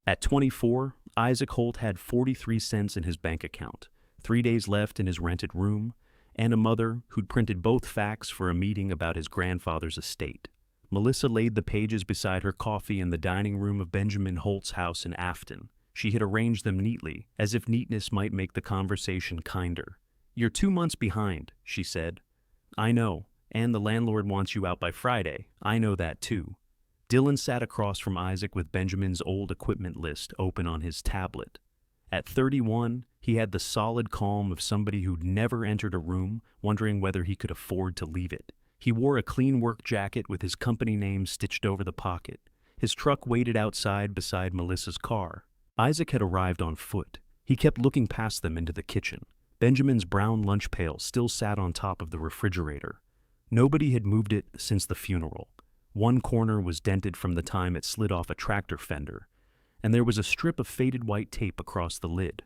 At 24, Isaac Holt had 43 cents in his bank account, 3 days left in his rented room, and a mother who'd printed both facts for a meeting about his grandfather's estate. Melissa laid the pages beside her coffee in the dining room of Benjamin Holt's house in Afton. She had arranged them neatly, as if neatness might make the conversation kinder. "You're 2 months behind," she said. "I know, and the landlord wants you out by Friday. I know that too." Dylan sat across from Isaac with Benjamin's old equipment list open on his tablet. At 31, he had the solid calm of somebody who'd never entered a room wondering whether he could afford to leave it. He wore a clean work jacket with his company name stitched over the pocket. His truck waited outside beside Melissa's car. Isaac had arrived on foot. He kept looking past them into the kitchen. Benjamin's brown lunch pail still sat on top of the refrigerator. Nobody had moved it since the funeral. One corner was dented from the time it slid off a tractor fender, and there was a strip of faded white tape across the lid.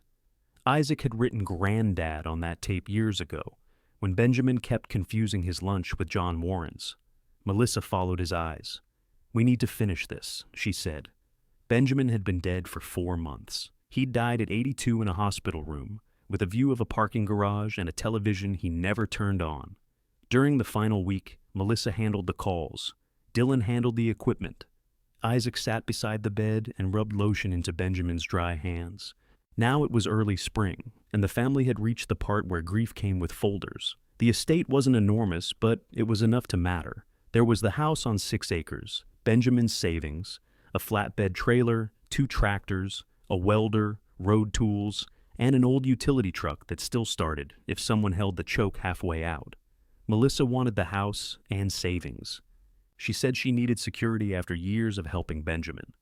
Isaac had written Granddad on that tape years ago, when Benjamin kept confusing his lunch with John Warren's. Melissa followed his eyes. "We need to finish this," she said. Benjamin had been dead for 4 months. He'd died at 82 in a hospital room, with a view of a parking garage and a television he never turned on. During the final week, Melissa handled the calls. Dylan handled the equipment. Isaac sat beside the bed and rubbed lotion into Benjamin's dry hands. Now it was early spring, and the family had reached the part where grief came with folders. The estate wasn't enormous, but it was enough to matter. There was the house on 6 acres, Benjamin's savings, a flatbed trailer, 2 tractors, a welder, road tools, and an old utility truck that still started if someone held the choke halfway out. Melissa wanted the house and savings. She said she needed security after years of helping Benjamin.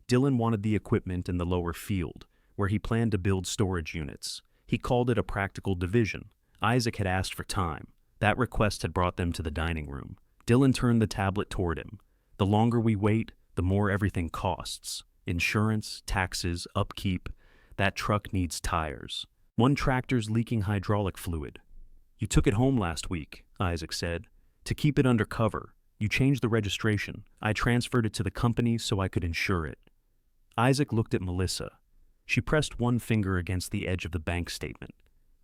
Dylan wanted the equipment in the lower field, where he planned to build storage units. He called it a practical division. Isaac had asked for time. That request had brought them to the dining room. Dylan turned the tablet toward him. "The longer we wait, the more everything costs. Insurance, taxes, upkeep. That truck needs tires. One tractor's leaking hydraulic fluid." "You took it home last week," Isaac said. "To keep it under cover. You changed the registration. I transferred it to the company so I could insure it." Isaac looked at Melissa. She pressed one finger against the edge of the bank statement.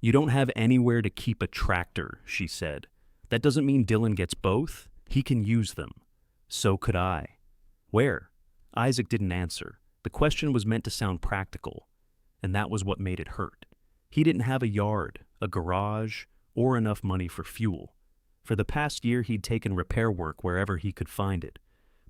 "You don't have anywhere to keep a tractor," she said. "That doesn't mean Dylan gets both. He can use them. So could I." "Where?" Isaac didn't answer. The question was meant to sound practical, and that was what made it hurt. He didn't have a yard, a garage, or enough money for fuel. For the past year, he'd taken repair work wherever he could find it.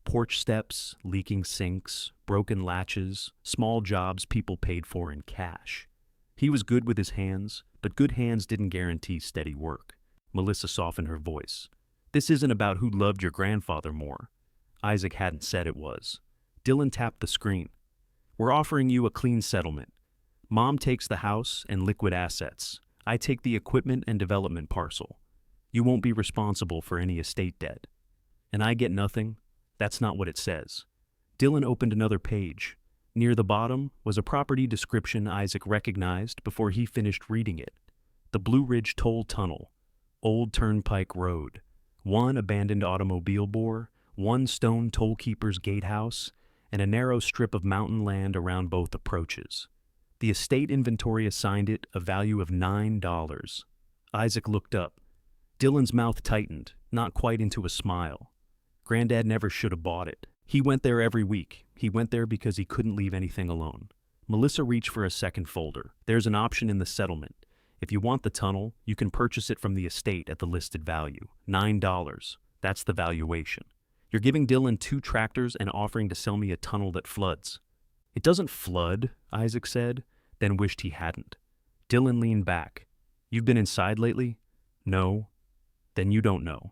Porch steps, leaking sinks, broken latches, small jobs people paid for in cash. He was good with his hands, but good hands didn't guarantee steady work. Melissa softened her voice. "This isn't about who loved your grandfather more." Isaac hadn't said it was. Dylan tapped the screen. "We're offering you a clean settlement. Mom takes the house and liquid assets. I take the equipment and development parcel. You won't be responsible for any estate debt. And I get nothing? That's not what it says." Dylan opened another page. Near the bottom was a property description Isaac recognized before he finished reading it. The Blue Ridge Toll Tunnel, Old Turnpike Road, 1 abandoned automobile bore, 1 stone tollkeeper's gatehouse, and a narrow strip of mountain land around both approaches. The estate inventory assigned it a value of $9. Isaac looked up. Dylan's mouth tightened, not quite into a smile. Granddad never should have bought it. He went there every week. He went there because he couldn't leave anything alone. Melissa reached for a second folder. "There's an option in the settlement. If you want the tunnel, you can purchase it from the estate at the listed value, $9. That's the valuation. You're giving Dylan 2 tractors and offering to sell me a tunnel that floods." "It doesn't flood," Isaac said, then wished he hadn't. Dylan leaned back. "You've been inside lately?" "No." "Then you don't know."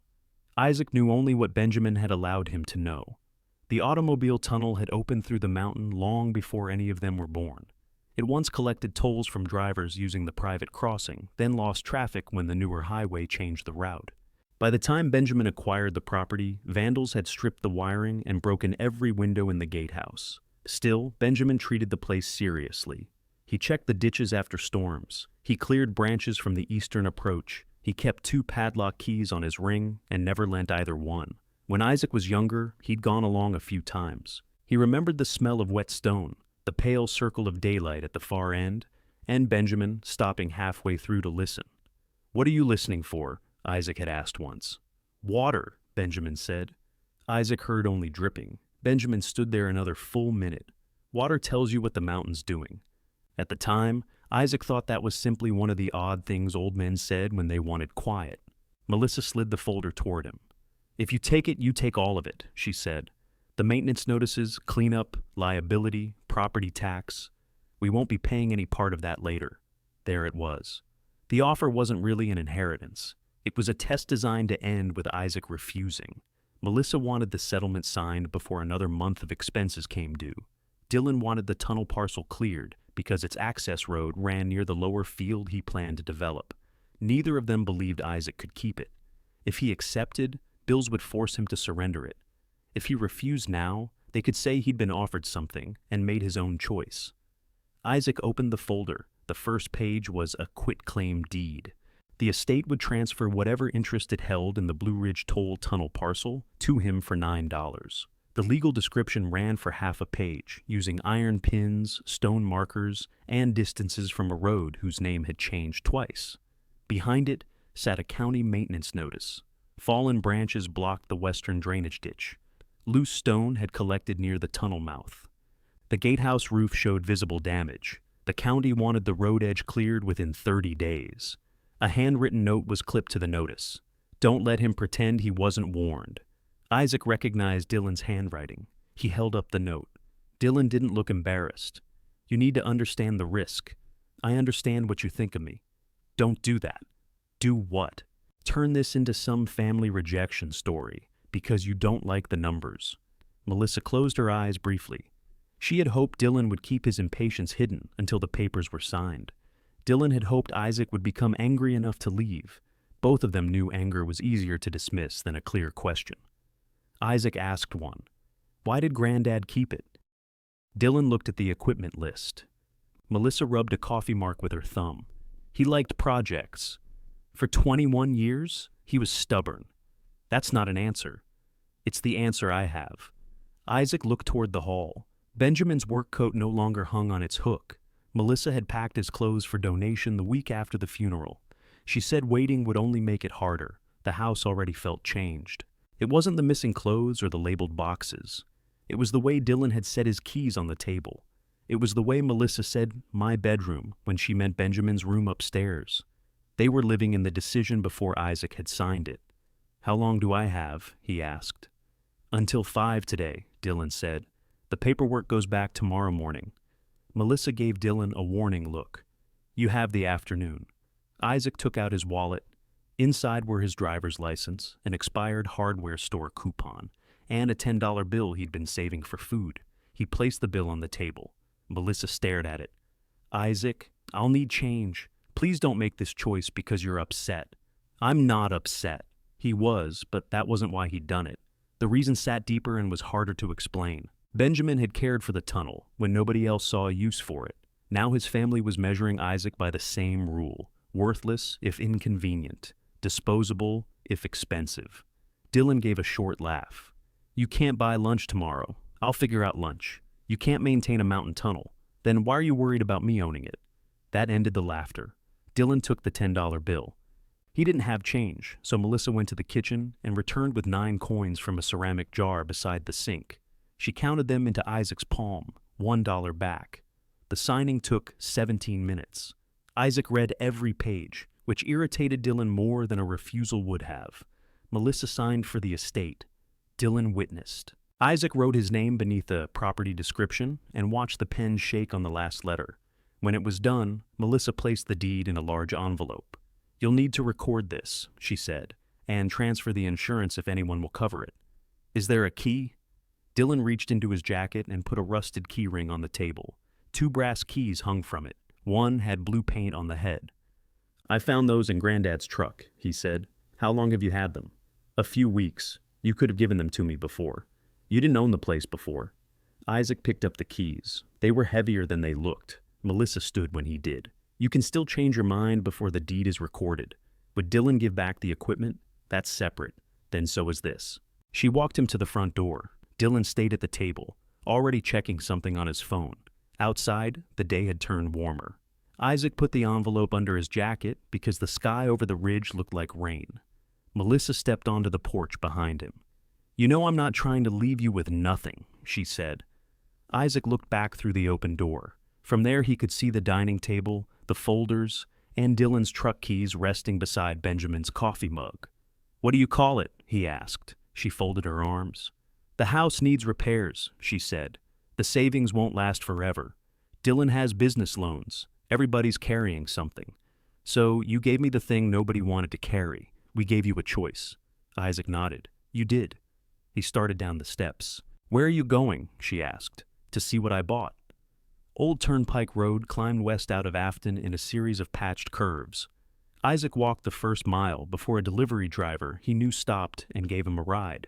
Isaac knew only what Benjamin had allowed him to know. The automobile tunnel had opened through the mountain long before any of them were born. It once collected tolls from drivers using the private crossing, then lost traffic when the newer highway changed the route. By the time Benjamin acquired the property, vandals had stripped the wiring and broken every window in the gatehouse. Still, Benjamin treated the place seriously. He checked the ditches after storms. He cleared branches from the eastern approach. He kept 2 padlock keys on his ring and never lent either one. When Isaac was younger, he'd gone along a few times. He remembered the smell of wet stone, the pale circle of daylight at the far end, and Benjamin stopping halfway through to listen. "What are you listening for?" Isaac had asked once. "Water," Benjamin said. Isaac heard only dripping. Benjamin stood there another full minute. Water tells you what the mountain's doing. At the time, Isaac thought that was simply one of the odd things old men said when they wanted quiet. Melissa slid the folder toward him. "If you take it, you take all of it," she said. "The maintenance notices, cleanup, liability, property tax. We won't be paying any part of that later." There it was. The offer wasn't really an inheritance. It was a test designed to end with Isaac refusing. Melissa wanted the settlement signed before another month of expenses came due. Dylan wanted the tunnel parcel cleared because its access road ran near the lower field he planned to develop. Neither of them believed Isaac could keep it. If he accepted, bills would force him to surrender it. If he refused now, they could say he'd been offered something and made his own choice. Isaac opened the folder. The first page was a quitclaim deed. The estate would transfer whatever interest it held in the Blue Ridge Toll Tunnel parcel to him for $9. The legal description ran for half a page, using iron pins, stone markers, and distances from a road whose name had changed twice. Behind it sat a county maintenance notice. Fallen branches blocked the western drainage ditch. Loose stone had collected near the tunnel mouth. The gatehouse roof showed visible damage. The county wanted the road edge cleared within 30 days. A handwritten note was clipped to the notice. "Don't let him pretend he wasn't warned." Isaac recognized Dylan's handwriting. He held up the note. Dylan didn't look embarrassed. "You need to understand the risk. I understand what you think of me. Don't do that." "Do what?" "Turn this into some family rejection story because you don't like the numbers." Melissa closed her eyes briefly. She had hoped Dylan would keep his impatience hidden until the papers were signed. Dylan had hoped Isaac would become angry enough to leave. Both of them knew anger was easier to dismiss than a clear question. Isaac asked one. "Why did Granddad keep it?" Dylan looked at the equipment list. Melissa rubbed a coffee mark with her thumb. "He liked projects. For 21 years, he was stubborn." "That's not an answer." "It's the answer I have." Isaac looked toward the hall. Benjamin's work coat no longer hung on its hook. Melissa had packed his clothes for donation the week after the funeral. She said waiting would only make it harder. The house already felt changed. It wasn't the missing clothes or the labeled boxes. It was the way Dylan had set his keys on the table. It was the way Melissa said "my bedroom" when she meant Benjamin's room upstairs. They were living in the decision before Isaac had signed it. "How long do I have?" he asked. "Until 5 today," Dylan said. "The paperwork goes back tomorrow morning." Melissa gave Dylan a warning look. "You have the afternoon." Isaac took out his wallet. Inside were his driver's license, an expired hardware store coupon, and a $10 bill he'd been saving for food. He placed the bill on the table. Melissa stared at it. "Isaac, I'll need change. Please don't make this choice because you're upset." "I'm not upset." He was, but that wasn't why he'd done it. The reason sat deeper and was harder to explain. Benjamin had cared for the tunnel when nobody else saw a use for it. Now his family was measuring Isaac by the same rule: worthless if inconvenient, disposable if expensive. Dylan gave a short laugh. "You can't buy lunch tomorrow. I'll figure out lunch. You can't maintain a mountain tunnel. Then why are you worried about me owning it?" That ended the laughter. Dylan took the $10 bill. He didn't have change, so Melissa went to the kitchen and returned with 9 coins from a ceramic jar beside the sink. She counted them into Isaac's palm, $1 back. The signing took 17 minutes. Isaac read every page, which irritated Dylan more than a refusal would have. Melissa signed for the estate. Dylan witnessed. Isaac wrote his name beneath the property description and watched the pen shake on the last letter. When it was done, Melissa placed the deed in a large envelope. "You'll need to record this," she said, "and transfer the insurance if anyone will cover it. Is there a key?" Dylan reached into his jacket and put a rusted key ring on the table. 2 brass keys hung from it. One had blue paint on the head. "I found those in Granddad's truck," he said. "How long have you had them?" "A few weeks. You could have given them to me before. You didn't own the place before." Isaac picked up the keys. They were heavier than they looked. Melissa stood when he did. "You can still change your mind before the deed is recorded. Would Dylan give back the equipment? That's separate. Then so is this." She walked him to the front door. Dylan stayed at the table, already checking something on his phone. Outside, the day had turned warmer. Isaac put the envelope under his jacket because the sky over the ridge looked like rain. Melissa stepped onto the porch behind him. "You know I'm not trying to leave you with nothing," she said. Isaac looked back through the open door. From there he could see the dining table, the folders, and Dylan's truck keys resting beside Benjamin's coffee mug. "What do you call it?" he asked. She folded her arms. "The house needs repairs," she said. "The savings won't last forever. Dylan has business loans. Everybody's carrying something. So you gave me the thing nobody wanted to carry. We gave you a choice." Isaac nodded. "You did." He started down the steps. "Where are you going?" she asked. "To see what I bought." Old Turnpike Road climbed west out of Afton in a series of patched curves. Isaac walked the first mile before a delivery driver he knew stopped and gave him a ride.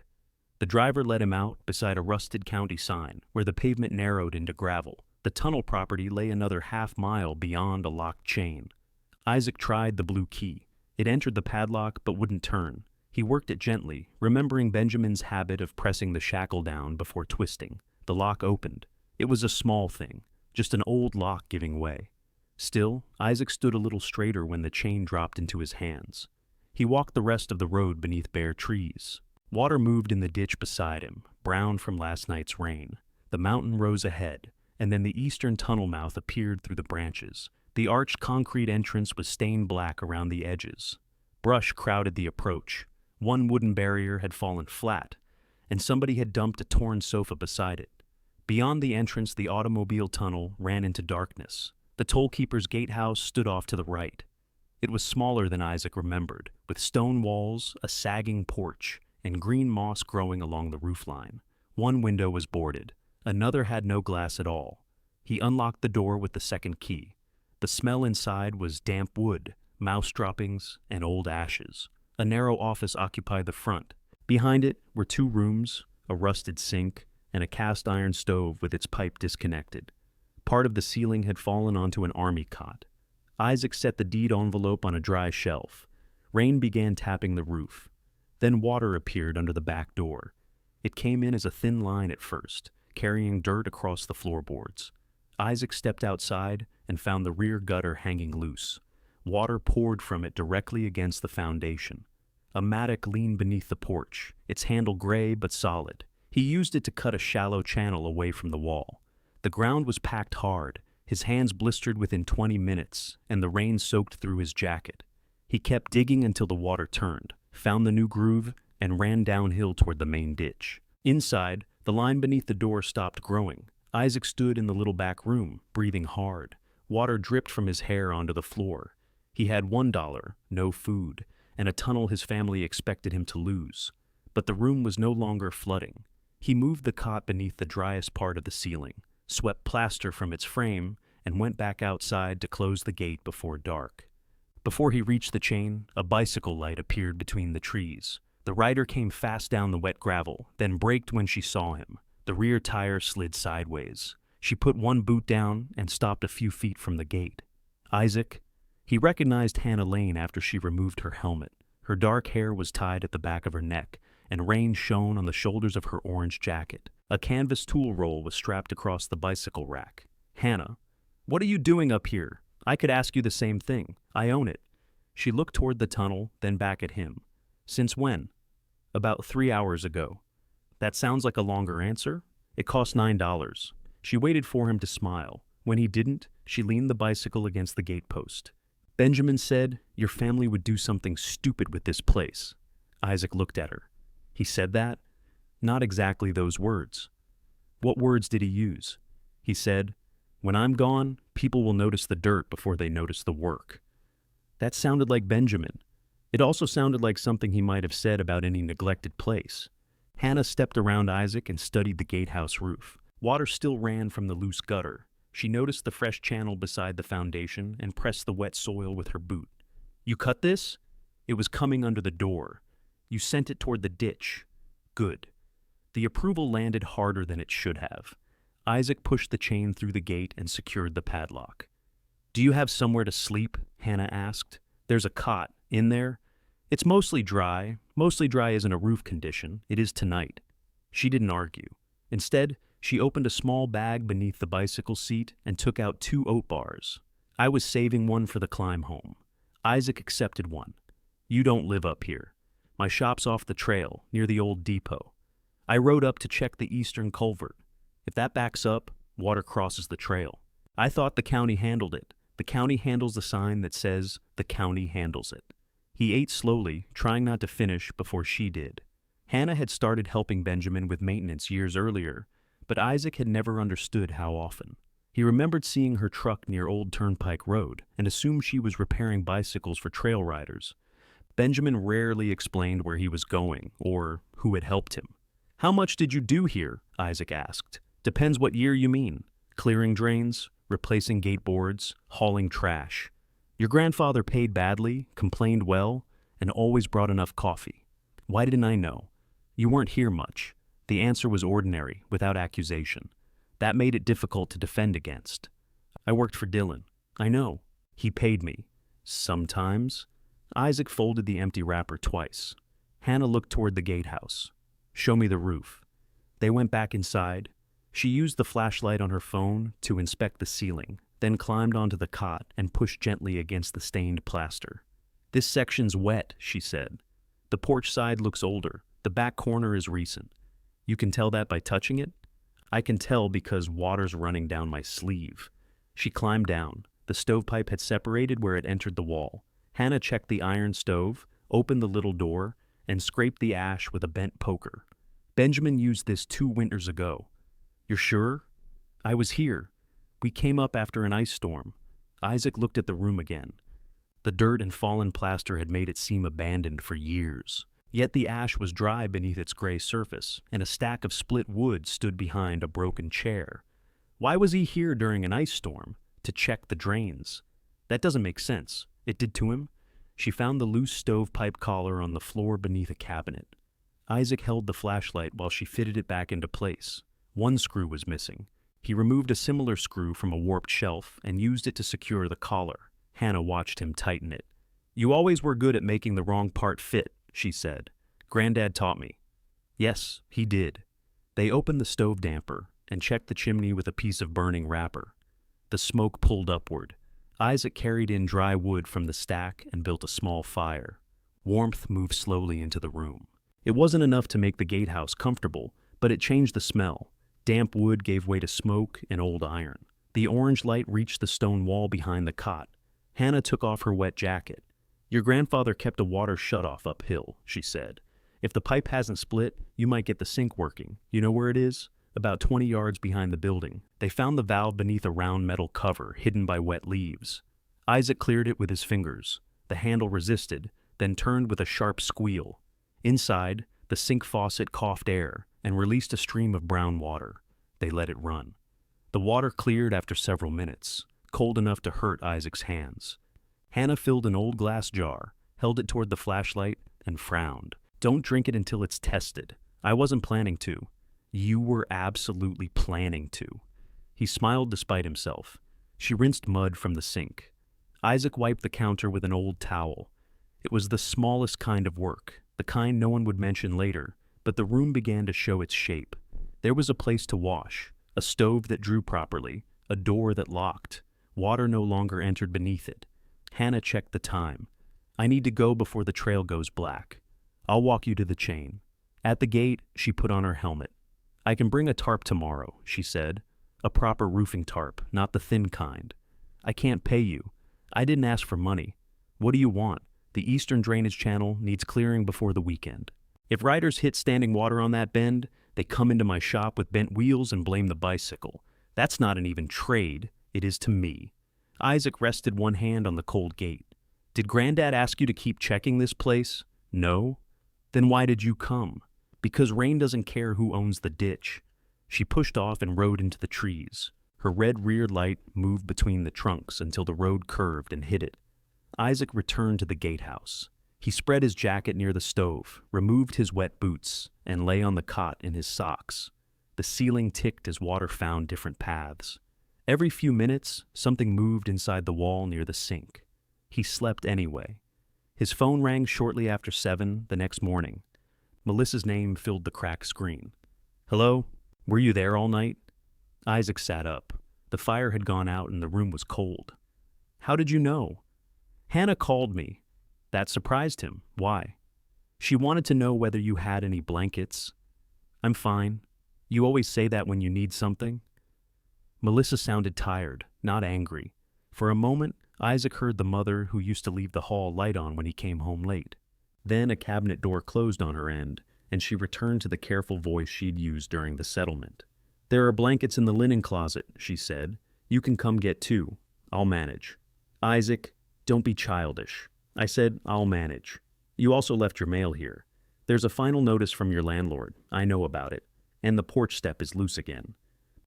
The driver let him out beside a rusted county sign where the pavement narrowed into gravel. The tunnel property lay another half-mile beyond a locked chain. Isaac tried the blue key. It entered the padlock but wouldn't turn. He worked it gently, remembering Benjamin's habit of pressing the shackle down before twisting. The lock opened. It was a small thing, just an old lock giving way. Still, Isaac stood a little straighter when the chain dropped into his hands. He walked the rest of the road beneath bare trees. Water moved in the ditch beside him, brown from last night's rain. The mountain rose ahead, and then the eastern tunnel mouth appeared through the branches. The arched concrete entrance was stained black around the edges. Brush crowded the approach. One wooden barrier had fallen flat, and somebody had dumped a torn sofa beside it. Beyond the entrance, the automobile tunnel ran into darkness. The tollkeeper's gatehouse stood off to the right. It was smaller than Isaac remembered, with stone walls, a sagging porch, and green moss growing along the roofline. One window was boarded. Another had no glass at all. He unlocked the door with the second key. The smell inside was damp wood, mouse droppings, and old ashes. A narrow office occupied the front. Behind it were two rooms, a rusted sink, and a cast-iron stove with its pipe disconnected. Part of the ceiling had fallen onto an army cot. Isaac set the deed envelope on a dry shelf. Rain began tapping the roof. Then water appeared under the back door. It came in as a thin line at first, carrying dirt across the floorboards. Isaac stepped outside and found the rear gutter hanging loose. Water poured from it directly against the foundation. A mattock leaned beneath the porch, its handle gray but solid. He used it to cut a shallow channel away from the wall. The ground was packed hard. His hands blistered within 20 minutes, and the rain soaked through his jacket. He kept digging until the water turned, found the new groove, and ran downhill toward the main ditch. Inside, the line beneath the door stopped growing. Isaac stood in the little back room, breathing hard. Water dripped from his hair onto the floor. He had $1, no food, and a tunnel his family expected him to lose. But the room was no longer flooding. He moved the cot beneath the driest part of the ceiling, swept plaster from its frame, and went back outside to close the gate before dark. Before he reached the chain, a bicycle light appeared between the trees. The rider came fast down the wet gravel, then braked when she saw him. The rear tire slid sideways. She put one boot down and stopped a few feet from the gate. Isaac? He recognized Hannah Lane after she removed her helmet. Her dark hair was tied at the back of her neck, and rain shone on the shoulders of her orange jacket. A canvas tool roll was strapped across the bicycle rack. "Hannah, what are you doing up here? I could ask you the same thing. I own it." She looked toward the tunnel, then back at him. "Since when?" "About 3 hours ago." "That sounds like a longer answer." "It cost $9. She waited for him to smile. When he didn't, she leaned the bicycle against the gatepost. "Benjamin said your family would do something stupid with this place." Isaac looked at her. "He said that?" "Not exactly those words." "What words did he use?" "He said, 'When I'm gone, people will notice the dirt before they notice the work.'" That sounded like Benjamin. It also sounded like something he might have said about any neglected place. Hannah stepped around Isaac and studied the gatehouse roof. Water still ran from the loose gutter. She noticed the fresh channel beside the foundation and pressed the wet soil with her boot. "You cut this?" "It was coming under the door." "You sent it toward the ditch." "Good." The approval landed harder than it should have. Isaac pushed the chain through the gate and secured the padlock. "Do you have somewhere to sleep?" Hannah asked. "There's a cot. In there?" "It's mostly dry. Mostly dry isn't a roof condition. It is tonight." She didn't argue. Instead, She opened a small bag beneath the bicycle seat and took out 2 oat bars. I was saving one for the climb home. Isaac accepted one. You don't live up here. My shop's off the trail, near the old depot. I rode up to check the eastern culvert. If that backs up, water crosses the trail. I thought the county handled it. The county handles the sign that says, the county handles it. He ate slowly, trying not to finish before she did. Hannah had started helping Benjamin with maintenance years earlier, but Isaac had never understood how often. He remembered seeing her truck near Old Turnpike Road and assumed she was repairing bicycles for trail riders. Benjamin rarely explained where he was going or who had helped him. How much did you do here? Isaac asked. Depends what year you mean. Clearing drains, replacing gate boards, hauling trash. Your grandfather paid badly, complained well, and always brought enough coffee. Why didn't I know? You weren't here much. The answer was ordinary, without accusation. That made it difficult to defend against. I worked for Dylan. I know. He paid me. Sometimes. Isaac folded the empty wrapper twice. Hannah looked toward the gatehouse. Show me the roof. They went back inside. She used the flashlight on her phone to inspect the ceiling, then climbed onto the cot and pushed gently against the stained plaster. This section's wet, she said. The porch side looks older. The back corner is recent. You can tell that by touching it? I can tell because water's running down my sleeve. She climbed down. The stovepipe had separated where it entered the wall. Hannah checked the iron stove, opened the little door, and scraped the ash with a bent poker. Benjamin used this 2 winters ago. You're sure? I was here. We came up after an ice storm. Isaac looked at the room again. The dirt and fallen plaster had made it seem abandoned for years. Yet the ash was dry beneath its gray surface, and a stack of split wood stood behind a broken chair. Why was he here during an ice storm? To check the drains. That doesn't make sense. It did to him. She found the loose stovepipe collar on the floor beneath a cabinet. Isaac held the flashlight while she fitted it back into place. 1 screw was missing. He removed a similar screw from a warped shelf and used it to secure the collar. Hannah watched him tighten it. You always were good at making the wrong part fit, she said. Granddad taught me. Yes, he did. They opened the stove damper and checked the chimney with a piece of burning wrapper. The smoke pulled upward. Isaac carried in dry wood from the stack and built a small fire. Warmth moved slowly into the room. It wasn't enough to make the gatehouse comfortable, but it changed the smell. Damp wood gave way to smoke and old iron. The orange light reached the stone wall behind the cot. Hannah took off her wet jacket. Your grandfather kept a water shutoff uphill, she said. If the pipe hasn't split, you might get the sink working. You know where it is? About 20 yards behind the building. They found the valve beneath a round metal cover hidden by wet leaves. Isaac cleared it with his fingers. The handle resisted, then turned with a sharp squeal. Inside, the sink faucet coughed air and released a stream of brown water. They let it run. The water cleared after several minutes, cold enough to hurt Isaac's hands. Hannah filled an old glass jar, held it toward the flashlight, and frowned. Don't drink it until it's tested. I wasn't planning to. You were absolutely planning to. He smiled despite himself. She rinsed mud from the sink. Isaac wiped the counter with an old towel. It was the smallest kind of work, the kind no one would mention later, but the room began to show its shape. There was a place to wash, a stove that drew properly, a door that locked. Water no longer entered beneath it. Hannah checked the time. I need to go before the trail goes black. I'll walk you to the chain. At the gate, she put on her helmet. I can bring a tarp tomorrow, she said. A proper roofing tarp, not the thin kind. I can't pay you. I didn't ask for money. What do you want? The eastern drainage channel needs clearing before the weekend. If riders hit standing water on that bend, they come into my shop with bent wheels and blame the bicycle. That's not an even trade. It is to me. Isaac rested one hand on the cold gate. Did Granddad ask you to keep checking this place? No? Then why did you come? Because rain doesn't care who owns the ditch. She pushed off and rode into the trees. Her red rear light moved between the trunks until the road curved and hid it. Isaac returned to the gatehouse. He spread his jacket near the stove, removed his wet boots, and lay on the cot in his socks. The ceiling ticked as water found different paths. Every few minutes, something moved inside the wall near the sink. He slept anyway. His phone rang shortly after 7 the next morning. Melissa's name filled the cracked screen. Hello? Were you there all night? Isaac sat up. The fire had gone out and the room was cold. How did you know? Hannah called me. That surprised him. Why? She wanted to know whether you had any blankets. I'm fine. You always say that when you need something. Melissa sounded tired, not angry. For a moment, Isaac heard the mother who used to leave the hall light on when he came home late. Then a cabinet door closed on her end, and she returned to the careful voice she'd used during the settlement. There are blankets in the linen closet, she said. You can come get two. I'll manage. Isaac, don't be childish. I said, I'll manage. You also left your mail here. There's a final notice from your landlord. I know about it. And the porch step is loose again.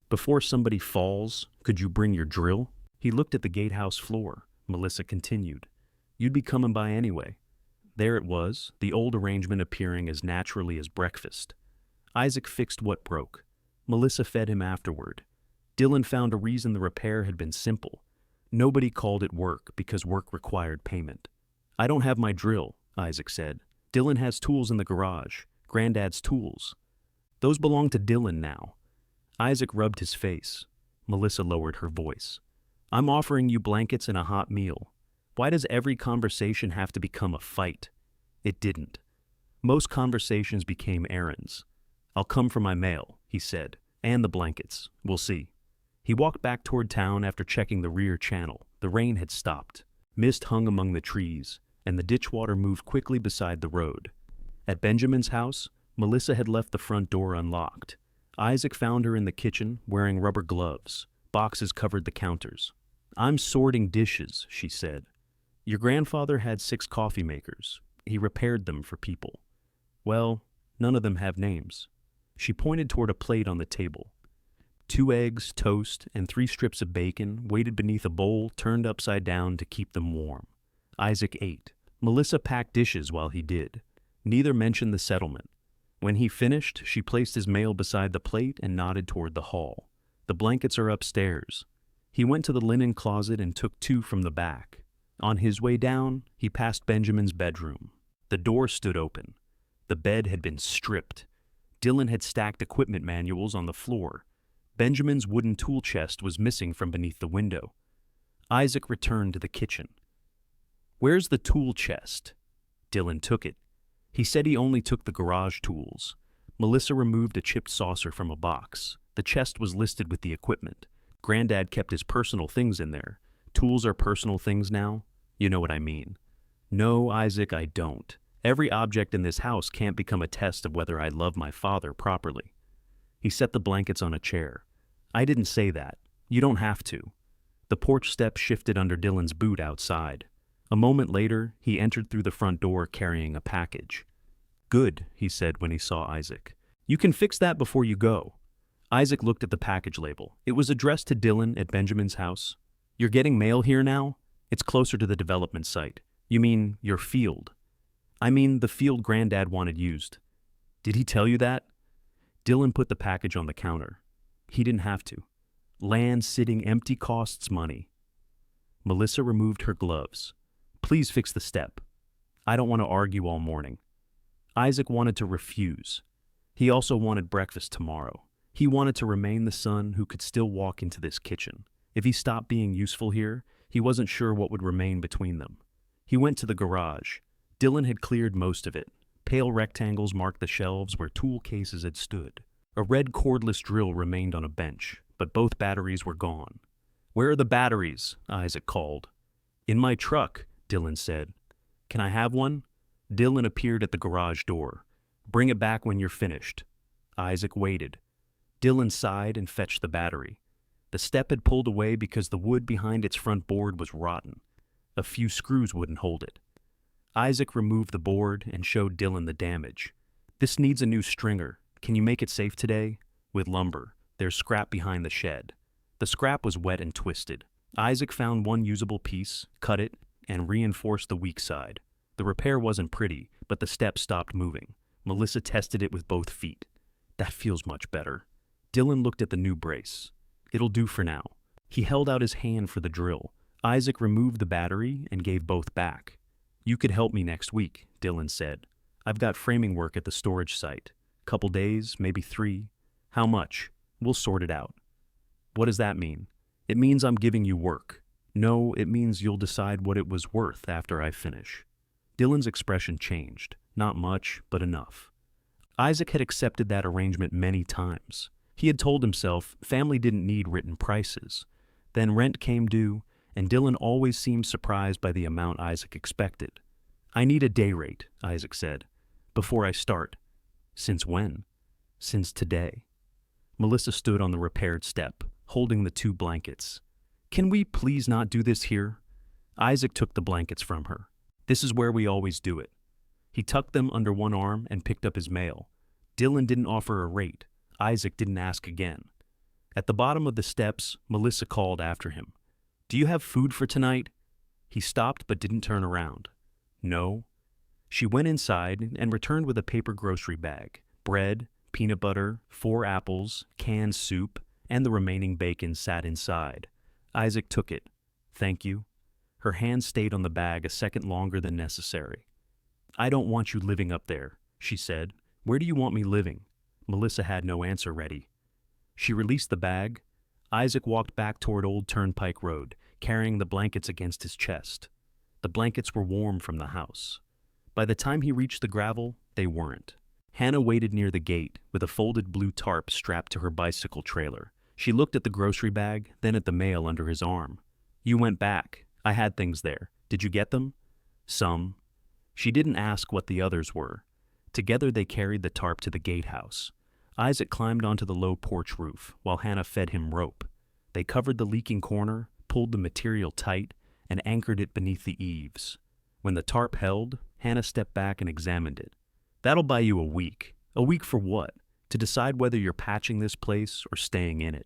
Before somebody falls, could you bring your drill? He looked at the gatehouse floor. Melissa continued. You'd be coming by anyway. There it was, the old arrangement appearing as naturally as breakfast. Isaac fixed what broke. Melissa fed him afterward. Dylan found a reason the repair had been simple. Nobody called it work because work required payment. I don't have my drill, Isaac said. Dylan has tools in the garage. Granddad's tools. Those belong to Dylan now. Isaac rubbed his face. Melissa lowered her voice. I'm offering you blankets and a hot meal. Why does every conversation have to become a fight? It didn't. Most conversations became errands. I'll come for my mail, he said, and the blankets. We'll see. He walked back toward town after checking the rear channel. The rain had stopped. Mist hung among the trees, and the ditch water moved quickly beside the road. At Benjamin's house, Melissa had left the front door unlocked. Isaac found her in the kitchen, wearing rubber gloves. Boxes covered the counters. I'm sorting dishes, she said. Your grandfather had 6 coffee makers. He repaired them for people. Well, none of them have names. She pointed toward a plate on the table. 2 eggs, toast, and 3 strips of bacon waited beneath a bowl turned upside down to keep them warm. Isaac ate. Melissa packed dishes while he did. Neither mentioned the settlement. When he finished, she placed his mail beside the plate and nodded toward the hall. The blankets are upstairs. He went to the linen closet and took 2 from the back. On his way down, he passed Benjamin's bedroom. The door stood open. The bed had been stripped. Dylan had stacked equipment manuals on the floor. Benjamin's wooden tool chest was missing from beneath the window. Isaac returned to the kitchen. Where's the tool chest? Dylan took it. He said he only took the garage tools. Melissa removed a chipped saucer from a box. The chest was listed with the equipment. Granddad kept his personal things in there. Tools are personal things now? You know what I mean. No, Isaac, I don't. Every object in this house can't become a test of whether I love my father properly. He set the blankets on a chair. I didn't say that. You don't have to. The porch step shifted under Dylan's boot outside. A moment later, he entered through the front door carrying a package. Good, he said when he saw Isaac. You can fix that before you go. Isaac looked at the package label. It was addressed to Dylan at Benjamin's house. You're getting mail here now? It's closer to the development site. You mean your field? I mean the field Granddad wanted used. Did he tell you that? Dylan put the package on the counter. He didn't have to. Land sitting empty costs money. Melissa removed her gloves. Please fix the step. I don't want to argue all morning. Isaac wanted to refuse. He also wanted breakfast tomorrow. He wanted to remain the son who could still walk into this kitchen. If he stopped being useful here, he wasn't sure what would remain between them. He went to the garage. Dylan had cleared most of it. Pale rectangles marked the shelves where tool cases had stood. A red cordless drill remained on a bench, but both batteries were gone. Where are the batteries? Isaac called. In my truck, Dylan said. Can I have one? Dylan appeared at the garage door. Bring it back when you're finished. Isaac waited. Dylan sighed and fetched the battery. The step had pulled away because the wood behind its front board was rotten. A few screws wouldn't hold it. Isaac removed the board and showed Dylan the damage. This needs a new stringer. Can you make it safe today? With lumber. There's scrap behind the shed. The scrap was wet and twisted. Isaac found one usable piece, cut it, and reinforced the weak side. The repair wasn't pretty, but the step stopped moving. Melissa tested it with both feet. That feels much better. Dylan looked at the new brace. It'll do for now. He held out his hand for the drill. Isaac removed the battery and gave both back. You could help me next week, Dylan said. I've got framing work at the storage site. Couple days, maybe 3. How much? We'll sort it out. What does that mean? It means I'm giving you work. No, it means you'll decide what it was worth after I finish. Dylan's expression changed. Not much, but enough. Isaac had accepted that arrangement many times. He had told himself family didn't need written prices. Then rent came due, and Dylan always seemed surprised by the amount Isaac expected. I need a day rate, Isaac said, before I start. Since when? Since today. Melissa stood on the repaired step, holding the 2 blankets. Can we please not do this here? Isaac took the blankets from her. This is where we always do it. He tucked them under one arm and picked up his mail. Dylan didn't offer a rate. Isaac didn't ask again. At the bottom of the steps, Melissa called after him. Do you have food for tonight? He stopped but didn't turn around. No. She went inside and returned with a paper grocery bag, bread, peanut butter, 4 apples, canned soup, and the remaining bacon sat inside. Isaac took it. Thank you. Her hand stayed on the bag a second longer than necessary. I don't want you living up there, she said. Where do you want me living? Melissa had no answer ready. She released the bag. Isaac walked back toward Old Turnpike Road, carrying the blankets against his chest. The blankets were warm from the house. By the time he reached the gravel, they weren't. Hannah waited near the gate with a folded blue tarp strapped to her bicycle trailer. She looked at the grocery bag, then at the mail under his arm. You went back. I had things there. Did you get them? Some. She didn't ask what the others were. Together they carried the tarp to the gatehouse. Isaac climbed onto the low porch roof while Hannah fed him rope. They covered the leaking corner, pulled the material tight, and anchored it beneath the eaves. When the tarp held, Hannah stepped back and examined it. That'll buy you a week. A week for what? To decide whether you're patching this place or staying in it.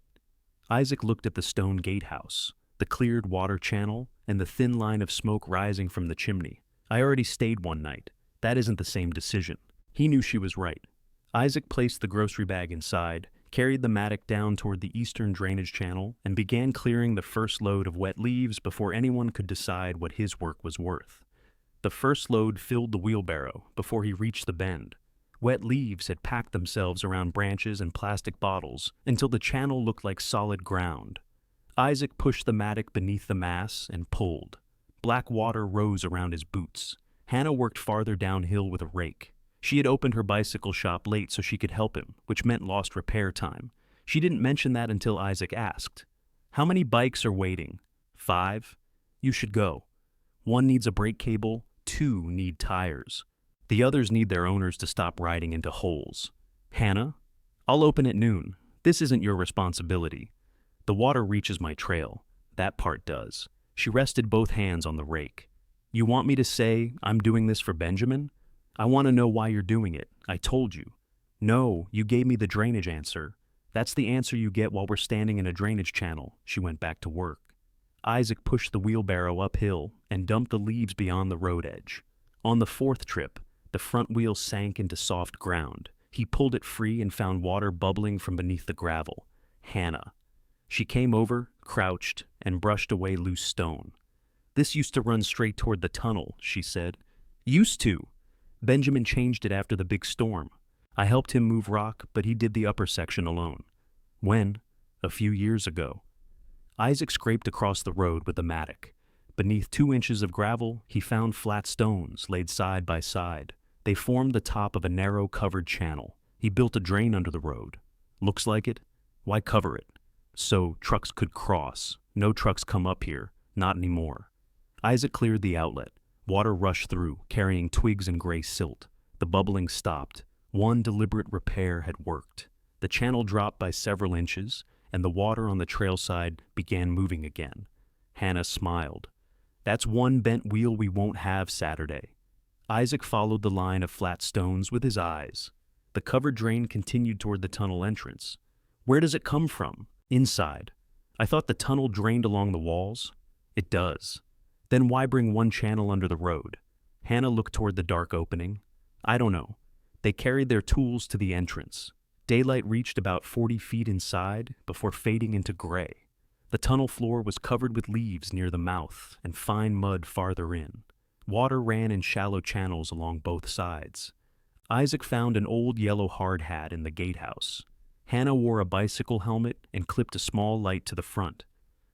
Isaac looked at the stone gatehouse, the cleared water channel, and the thin line of smoke rising from the chimney. I already stayed one night. That isn't the same decision. He knew she was right. Isaac placed the grocery bag inside, carried the mattock down toward the eastern drainage channel, and began clearing the first load of wet leaves before anyone could decide what his work was worth. The first load filled the wheelbarrow before he reached the bend. Wet leaves had packed themselves around branches and plastic bottles until the channel looked like solid ground. Isaac pushed the mattock beneath the mass and pulled. Black water rose around his boots. Hannah worked farther downhill with a rake. She had opened her bicycle shop late so she could help him, which meant lost repair time. She didn't mention that until Isaac asked. How many bikes are waiting? 5? You should go. 1 needs a brake cable, 2 need tires. The others need their owners to stop riding into holes. Hannah? I'll open at noon. This isn't your responsibility. The water reaches my trail. That part does. She rested both hands on the rake. You want me to say I'm doing this for Benjamin? I want to know why you're doing it. I told you. No, you gave me the drainage answer. That's the answer you get while we're standing in a drainage channel. She went back to work. Isaac pushed the wheelbarrow uphill and dumped the leaves beyond the road edge. On the 4th trip, the front wheel sank into soft ground. He pulled it free and found water bubbling from beneath the gravel. Hannah. She came over, crouched, and brushed away loose stone. This used to run straight toward the tunnel, she said. Used to. Benjamin changed it after the big storm. I helped him move rock, but he did the upper section alone. When? A few years ago. Isaac scraped across the road with the mattock. Beneath 2 inches of gravel, he found flat stones laid side by side. They formed the top of a narrow covered channel. He built a drain under the road. Looks like it. Why cover it? So trucks could cross. No trucks come up here. Not anymore. Isaac cleared the outlet. Water rushed through, carrying twigs and gray silt. The bubbling stopped. One deliberate repair had worked. The channel dropped by several inches, and the water on the trail side began moving again. Hannah smiled. That's 1 bent wheel we won't have Saturday. Isaac followed the line of flat stones with his eyes. The covered drain continued toward the tunnel entrance. Where does it come from? Inside. I thought the tunnel drained along the walls. It does. Then why bring 1 channel under the road? Hannah looked toward the dark opening. I don't know. They carried their tools to the entrance. Daylight reached about 40 feet inside before fading into gray. The tunnel floor was covered with leaves near the mouth and fine mud farther in. Water ran in shallow channels along both sides. Isaac found an old yellow hard hat in the gatehouse. Hannah wore a bicycle helmet and clipped a small light to the front.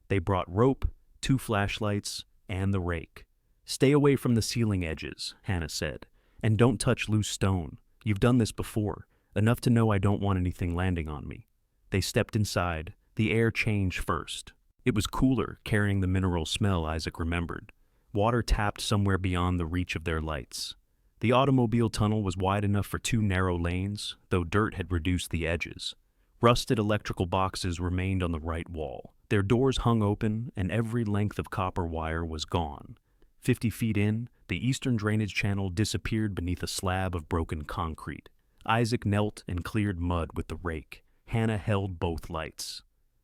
They brought rope, 2 flashlights, and the rake. "Stay away from the ceiling edges," Hannah said, "and don't touch loose stone. You've done this before, enough to know I don't want anything landing on me." They stepped inside. The air changed first. It was cooler, carrying the mineral smell Isaac remembered. Water tapped somewhere beyond the reach of their lights. The automobile tunnel was wide enough for 2 narrow lanes, though dirt had reduced the edges. Rusted electrical boxes remained on the right wall. Their doors hung open, and every length of copper wire was gone. 50 feet in, the eastern drainage channel disappeared beneath a slab of broken concrete. Isaac knelt and cleared mud with the rake. Hannah held both lights.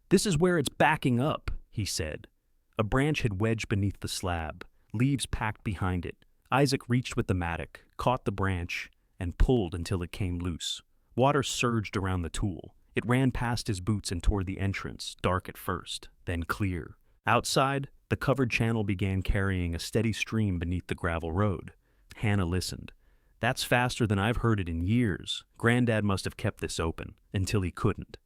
"This is where it's backing up," he said. A branch had wedged beneath the slab, leaves packed behind it. Isaac reached with the mattock, caught the branch, and pulled until it came loose. Water surged around the tool. It ran past his boots and toward the entrance, dark at first, then clear. Outside, the covered channel began carrying a steady stream beneath the gravel road. Hannah listened. "That's faster than I've heard it in years. Granddad must have kept this open, until he couldn't."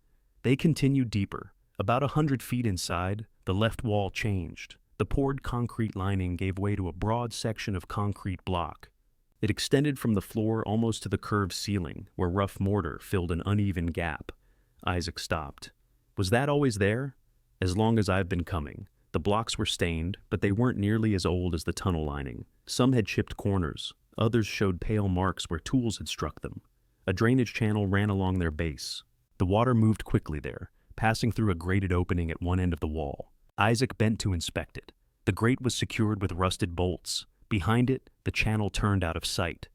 They continued deeper. About 100 feet inside, the left wall changed. The poured concrete lining gave way to a broad section of concrete block. It extended from the floor almost to the curved ceiling, where rough mortar filled an uneven gap. Isaac stopped. "Was that always there?" "As long as I've been coming." The blocks were stained, but they weren't nearly as old as the tunnel lining. Some had chipped corners. Others showed pale marks where tools had struck them. A drainage channel ran along their base. The water moved quickly there, passing through a grated opening at one end of the wall. Isaac bent to inspect it. The grate was secured with rusted bolts. Behind it, the channel turned out of sight.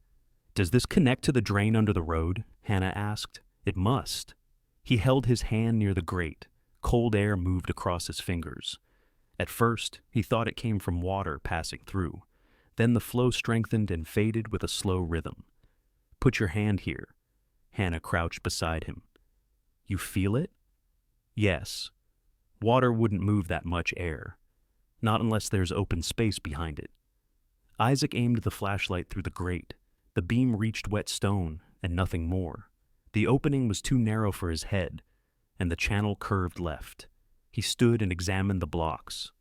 "Does this connect to the drain under the road?" Hannah asked. "It must." He held his hand near the grate. Cold air moved across his fingers. At first, he thought it came from water passing through. Then the flow strengthened and faded with a slow rhythm. "Put your hand here." Hannah crouched beside him. "You feel it?" "Yes." Water wouldn't move that much air. Not unless there's open space behind it. Isaac aimed the flashlight through the grate. The beam reached wet stone, and nothing more. The opening was too narrow for his head, and the channel curved left. He stood and examined the blocks.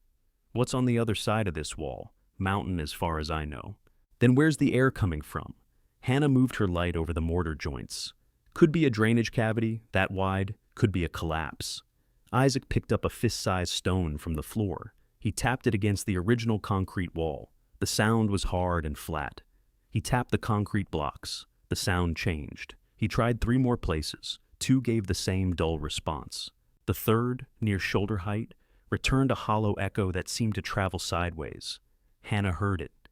"What's on the other side of this wall?" "Mountain, as far as I know." "Then where's the air coming from?" Hannah moved her light over the mortar joints. "Could be a drainage cavity, that wide. Could be a collapse." Isaac picked up a fist-sized stone from the floor. He tapped it against the original concrete wall. The sound was hard and flat. He tapped the concrete blocks. The sound changed. He tried 3 more places. 2 gave the same dull response. The third, near shoulder height, returned a hollow echo that seemed to travel sideways. Hannah heard it.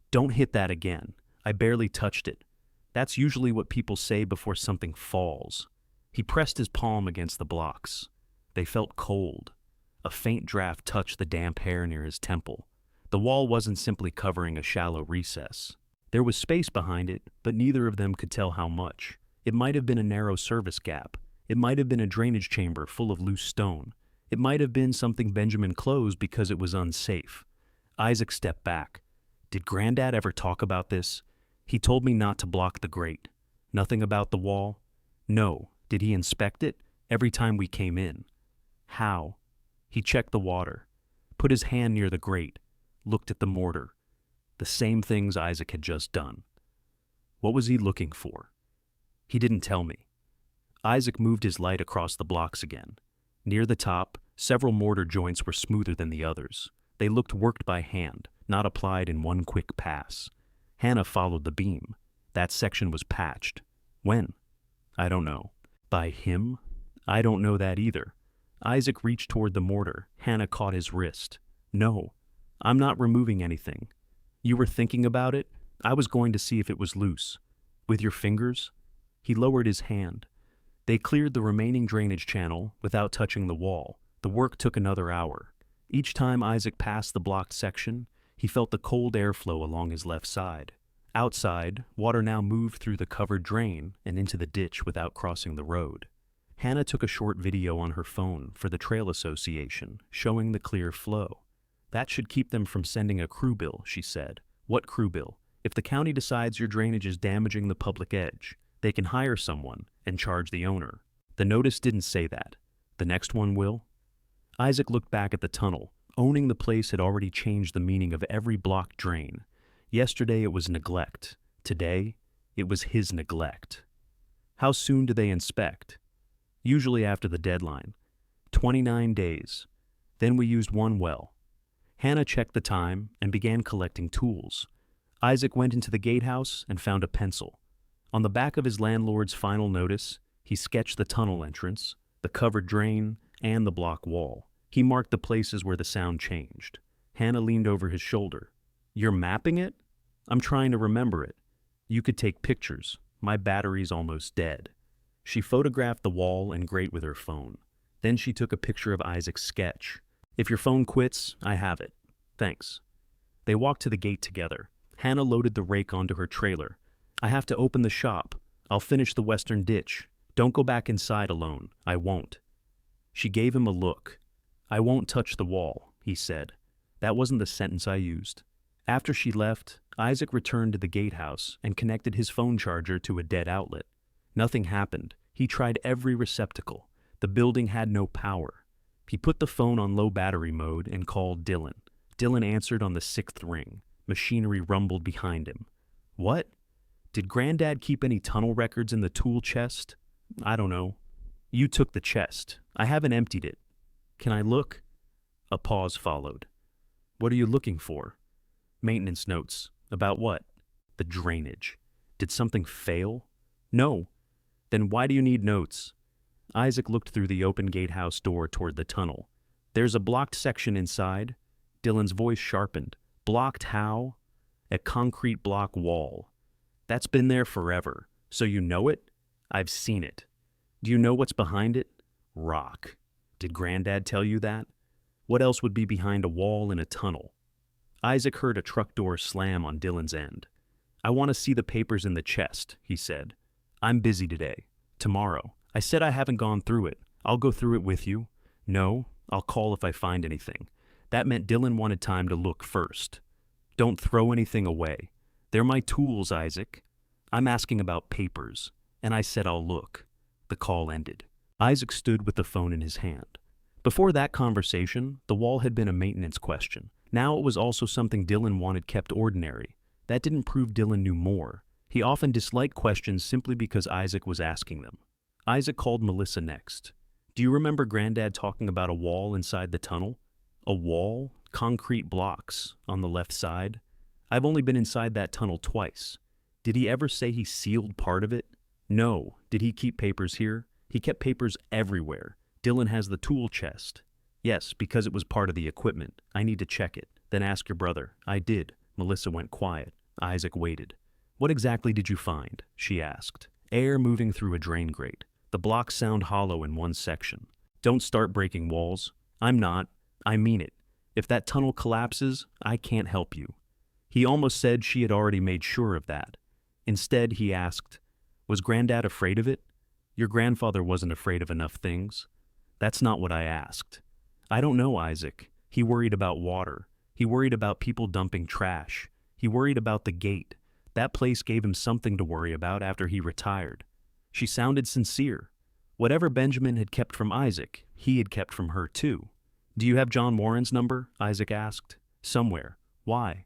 "Don't hit that again. I barely touched it. That's usually what people say before something falls." He pressed his palm against the blocks. They felt cold. A faint draft touched the damp hair near his temple. The wall wasn't simply covering a shallow recess. There was space behind it, but neither of them could tell how much. It might have been a narrow service gap. It might have been a drainage chamber full of loose stone. It might have been something Benjamin closed because it was unsafe. Isaac stepped back. "Did Granddad ever talk about this?" "He told me not to block the grate." "Nothing about the wall?" "No." "Did he inspect it?" "Every time we came in." "How?" He checked the water, put his hand near the grate, looked at the mortar. The same things Isaac had just done. What was he looking for? He didn't tell me. Isaac moved his light across the blocks again. Near the top, several mortar joints were smoother than the others. They looked worked by hand, not applied in one quick pass. Hannah followed the beam. That section was patched. When? I don't know. By him? I don't know that either. Isaac reached toward the mortar. Hannah caught his wrist. No, I'm not removing anything. You were thinking about it? I was going to see if it was loose. With your fingers? He lowered his hand. They cleared the remaining drainage channel without touching the wall. The work took another hour. Each time Isaac passed the blocked section, he felt the cold airflow along his left side. Outside, water now moved through the covered drain and into the ditch without crossing the road. Hannah took a short video on her phone for the Trail Association, showing the clear flow. That should keep them from sending a crew bill, she said. What crew bill? If the county decides your drainage is damaging the public edge, they can hire someone and charge the owner. The notice didn't say that. The next one will? Isaac looked back at the tunnel. Owning the place had already changed the meaning of every blocked drain. Yesterday it was neglect. Today, it was his neglect. How soon do they inspect? Usually after the deadline. 29 days. Then we used one well. Hannah checked the time and began collecting tools. Isaac went into the gatehouse and found a pencil. On the back of his landlord's final notice, he sketched the tunnel entrance, the covered drain, and the block wall. He marked the places where the sound changed. Hannah leaned over his shoulder. "You're mapping it?" "I'm trying to remember it." "You could take pictures. My battery's almost dead." She photographed the wall and grate with her phone. Then she took a picture of Isaac's sketch. "If your phone quits, I have it. Thanks." They walked to the gate together. Hannah loaded the rake onto her trailer. "I have to open the shop. I'll finish the western ditch. Don't go back inside alone. I won't." She gave him a look. "I won't touch the wall," he said. "That wasn't the sentence I used." After she left, Isaac returned to the gatehouse and connected his phone charger to a dead outlet. Nothing happened. He tried every receptacle. The building had no power. He put the phone on low battery mode and called Dylan. Dylan answered on the 6th ring. Machinery rumbled behind him. "What? Did Granddad keep any tunnel records in the tool chest?" "I don't know." "You took the chest. I haven't emptied it. Can I look?" A pause followed. "What are you looking for?" "Maintenance notes." "About what?" "The drainage." "Did something fail?" "No." "Then why do you need notes?" Isaac looked through the open gatehouse door toward the tunnel. "There's a blocked section inside." Dylan's voice sharpened. "Blocked how?" "A concrete block wall." "That's been there forever. So you know it?" "I've seen it." "Do you know what's behind it?" "Rock." "Did Granddad tell you that?" "What else would be behind a wall in a tunnel?" Isaac heard a truck door slam on Dylan's end. "I want to see the papers in the chest," he said. "I'm busy today. Tomorrow." "I said I haven't gone through it. I'll go through it with you." "No, I'll call if I find anything." That meant Dylan wanted time to look first. "Don't throw anything away." "They're my tools, Isaac." "I'm asking about papers." And I said I'll look. The call ended. Isaac stood with the phone in his hand. Before that conversation, the wall had been a maintenance question. Now it was also something Dylan wanted kept ordinary. That didn't prove Dylan knew more. He often disliked questions simply because Isaac was asking them. Isaac called Melissa next. "Do you remember Granddad talking about a wall inside the tunnel?" "A wall? Concrete blocks on the left side?" "I've only been inside that tunnel twice." "Did he ever say he sealed part of it?" "No." "Did he keep papers here?" "He kept papers everywhere." "Dylan has the tool chest." "Yes, because it was part of the equipment. I need to check it. Then ask your brother." "I did." Melissa went quiet. Isaac waited. "What exactly did you find?" she asked. "Air moving through a drain grate. The blocks sound hollow in one section." "Don't start breaking walls." "I'm not. I mean it. If that tunnel collapses, I can't help you." He almost said she had already made sure of that. Instead, he asked, "Was Granddad afraid of it?" "Your grandfather wasn't afraid of enough things." "That's not what I asked." "I don't know, Isaac. He worried about water. He worried about people dumping trash. He worried about the gate. That place gave him something to worry about after he retired." She sounded sincere. Whatever Benjamin had kept from Isaac, he had kept from her too. "Do you have John Warren's number?" Isaac asked. "Somewhere." "Why?"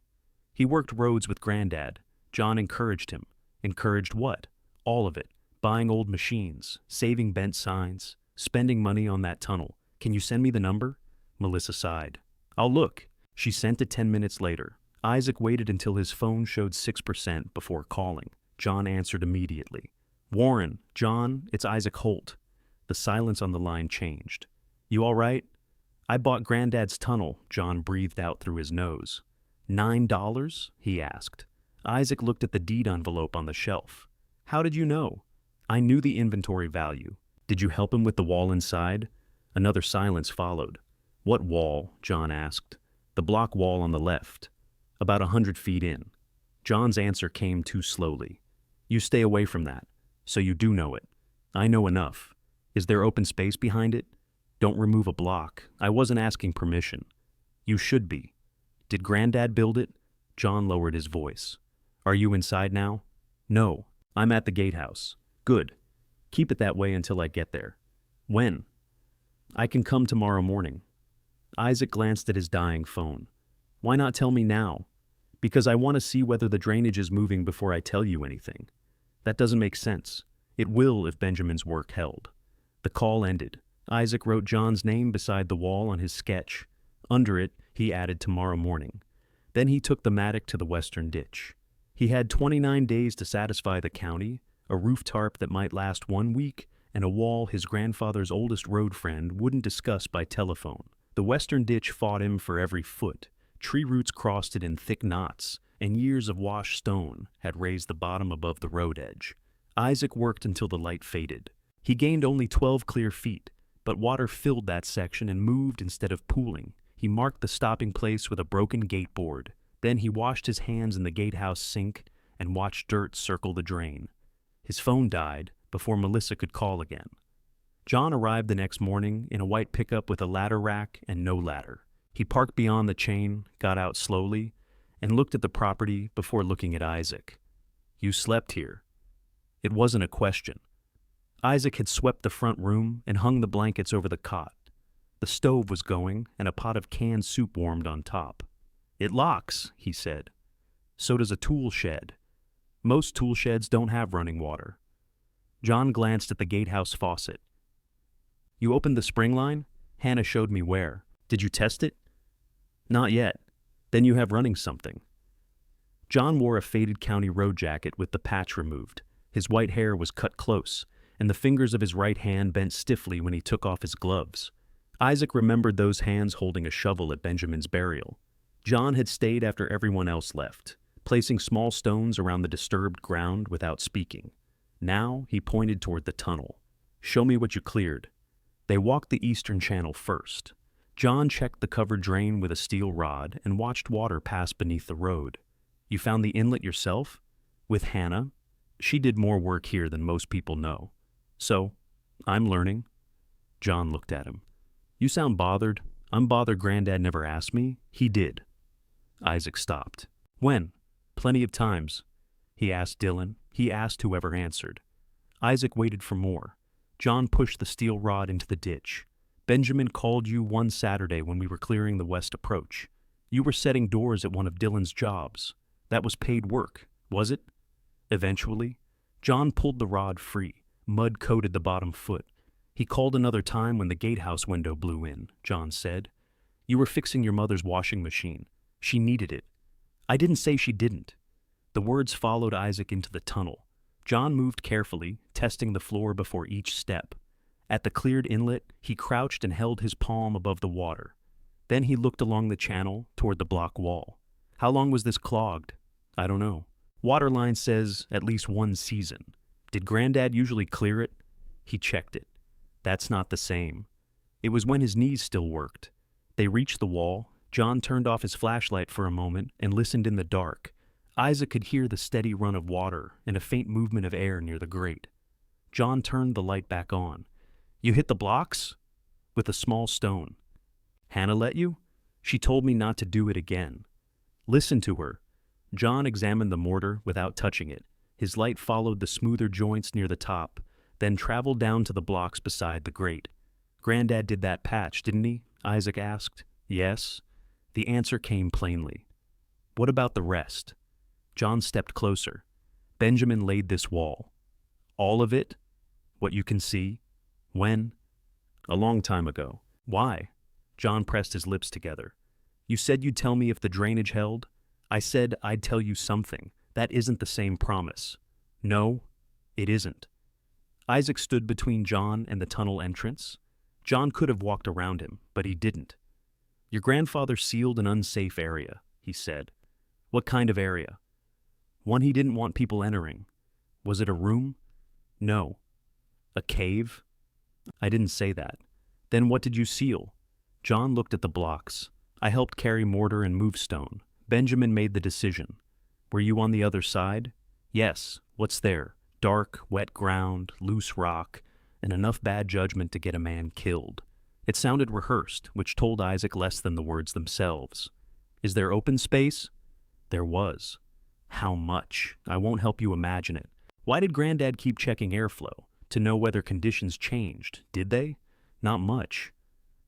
"He worked roads with Granddad. John encouraged him." "Encouraged what?" "All of it. Buying old machines, saving bent signs, spending money on that tunnel. Can you send me the number?" Melissa sighed. "I'll look." She sent it 10 minutes later. Isaac waited until his phone showed 6% before calling. John answered immediately. "Warren, John, it's Isaac Holt." The silence on the line changed. "You all right?" "I bought Granddad's tunnel," John breathed out through his nose. $9? He asked. Isaac looked at the deed envelope on the shelf. "How did you know?" "I knew the inventory value." "Did you help him with the wall inside?" Another silence followed. "What wall?" John asked. "The block wall on the left. About 100 feet in." John's answer came too slowly. "You stay away from that. So you do know it." "I know enough." "Is there open space behind it?" "Don't remove a block. I wasn't asking permission." "You should be." "Did Granddad build it?" John lowered his voice. "Are you inside now?" "No. I'm at the gatehouse." "Good. Keep it that way until I get there. When? I can come tomorrow morning. Isaac glanced at his dying phone. Why not tell me now? Because I want to see whether the drainage is moving before I tell you anything. That doesn't make sense. It will if Benjamin's work held. The call ended. Isaac wrote John's name beside the wall on his sketch. Under it, he added tomorrow morning. Then he took the mattock to the western ditch. He had 29 days to satisfy the county, a roof tarp that might last 1 week, and a wall his grandfather's oldest road friend wouldn't discuss by telephone. The western ditch fought him for every foot. Tree roots crossed it in thick knots, and years of washed stone had raised the bottom above the road edge. Isaac worked until the light faded. He gained only 12 clear feet, but water filled that section and moved instead of pooling. He marked the stopping place with a broken gate board. Then he washed his hands in the gatehouse sink and watched dirt circle the drain. His phone died before Melissa could call again. John arrived the next morning in a white pickup with a ladder rack and no ladder. He parked beyond the chain, got out slowly, and looked at the property before looking at Isaac. You slept here. It wasn't a question. Isaac had swept the front room and hung the blankets over the cot. The stove was going, and a pot of canned soup warmed on top. It locks, he said. So does a tool shed. Most tool sheds don't have running water. John glanced at the gatehouse faucet. You opened the spring line? Hannah showed me where. Did you test it? Not yet. Then you have running something. John wore a faded county road jacket with the patch removed. His white hair was cut close, and the fingers of his right hand bent stiffly when he took off his gloves. Isaac remembered those hands holding a shovel at Benjamin's burial. John had stayed after everyone else left, placing small stones around the disturbed ground without speaking. Now he pointed toward the tunnel. Show me what you cleared. They walked the eastern channel first. John checked the covered drain with a steel rod and watched water pass beneath the road. You found the inlet yourself? With Hannah? She did more work here than most people know. So, I'm learning. John looked at him. You sound bothered. I'm bothered Granddad never asked me. He did. Isaac stopped. When? Plenty of times. He asked Dylan. He asked whoever answered. Isaac waited for more. John pushed the steel rod into the ditch. Benjamin called you one Saturday when we were clearing the west approach. You were setting doors at one of Dylan's jobs. That was paid work, was it? Eventually, John pulled the rod free. Mud coated the bottom foot. He called another time when the gatehouse window blew in, John said. You were fixing your mother's washing machine. She needed it. I didn't say she didn't. The words followed Isaac into the tunnel. John moved carefully, testing the floor before each step. At the cleared inlet, he crouched and held his palm above the water. Then he looked along the channel toward the block wall. How long was this clogged? I don't know. Waterline says at least 1 season. Did Granddad usually clear it? He checked it. That's not the same. It was when his knees still worked. They reached the wall. John turned off his flashlight for a moment and listened in the dark. Isaac could hear the steady run of water and a faint movement of air near the grate. John turned the light back on. You hit the blocks? With a small stone. Hannah let you? She told me not to do it again. Listen to her. John examined the mortar without touching it. His light followed the smoother joints near the top, then traveled down to the blocks beside the grate. Granddad did that patch, didn't he? Isaac asked. Yes. The answer came plainly. What about the rest? John stepped closer. Benjamin laid this wall. All of it? What you can see? When? A long time ago. Why? John pressed his lips together. You said you'd tell me if the drainage held. I said I'd tell you something. That isn't the same promise. No, it isn't. Isaac stood between John and the tunnel entrance. John could have walked around him, but he didn't. Your grandfather sealed an unsafe area, he said. What kind of area? One he didn't want people entering. Was it a room? No. A cave? I didn't say that. Then what did you seal? John looked at the blocks. I helped carry mortar and move stone. Benjamin made the decision. Were you on the other side? Yes. What's there? Dark, wet ground, loose rock, and enough bad judgment to get a man killed. It sounded rehearsed, which told Isaac less than the words themselves. Is there open space? There was. How much? I won't help you imagine it. Why did Granddad keep checking airflow? to know whether conditions changed. Did they? Not much.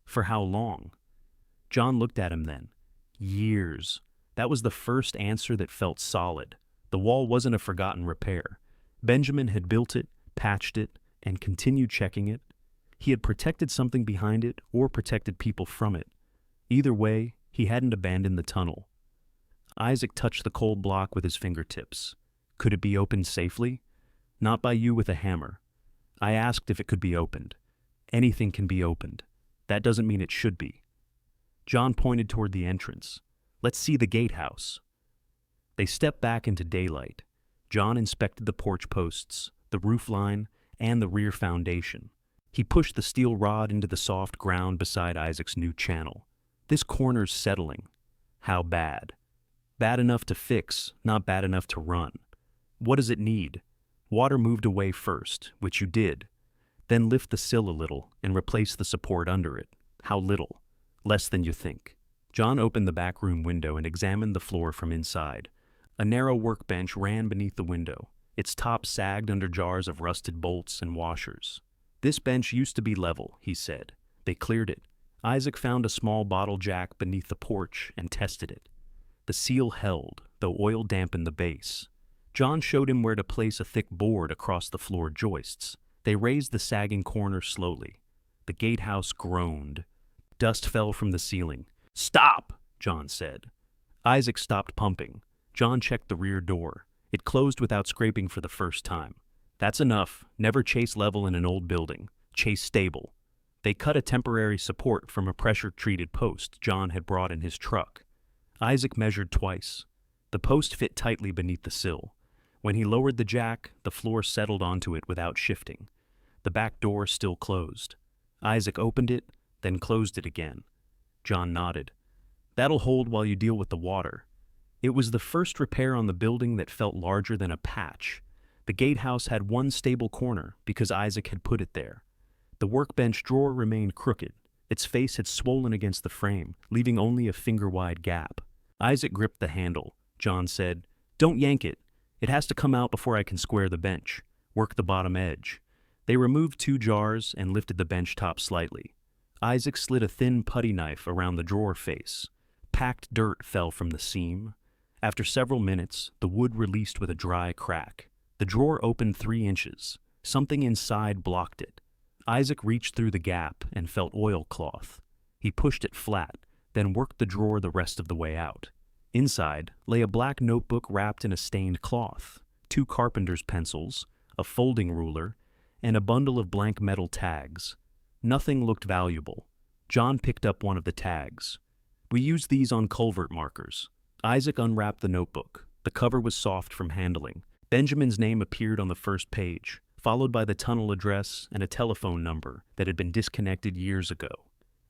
For how long? John looked at him then. Years. That was the first answer that felt solid. The wall wasn't a forgotten repair. Benjamin had built it, patched it, and continued checking it. He had protected something behind it or protected people from it. Either way, he hadn't abandoned the tunnel. Isaac touched the cold block with his fingertips. Could it be opened safely? Not by you with a hammer. I asked if it could be opened. Anything can be opened. That doesn't mean it should be. John pointed toward the entrance. Let's see the gatehouse. They stepped back into daylight. John inspected the porch posts, the roof line, and the rear foundation. He pushed the steel rod into the soft ground beside Isaac's new channel. This corner's settling. How bad? Bad enough to fix, not bad enough to run. What does it need? Water moved away first, which you did. Then lift the sill a little and replace the support under it. How little? Less than you think. John opened the back room window and examined the floor from inside. A narrow workbench ran beneath the window. Its top sagged under jars of rusted bolts and washers. This bench used to be level, he said. They cleared it. Isaac found a small bottle jack beneath the porch and tested it. The seal held, though oil dampened the base. John showed him where to place a thick board across the floor joists. They raised the sagging corner slowly. The gatehouse groaned. Dust fell from the ceiling. "Stop!" John said. Isaac stopped pumping. John checked the rear door. It closed without scraping for the first time. That's enough. Never chase level in an old building. Chase stable. They cut a temporary support from a pressure-treated post John had brought in his truck. Isaac measured twice. The post fit tightly beneath the sill. When he lowered the jack, the floor settled onto it without shifting. The back door still closed. Isaac opened it, then closed it again. John nodded. That'll hold while you deal with the water. It was the first repair on the building that felt larger than a patch. The gatehouse had one stable corner because Isaac had put it there. The workbench drawer remained crooked. Its face had swollen against the frame, leaving only a finger-wide gap. Isaac gripped the handle. John said, "Don't yank it. It has to come out before I can square the bench. Work the bottom edge." They removed 2 jars and lifted the bench top slightly. Isaac slid a thin putty knife around the drawer face. Packed dirt fell from the seam. After several minutes, the wood released with a dry crack. The drawer opened 3 inches. Something inside blocked it. Isaac reached through the gap and felt oilcloth. He pushed it flat, then worked the drawer the rest of the way out. Inside lay a black notebook wrapped in a stained cloth, 2 carpenter's pencils, a folding ruler, and a bundle of blank metal tags. Nothing looked valuable. John picked up one of the tags. "We use these on culvert markers." Isaac unwrapped the notebook. The cover was soft from handling. Benjamin's name appeared on the first page, followed by the tunnel address and a telephone number that had been disconnected years ago.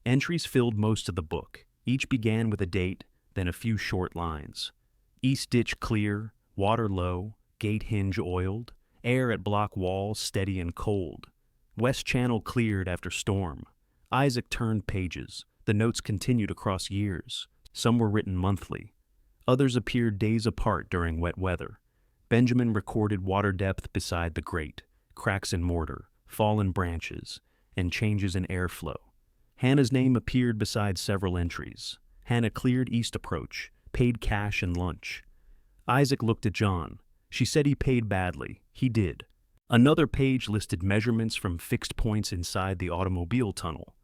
Entries filled most of the book. Each began with a date, then a few short lines. East ditch clear, water low, gate hinge oiled, air at block wall steady and cold. West channel cleared after storm. Isaac turned pages. The notes continued across years. Some were written monthly. Others appeared days apart during wet weather. Benjamin recorded water depth beside the grate, cracks in mortar, fallen branches, and changes in airflow. Hannah's name appeared beside several entries. Hannah cleared east approach, paid cash and lunch. Isaac looked at John. She said he paid badly. He did. Another page listed measurements from fixed points inside the automobile tunnel.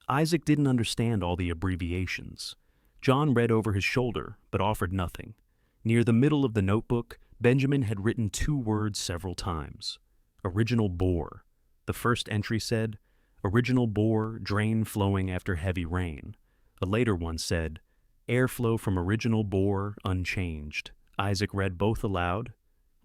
Isaac didn't understand all the abbreviations. John read over his shoulder, but offered nothing. Near the middle of the notebook, Benjamin had written 2 words several times. Original bore. The first entry said, "Original bore, drain flowing after heavy rain." A later one said, "Airflow from original bore, unchanged." Isaac read both aloud.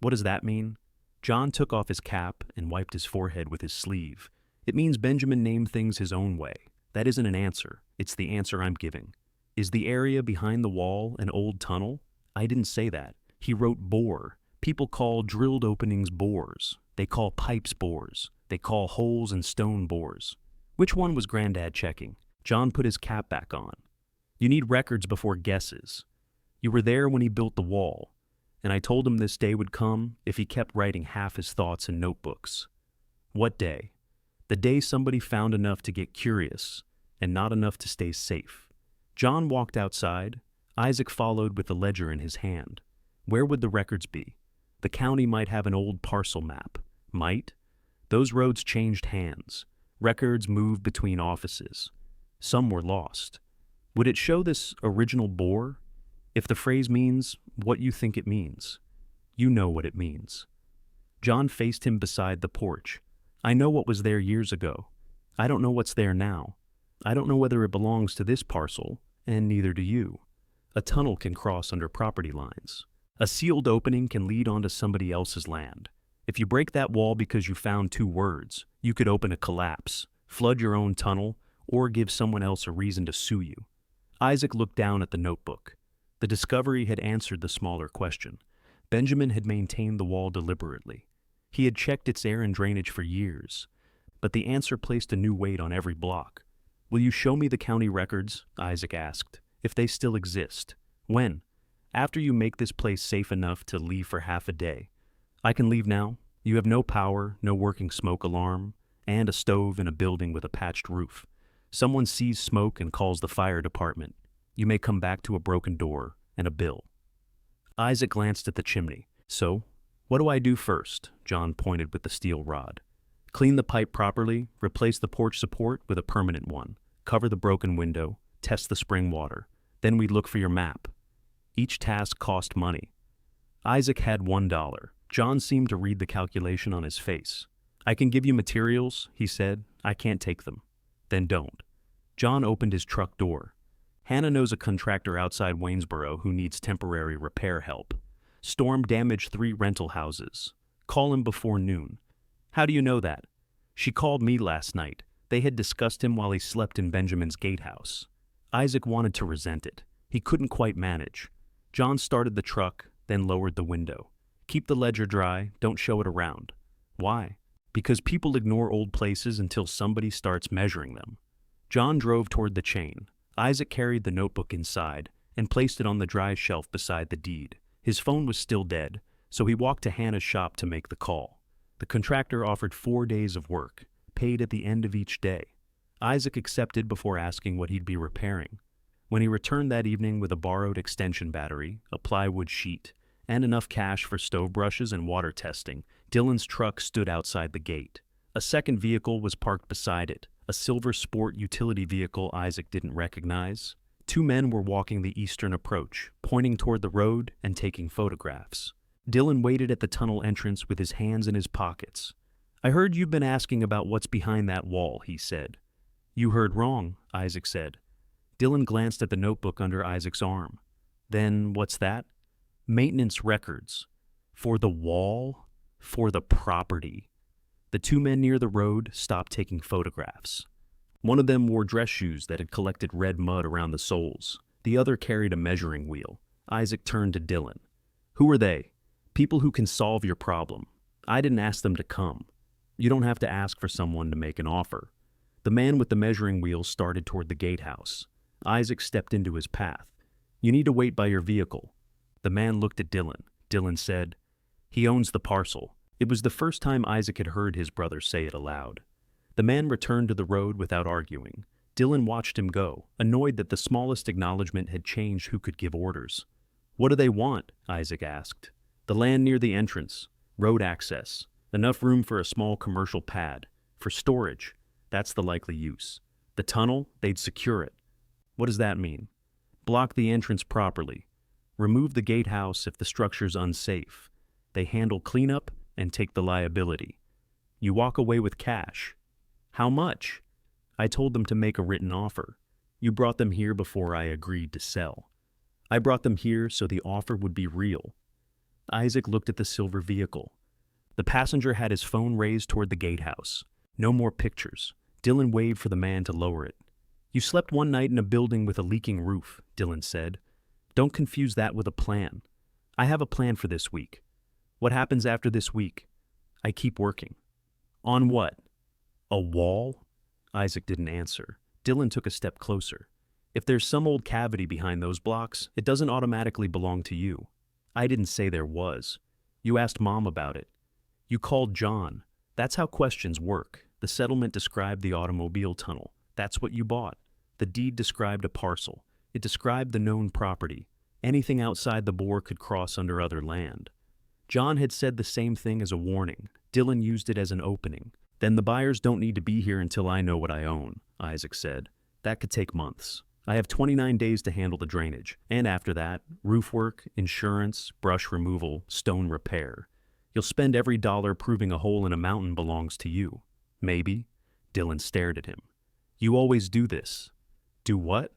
"What does that mean?" John took off his cap and wiped his forehead with his sleeve. "It means Benjamin named things his own way. That isn't an answer. It's the answer I'm giving." "Is the area behind the wall an old tunnel?" "I didn't say that." He wrote bore. People call drilled openings bores. They call pipes bores. They call holes and stone bores. Which one was Granddad checking? John put his cap back on. "You need records before guesses. You were there when he built the wall, and I told him this day would come if he kept writing half his thoughts in notebooks." What day? The day somebody found enough to get curious and not enough to stay safe. John walked outside. Isaac followed with the ledger in his hand. Where would the records be? The county might have an old parcel map. Might? Those roads changed hands. Records moved between offices. Some were lost. Would it show this original bore? If the phrase means what you think it means, you know what it means. John faced him beside the porch. I know what was there years ago. I don't know what's there now. I don't know whether it belongs to this parcel, and neither do you. A tunnel can cross under property lines. A sealed opening can lead onto somebody else's land. If you break that wall because you found two words, you could open a collapse, flood your own tunnel, or give someone else a reason to sue you. Isaac looked down at the notebook. The discovery had answered the smaller question. Benjamin had maintained the wall deliberately. He had checked its air and drainage for years. But the answer placed a new weight on every block. Will you show me the county records? Isaac asked. If they still exist. When? After you make this place safe enough to leave for half a day. I can leave now. You have no power, no working smoke alarm, and a stove in a building with a patched roof. Someone sees smoke and calls the fire department. You may come back to a broken door and a bill. Isaac glanced at the chimney. So, what do I do first? John pointed with the steel rod. Clean the pipe properly, replace the porch support with a permanent one, cover the broken window, test the spring water. Then we'd look for your map. Each task cost money. Isaac had $1. John seemed to read the calculation on his face. I can give you materials, he said. I can't take them. Then don't. John opened his truck door. Hannah knows a contractor outside Waynesboro who needs temporary repair help. Storm damaged 3 rental houses. Call him before noon. How do you know that? She called me last night. They had discussed him while he slept in Benjamin's gatehouse. Isaac wanted to resent it. He couldn't quite manage. John started the truck, then lowered the window. Keep the ledger dry, don't show it around. Why? Because people ignore old places until somebody starts measuring them. John drove toward the chain. Isaac carried the notebook inside and placed it on the dry shelf beside the deed. His phone was still dead, so he walked to Hannah's shop to make the call. The contractor offered 4 days of work, paid at the end of each day. Isaac accepted before asking what he'd be repairing. When he returned that evening with a borrowed extension battery, a plywood sheet, and enough cash for stove brushes and water testing, Dylan's truck stood outside the gate. A second vehicle was parked beside it, a silver sport utility vehicle Isaac didn't recognize. 2 men were walking the eastern approach, pointing toward the road and taking photographs. Dylan waited at the tunnel entrance with his hands in his pockets. I heard you've been asking about what's behind that wall, he said. You heard wrong, Isaac said. Dylan glanced at the notebook under Isaac's arm. Then what's that? Maintenance records. For the wall? For the property. The 2 men near the road stopped taking photographs. One of them wore dress shoes that had collected red mud around the soles. The other carried a measuring wheel. Isaac turned to Dylan. Who are they? People who can solve your problem. I didn't ask them to come. You don't have to ask for someone to make an offer. The man with the measuring wheel started toward the gatehouse. Isaac stepped into his path. You need to wait by your vehicle. The man looked at Dylan. Dylan said, He owns the parcel. It was the first time Isaac had heard his brother say it aloud. The man returned to the road without arguing. Dylan watched him go, annoyed that the smallest acknowledgement had changed who could give orders. What do they want? Isaac asked. The land near the entrance. Road access. Enough room for a small commercial pad. For storage. That's the likely use. The tunnel, they'd secure it. What does that mean? Block the entrance properly. Remove the gatehouse if the structure's unsafe. They handle cleanup and take the liability. You walk away with cash. How much? I told them to make a written offer. You brought them here before I agreed to sell. I brought them here so the offer would be real. Isaac looked at the silver vehicle. The passenger had his phone raised toward the gatehouse. No more pictures. Dylan waved for the man to lower it. You slept one night in a building with a leaking roof, Dylan said. Don't confuse that with a plan. I have a plan for this week. What happens after this week? I keep working. On what? A wall? Isaac didn't answer. Dylan took a step closer. If there's some old cavity behind those blocks, it doesn't automatically belong to you. I didn't say there was. You asked Mom about it. You called John. That's how questions work. The settlement described the automobile tunnel. That's what you bought. The deed described a parcel. It described the known property. Anything outside the bore could cross under other land. John had said the same thing as a warning. Dylan used it as an opening. Then the buyers don't need to be here until I know what I own, Isaac said. That could take months. I have 29 days to handle the drainage. And after that, roof work, insurance, brush removal, stone repair. You'll spend every dollar proving a hole in a mountain belongs to you. Maybe. Dylan stared at him. You always do this. Do what?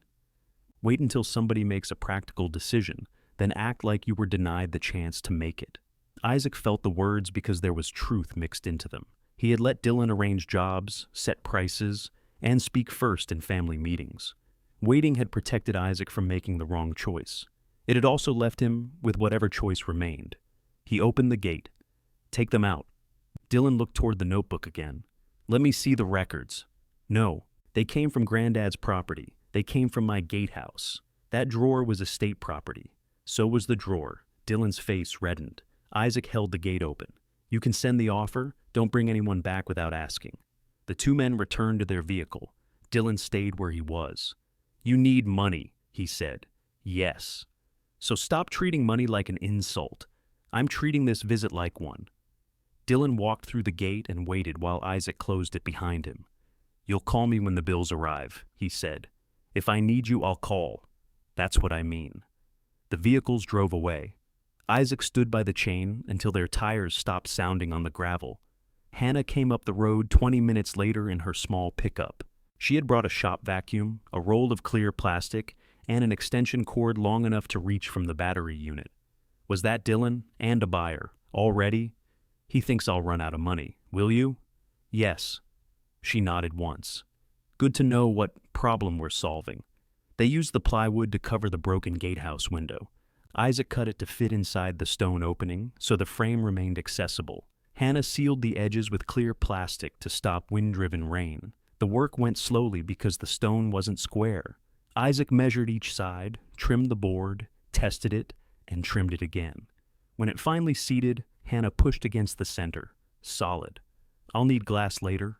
Wait until somebody makes a practical decision, then act like you were denied the chance to make it. Isaac felt the words because there was truth mixed into them. He had let Dylan arrange jobs, set prices, and speak first in family meetings. Waiting had protected Isaac from making the wrong choice. It had also left him with whatever choice remained. He opened the gate. Take them out. Dylan looked toward the notebook again. Let me see the records. No, they came from Granddad's property. They came from my gatehouse. That drawer was estate property. So was the drawer. Dylan's face reddened. Isaac held the gate open. You can send the offer. Don't bring anyone back without asking. The two men returned to their vehicle. Dylan stayed where he was. You need money, he said. Yes. So stop treating money like an insult. I'm treating this visit like one. Dylan walked through the gate and waited while Isaac closed it behind him. You'll call me when the bills arrive, he said. If I need you, I'll call. That's what I mean. The vehicles drove away. Isaac stood by the chain until their tires stopped sounding on the gravel. Hannah came up the road 20 minutes later in her small pickup. She had brought a shop vacuum, a roll of clear plastic, and an extension cord long enough to reach from the battery unit. Was that Dylan? And a buyer. All ready? He thinks I'll run out of money. Will you? Yes. She nodded once. Good to know what problem we're solving. They used the plywood to cover the broken gatehouse window. Isaac cut it to fit inside the stone opening, so the frame remained accessible. Hannah sealed the edges with clear plastic to stop wind-driven rain. The work went slowly because the stone wasn't square. Isaac measured each side, trimmed the board, tested it, and trimmed it again. When it finally seated, Hannah pushed against the center. Solid. I'll need glass later.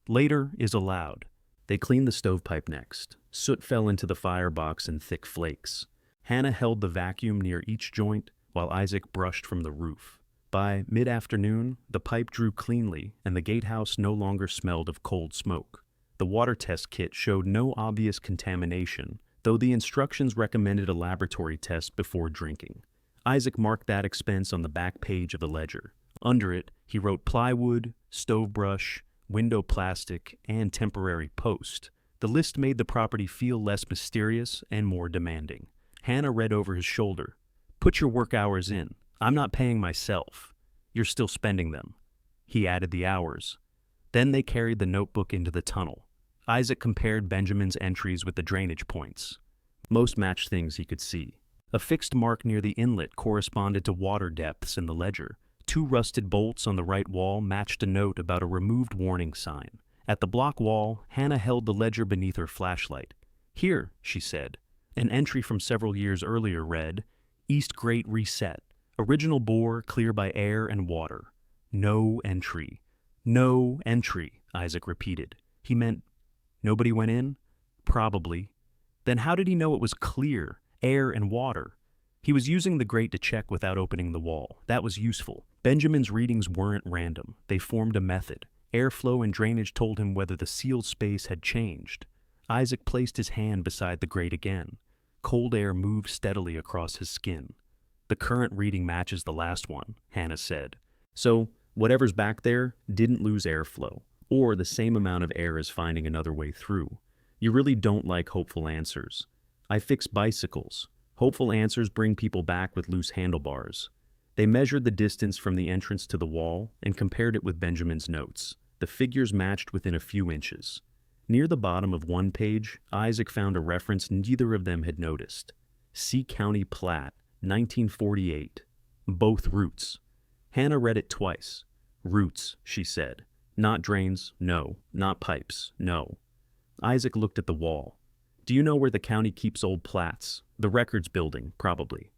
Later is allowed. They cleaned the stovepipe next. Soot fell into the firebox in thick flakes. Hannah held the vacuum near each joint while Isaac brushed from the roof. By mid-afternoon, the pipe drew cleanly and the gatehouse no longer smelled of cold smoke. The water test kit showed no obvious contamination, though the instructions recommended a laboratory test before drinking. Isaac marked that expense on the back page of the ledger. Under it, he wrote plywood, stove brush, window plastic, and temporary post. The list made the property feel less mysterious and more demanding. Hannah read over his shoulder. Put your work hours in. I'm not paying myself. You're still spending them. He added the hours. Then they carried the notebook into the tunnel. Isaac compared Benjamin's entries with the drainage points. Most matched things he could see. A fixed mark near the inlet corresponded to water depths in the ledger. 2 rusted bolts on the right wall matched a note about a removed warning sign. At the block wall, Hannah held the ledger beneath her flashlight. Here, she said. An entry from several years earlier read, East Grate Reset. Original bore clear by air and water. No entry. No entry, Isaac repeated. He meant, nobody went in? Probably. Then how did he know it was clear, air and water? He was using the grate to check without opening the wall. That was useful. Benjamin's readings weren't random. They formed a method. Airflow and drainage told him whether the sealed space had changed. Isaac placed his hand beside the grate again. Cold air moved steadily across his skin. The current reading matches the last one, Hannah said. So, whatever's back there didn't lose airflow, or the same amount of air is finding another way through. You really don't like hopeful answers. I fix bicycles. Hopeful answers bring people back with loose handlebars. They measured the distance from the entrance to the wall and compared it with Benjamin's notes. The figures matched within a few inches. Near the bottom of one page, Isaac found a reference neither of them had noticed. C County Plat, 1948. Both routes. Hannah read it twice. Roots, she said. Not drains, no. Not pipes, no. Isaac looked at the wall. Do you know where the county keeps old plats? The records building, probably.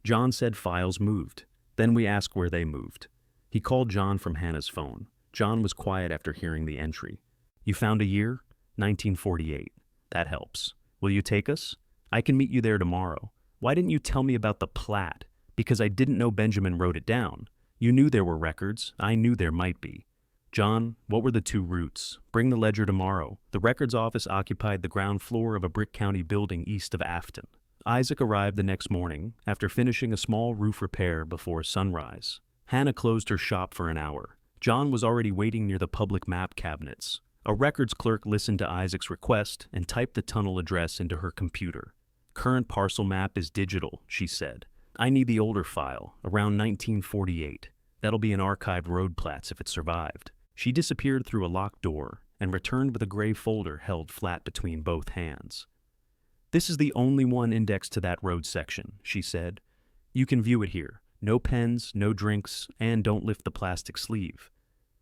John said files moved. Then we asked where they moved. He called John from Hannah's phone. John was quiet after hearing the entry. You found a year? 1948. That helps. Will you take us? I can meet you there tomorrow. Why didn't you tell me about the plat? Because I didn't know Benjamin wrote it down. You knew there were records. I knew there might be. John, what were the two routes? Bring the ledger tomorrow. The records office occupied the ground floor of a Brick County building east of Afton. Isaac arrived the next morning after finishing a small roof repair before sunrise. Hannah closed her shop for an hour. John was already waiting near the public map cabinets. A records clerk listened to Isaac's request and typed the tunnel address into her computer. Current parcel map is digital, she said. I need the older file, around 1948. That'll be an archived road plats if it survived. She disappeared through a locked door and returned with a gray folder held flat between both hands. This is the only one indexed to that road section, she said. You can view it here. No pens, no drinks, and don't lift the plastic sleeve.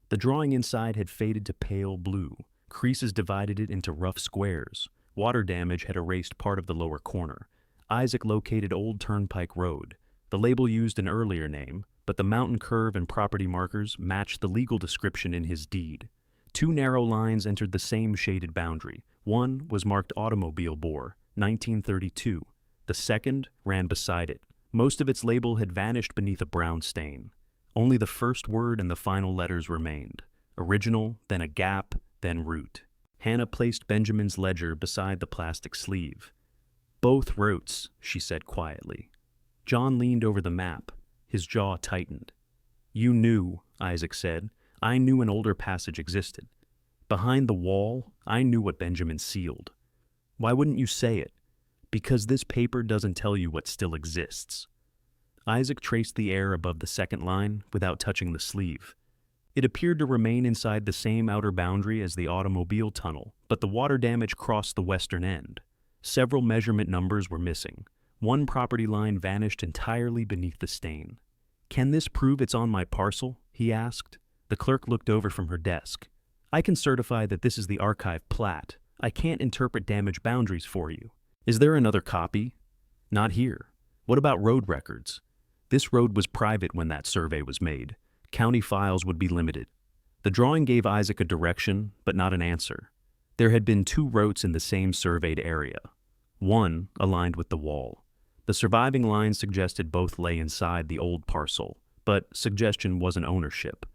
The drawing inside had faded to pale blue. Creases divided it into rough squares. Water damage had erased part of the lower corner. Isaac located Old Turnpike Road. The label used an earlier name, but the mountain curve and property markers matched the legal description in his deed. Two narrow lines entered the same shaded boundary. One was marked Automobile Bore, 1932. The second ran beside it. Most of its label had vanished beneath a brown stain. Only the first word and the final letters remained. Original, then a gap, then root. Hannah placed Benjamin's ledger beside the plastic sleeve. Both routes, she said quietly. John leaned over the map. His jaw tightened. You knew, Isaac said. I knew an older passage existed. Behind the wall, I knew what Benjamin sealed. Why wouldn't you say it? Because this paper doesn't tell you what still exists. Isaac traced the air above the second line without touching the sleeve. It appeared to remain inside the same outer boundary as the automobile tunnel, but the water damage crossed the western end. Several measurement numbers were missing. One property line vanished entirely beneath the stain. Can this prove it's on my parcel? He asked. The clerk looked over from her desk. I can certify that this is the archive plat. I can't interpret damaged boundaries for you. Is there another copy? Not here. What about road records? This road was private when that survey was made. County files would be limited. The drawing gave Isaac a direction, but not an answer. There had been two routes in the same surveyed area. One aligned with the wall. The surviving lines suggested both lay inside the old parcel, but suggestion wasn't ownership.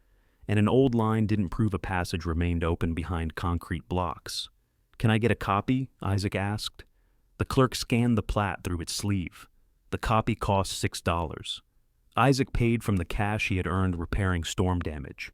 And an old line didn't prove a passage remained open behind concrete blocks. Can I get a copy? Isaac asked. The clerk scanned the plat through its sleeve. The copy cost $6. Isaac paid from the cash he had earned repairing storm damage.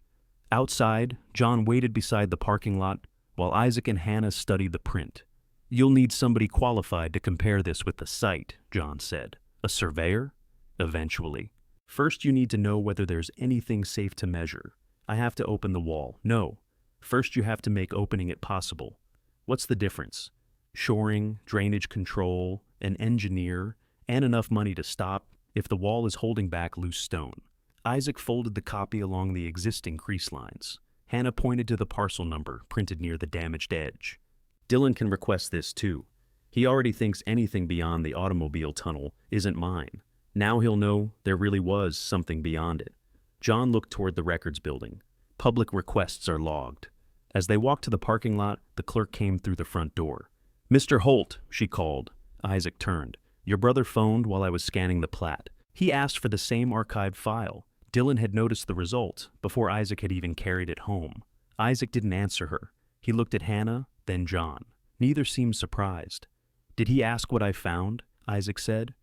Outside, John waited beside the parking lot while Isaac and Hannah studied the print. You'll need somebody qualified to compare this with the site, John said. A surveyor? Eventually. First you need to know whether there's anything safe to measure. I have to open the wall. No. First you have to make opening it possible. What's the difference? Shoring, drainage control, an engineer, and enough money to stop if the wall is holding back loose stone. Isaac folded the copy along the existing crease lines. Hannah pointed to the parcel number printed near the damaged edge. Dylan can request this too. He already thinks anything beyond the automobile tunnel isn't mine. Now he'll know there really was something beyond it. John looked toward the records building. Public requests are logged. As they walked to the parking lot, the clerk came through the front door. Mr. Holt, she called. Isaac turned. Your brother phoned while I was scanning the plat. He asked for the same archived file. Dylan had noticed the result before Isaac had even carried it home. Isaac didn't answer her. He looked at Hannah, then John. Neither seemed surprised. Did he ask what I found? Isaac said.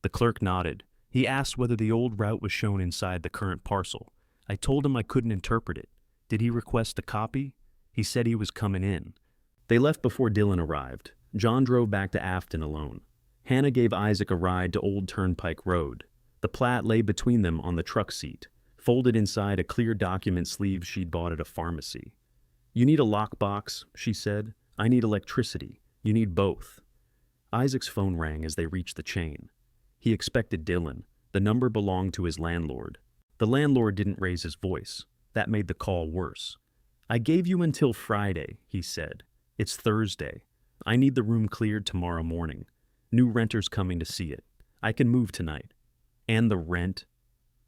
The clerk nodded. He asked whether the old route was shown inside the current parcel. I told him I couldn't interpret it. Did he request a copy? He said he was coming in. They left before Dylan arrived. John drove back to Afton alone. Hannah gave Isaac a ride to Old Turnpike Road. The plat lay between them on the truck seat, folded inside a clear document sleeve she'd bought at a pharmacy. You need a lockbox, she said. I need electricity. You need both. Isaac's phone rang as they reached the chain. He expected Dylan. The number belonged to his landlord. The landlord didn't raise his voice. That made the call worse. I gave you until Friday, he said. It's Thursday. I need the room cleared tomorrow morning. New renters coming to see it. I can move tonight. And the rent?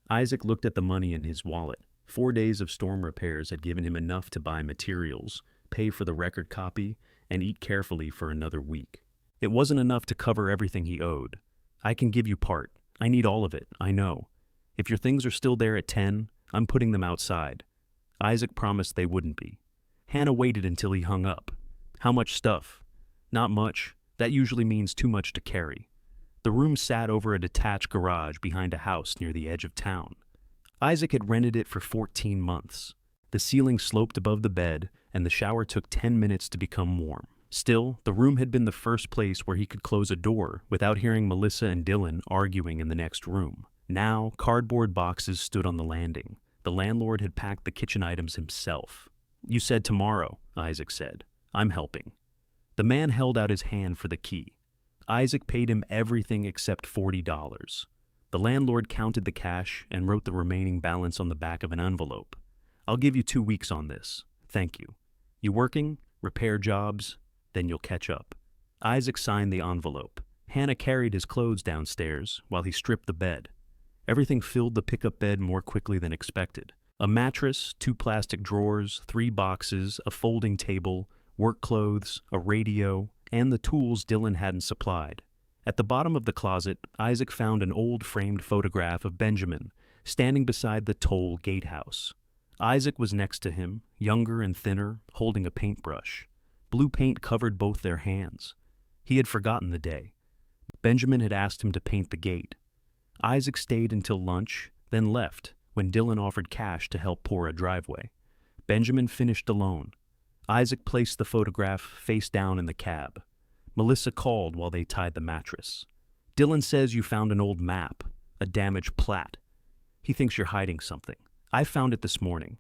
Isaac looked at the money in his wallet. 4 days of storm repairs had given him enough to buy materials, pay for the record copy, and eat carefully for another week. It wasn't enough to cover everything he owed. I can give you part. I need all of it, I know. If your things are still there at 10, I'm putting them outside. Isaac promised they wouldn't be. Hannah waited until he hung up. How much stuff? Not much. That usually means too much to carry. The room sat over a detached garage behind a house near the edge of town. Isaac had rented it for 14 months. The ceiling sloped above the bed, and the shower took 10 minutes to become warm. Still, the room had been the first place where he could close a door without hearing Melissa and Dylan arguing in the next room. Now, cardboard boxes stood on the landing. The landlord had packed the kitchen items himself. "You said tomorrow," Isaac said. "I'm helping." The man held out his hand for the key. Isaac paid him everything except $40. The landlord counted the cash and wrote the remaining balance on the back of an envelope. "I'll give you 2 weeks on this. Thank you. You working? Repair jobs? Then you'll catch up." Isaac signed the envelope. Hannah carried his clothes downstairs while he stripped the bed. Everything filled the pickup bed more quickly than expected. A mattress, 2 plastic drawers, 3 boxes, a folding table, work clothes, a radio, and the tools Dylan hadn't supplied. At the bottom of the closet, Isaac found an old framed photograph of Benjamin, standing beside the toll gatehouse. Isaac was next to him, younger and thinner, holding a paintbrush. Blue paint covered both their hands. He had forgotten the day. Benjamin had asked him to paint the gate. Isaac stayed until lunch, then left when Dylan offered cash to help pour a driveway. Benjamin finished alone. Isaac placed the photograph face down in the cab. Melissa called while they tied the mattress. "Dylan says you found an old map, a damaged plat. He thinks you're hiding something. I found it this morning."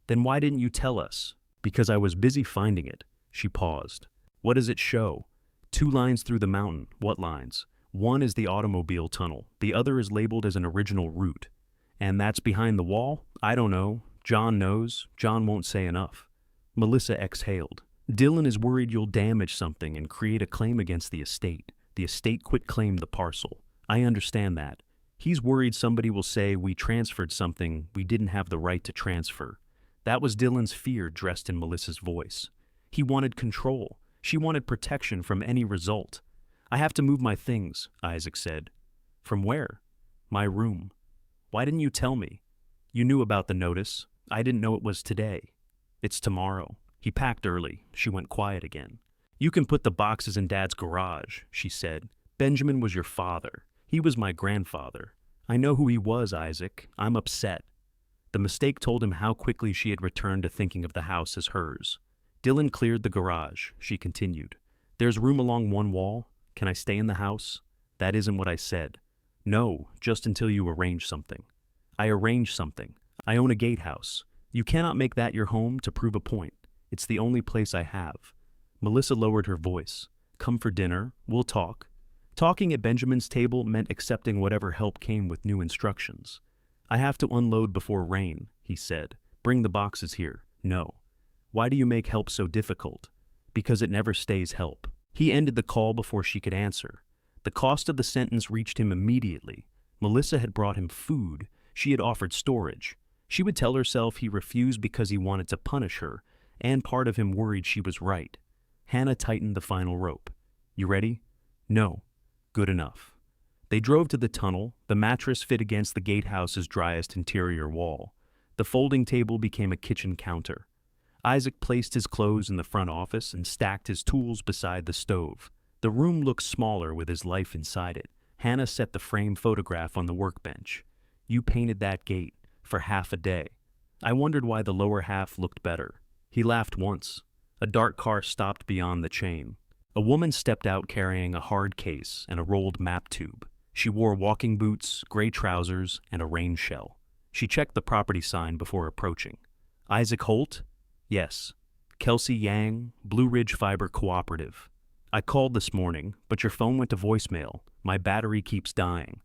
"Then why didn't you tell us?" "Because I was busy finding it." She paused. "What does it show?" "2 lines through the mountain." "What lines?" "One is the automobile tunnel. The other is labeled as an original route." "And that's behind the wall?" "I don't know. John knows. John won't say enough." Melissa exhaled. "Dylan is worried you'll damage something and create a claim against the estate. The estate quit-claimed the parcel. I understand that. He's worried somebody will say we transferred something we didn't have the right to transfer." That was Dylan's fear dressed in Melissa's voice. He wanted control. She wanted protection from any result. "I have to move my things," Isaac said. "From where?" "My room." "Why didn't you tell me?" "You knew about the notice. I didn't know it was today." "It's tomorrow." He packed early. She went quiet again. "You can put the boxes in Dad's garage," she said. "Benjamin was your father. He was my grandfather. I know who he was, Isaac. I'm upset." The mistake told him how quickly she had returned to thinking of the house as hers. Dylan cleared the garage. She continued. "There's room along one wall. Can I stay in the house?" "That isn't what I said." "No, just until you arrange something." "I arrange something. I own a gatehouse. You cannot make that your home to prove a point. It's the only place I have." Melissa lowered her voice. "Come for dinner. We'll talk." Talking at Benjamin's table meant accepting whatever help came with new instructions. "I have to unload before rain," he said. "Bring the boxes here." "No." "Why do you make help so difficult?" "Because it never stays help." He ended the call before she could answer. The cost of the sentence reached him immediately. Melissa had brought him food. She had offered storage. She would tell herself he refused because he wanted to punish her, and part of him worried she was right. Hannah tightened the final rope. "You ready?" "No." "Good enough." They drove to the tunnel. The mattress fit against the gatehouse's driest interior wall. The folding table became a kitchen counter. Isaac placed his clothes in the front office and stacked his tools beside the stove. The room looked smaller with his life inside it. Hannah set the framed photograph on the workbench. "You painted that gate for half a day." "I wondered why the lower half looked better." He laughed once. A dark car stopped beyond the chain. A woman stepped out carrying a hard case and a rolled map tube. She wore walking boots, gray trousers, and a rain shell. She checked the property sign before approaching. "Isaac Holt?" "Yes." "Kelsey Yang, Blue Ridge Fiber Cooperative. I called this morning, but your phone went to voicemail. My battery keeps dying."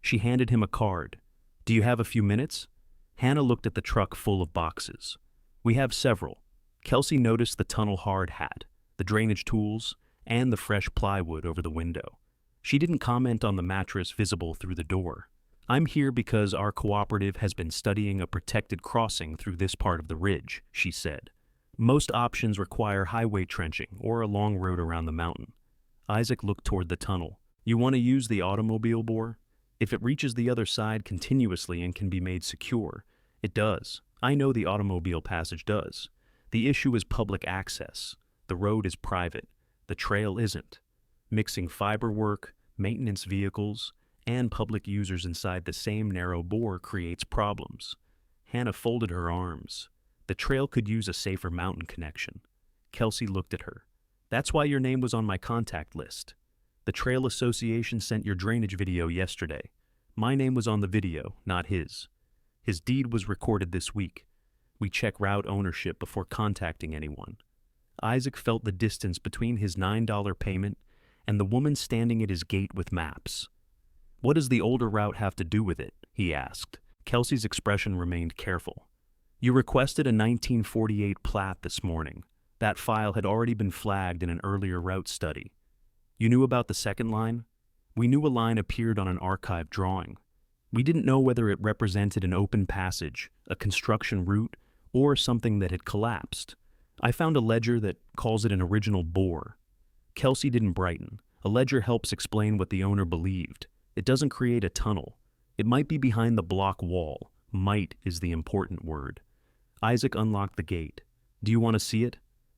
She handed him a card. "Do you have a few minutes?" Hannah looked at the truck full of boxes. "We have several." Kelsey noticed the tunnel hard hat, the drainage tools, and the fresh plywood over the window. She didn't comment on the mattress visible through the door. I'm here because our cooperative has been studying a protected crossing through this part of the ridge, she said. Most options require highway trenching or a long road around the mountain. Isaac looked toward the tunnel. You want to use the automobile bore? If it reaches the other side continuously and can be made secure, it does. I know the automobile passage does. The issue is public access. The road is private. The trail isn't. Mixing fiber work, maintenance vehicles, and public users inside the same narrow bore creates problems. Hannah folded her arms. The trail could use a safer mountain connection. Kelsey looked at her. That's why your name was on my contact list. The Trail Association sent your drainage video yesterday. My name was on the video, not his. His deed was recorded this week. We check route ownership before contacting anyone. Isaac felt the distance between his $9 payment and the woman standing at his gate with maps. What does the older route have to do with it? He asked. Kelsey's expression remained careful. You requested a 1948 plat this morning. That file had already been flagged in an earlier route study. You knew about the second line? We knew a line appeared on an archived drawing. We didn't know whether it represented an open passage, a construction route, or something that had collapsed. I found a ledger that calls it an original bore. Kelsey didn't brighten. A ledger helps explain what the owner believed. It doesn't create a tunnel. It might be behind the block wall. Might is the important word. Isaac unlocked the gate. Do you want to see it?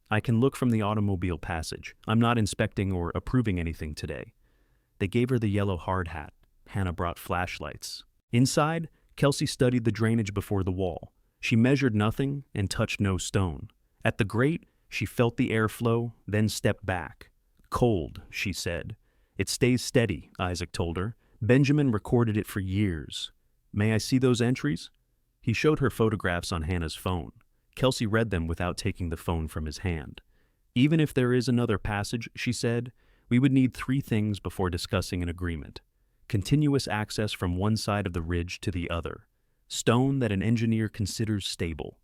I can look from the automobile passage. I'm not inspecting or approving anything today. They gave her the yellow hard hat. Hannah brought flashlights. Inside, Kelsey studied the drainage before the wall. She measured nothing and touched no stone. At the grate, she felt the airflow, then stepped back. Cold, she said. It stays steady, Isaac told her. Benjamin recorded it for years. May I see those entries? He showed her photographs on Hannah's phone. Kelsey read them without taking the phone from his hand. Even if there is another passage, she said, we would need 3 things before discussing an agreement. Continuous access from one side of the ridge to the other. Stone that an engineer considers stable.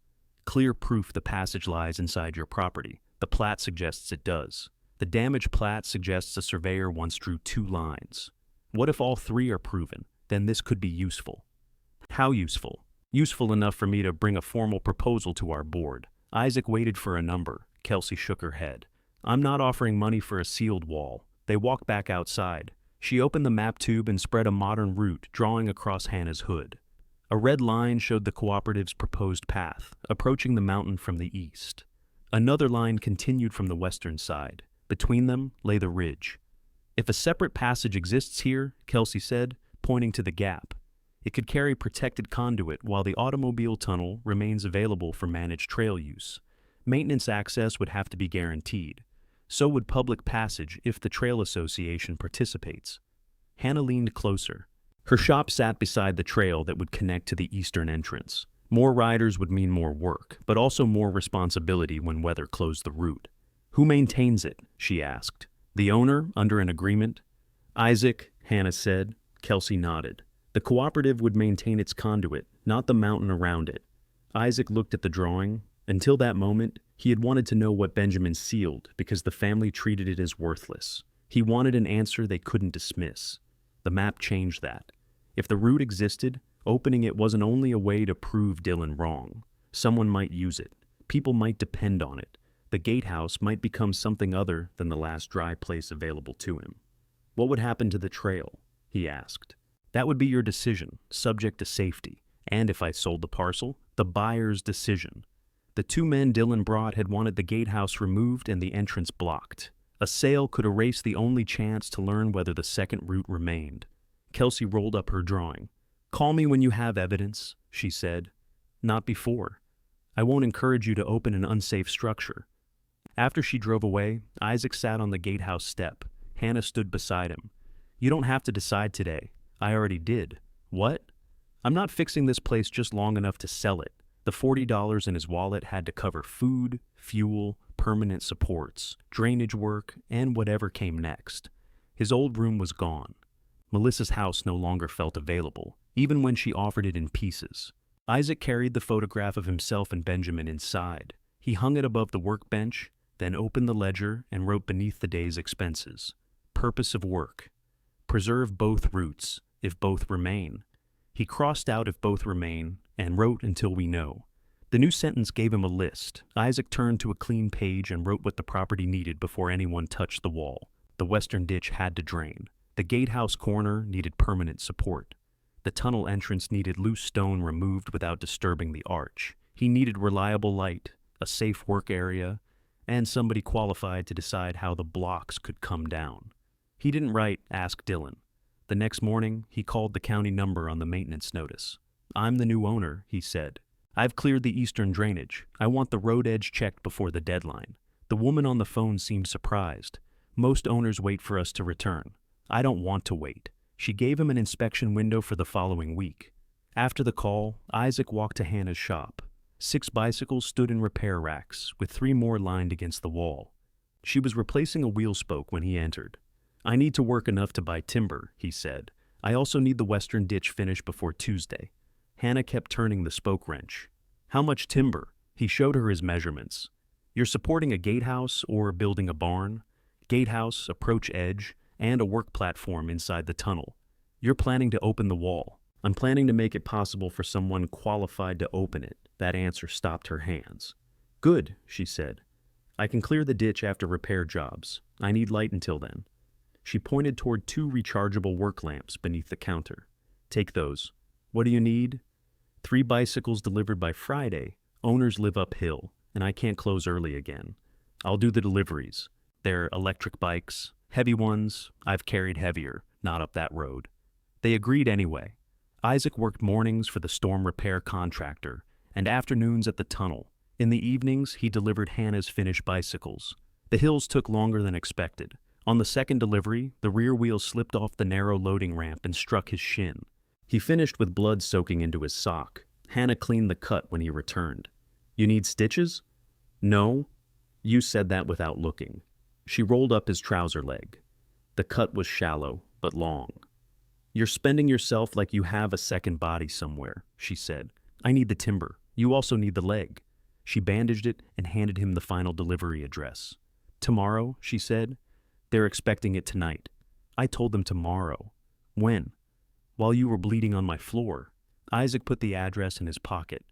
Clear proof the passage lies inside your property. The plat suggests it does. The damaged plat suggests a surveyor once drew 2 lines. What if all 3 are proven? Then this could be useful. How useful? Useful enough for me to bring a formal proposal to our board. Isaac waited for a number. Kelsey shook her head. I'm not offering money for a sealed wall. They walked back outside. She opened the map tube and spread a modern route, drawing across Hannah's hood. A red line showed the cooperative's proposed path, approaching the mountain from the east. Another line continued from the western side. Between them lay the ridge. If a separate passage exists here, Kelsey said, pointing to the gap, it could carry protected conduit while the automobile tunnel remains available for managed trail use. Maintenance access would have to be guaranteed. So would public passage if the Trail Association participates. Hannah leaned closer. Her shop sat beside the trail that would connect to the eastern entrance. More riders would mean more work, but also more responsibility when weather closed the route. Who maintains it? She asked. The owner, under an agreement? Isaac, Hannah said. Kelsey nodded. The cooperative would maintain its conduit, not the mountain around it. Isaac looked at the drawing. Until that moment, he had wanted to know what Benjamin sealed because the family treated it as worthless. He wanted an answer they couldn't dismiss. The map changed that. If the route existed, opening it wasn't only a way to prove Dylan wrong. Someone might use it. People might depend on it. The gatehouse might become something other than the last dry place available to him. What would happen to the trail? He asked. That would be your decision, subject to safety. And if I sold the parcel, the buyer's decision. The 2 men Dylan brought had wanted the gatehouse removed and the entrance blocked. A sale could erase the only chance to learn whether the second route remained. Kelsey rolled up her drawing. Call me when you have evidence, she said. Not before. I won't encourage you to open an unsafe structure. After she drove away, Isaac sat on the gatehouse step. Hannah stood beside him. You don't have to decide today. I already did. What? I'm not fixing this place just long enough to sell it. The $40 in his wallet had to cover food, fuel, permanent supports, drainage work, and whatever came next. His old room was gone. Melissa's house no longer felt available, even when she offered it in pieces. Isaac carried the photograph of himself and Benjamin inside. He hung it above the workbench, then opened the ledger and wrote beneath the day's expenses. Purpose of work. Preserve both routes, if both remain. He crossed out if both remain and wrote until we know. The new sentence gave him a list. Isaac turned to a clean page and wrote what the property needed before anyone touched the wall. The western ditch had to drain. The gatehouse corner needed permanent support. The tunnel entrance needed loose stone removed without disturbing the arch. He needed reliable light, a safe work area, and somebody qualified to decide how the blocks could come down. He didn't write, "Ask Dylan." The next morning, he called the county number on the maintenance notice. "I'm the new owner," he said. "I've cleared the eastern drainage. I want the road edge checked before the deadline." The woman on the phone seemed surprised. "Most owners wait for us to return. I don't want to wait." She gave him an inspection window for the following week. After the call, Isaac walked to Hannah's shop. 6 bicycles stood in repair racks, with 3 more lined against the wall. She was replacing a wheel spoke when he entered. "I need to work enough to buy timber," he said. "I also need the western ditch finished before Tuesday." Hannah kept turning the spoke wrench. "How much timber?" He showed her his measurements. "You're supporting a gatehouse or building a barn? Gatehouse, approach edge, and a work platform inside the tunnel. You're planning to open the wall." "I'm planning to make it possible for someone qualified to open it." That answer stopped her hands. "Good," she said. "I can clear the ditch after repair jobs. I need light until then." She pointed toward 2 rechargeable work lamps beneath the counter. "Take those." "What do you need?" 3 bicycles delivered by Friday. Owners live uphill, and I can't close early again. I'll do the deliveries. They're electric bikes. Heavy ones. I've carried heavier, not up that road. They agreed anyway. Isaac worked mornings for the storm repair contractor and afternoons at the tunnel. In the evenings, he delivered Hannah's finished bicycles. The hills took longer than expected. On the second delivery, the rear wheel slipped off the narrow loading ramp and struck his shin. He finished with blood soaking into his sock. Hannah cleaned the cut when he returned. "You need stitches?" "No." "You said that without looking." She rolled up his trouser leg. The cut was shallow, but long. "You're spending yourself like you have a second body somewhere," she said. "I need the timber. You also need the leg." She bandaged it and handed him the final delivery address. "Tomorrow," she said. "They're expecting it tonight." "I told them tomorrow." "When?" "While you were bleeding on my floor." Isaac put the address in his pocket.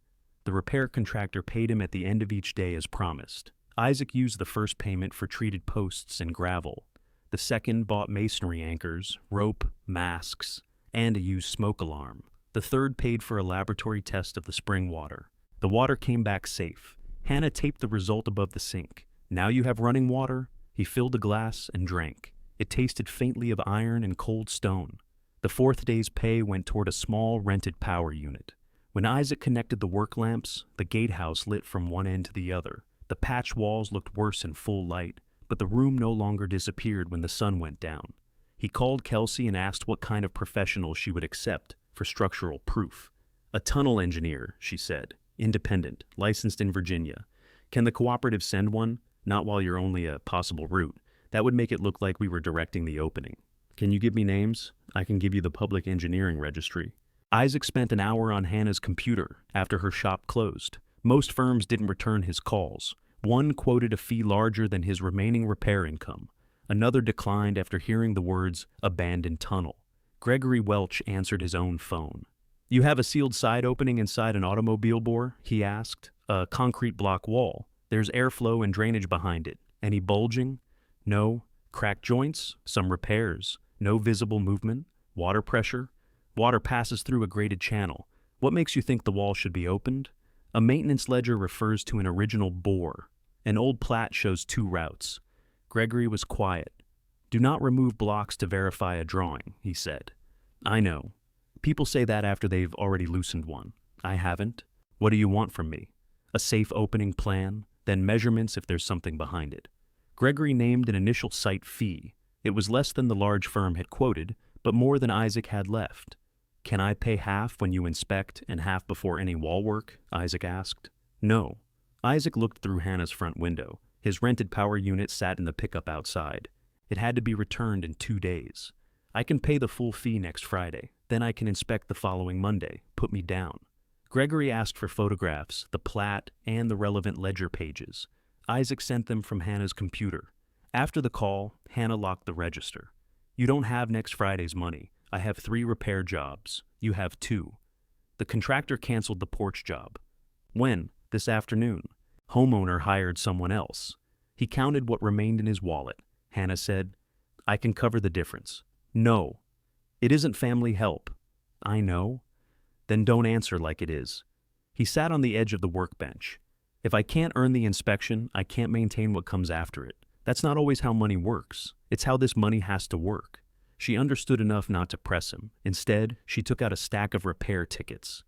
The repair contractor paid him at the end of each day as promised. Isaac used the first payment for treated posts and gravel. The second bought masonry anchors, rope, masks, and a used smoke alarm. The third paid for a laboratory test of the spring water. The water came back safe. Hannah taped the result above the sink. "Now you have running water." He filled a glass and drank. It tasted faintly of iron and cold stone. The 4th day's pay went toward a small rented power unit. When Isaac connected the work lamps, the gatehouse lit from one end to the other. The patch walls looked worse in full light, but the room no longer disappeared when the sun went down. He called Kelsey and asked what kind of professional she would accept for structural proof. "A tunnel engineer," she said. "Independent, licensed in Virginia. Can the cooperative send one? Not while you're only a possible route. That would make it look like we were directing the opening." "Can you give me names? I can give you the public engineering registry." Isaac spent an hour on Hannah's computer after her shop closed. Most firms didn't return his calls. One quoted a fee larger than his remaining repair income. Another declined after hearing the words "abandoned tunnel." Gregory Welch answered his own phone. "You have a sealed side opening inside an automobile bore?" he asked. "A concrete block wall. There's airflow and drainage behind it. Any bulging?" "No." "Cracked joints?" "Some repairs." "No visible movement?" "Water pressure?" "Water passes through a graded channel." "What makes you think the wall should be opened?" "A maintenance ledger refers to an original bore. An old plat shows 2 routes." Gregory was quiet. "Do not remove blocks to verify a drawing," he said. "I know. People say that after they've already loosened one. I haven't. What do you want from me?" "A safe opening plan, then measurements if there's something behind it." Gregory named an initial site fee. It was less than the large firm had quoted, but more than Isaac had left. "Can I pay half when you inspect and half before any wall work?" Isaac asked. "No." Isaac looked through Hannah's front window. His rented power unit sat in the pickup outside. It had to be returned in 2 days. "I can pay the full fee next Friday. Then I can inspect the following Monday. Put me down." Gregory asked for photographs, the plat, and the relevant ledger pages. Isaac sent them from Hannah's computer. After the call, Hannah locked the register. "You don't have next Friday's money. I have 3 repair jobs. You have two. The contractor canceled the porch job. When? This afternoon. Homeowner hired someone else. He counted what remained in his wallet. Hannah said, I can cover the difference. No. It isn't family help. I know. Then don't answer like it is. He sat on the edge of the workbench. If I can't earn the inspection, I can't maintain what comes after it. That's not always how money works. It's how this money has to work. She understood enough not to press him. Instead, she took out a stack of repair tickets.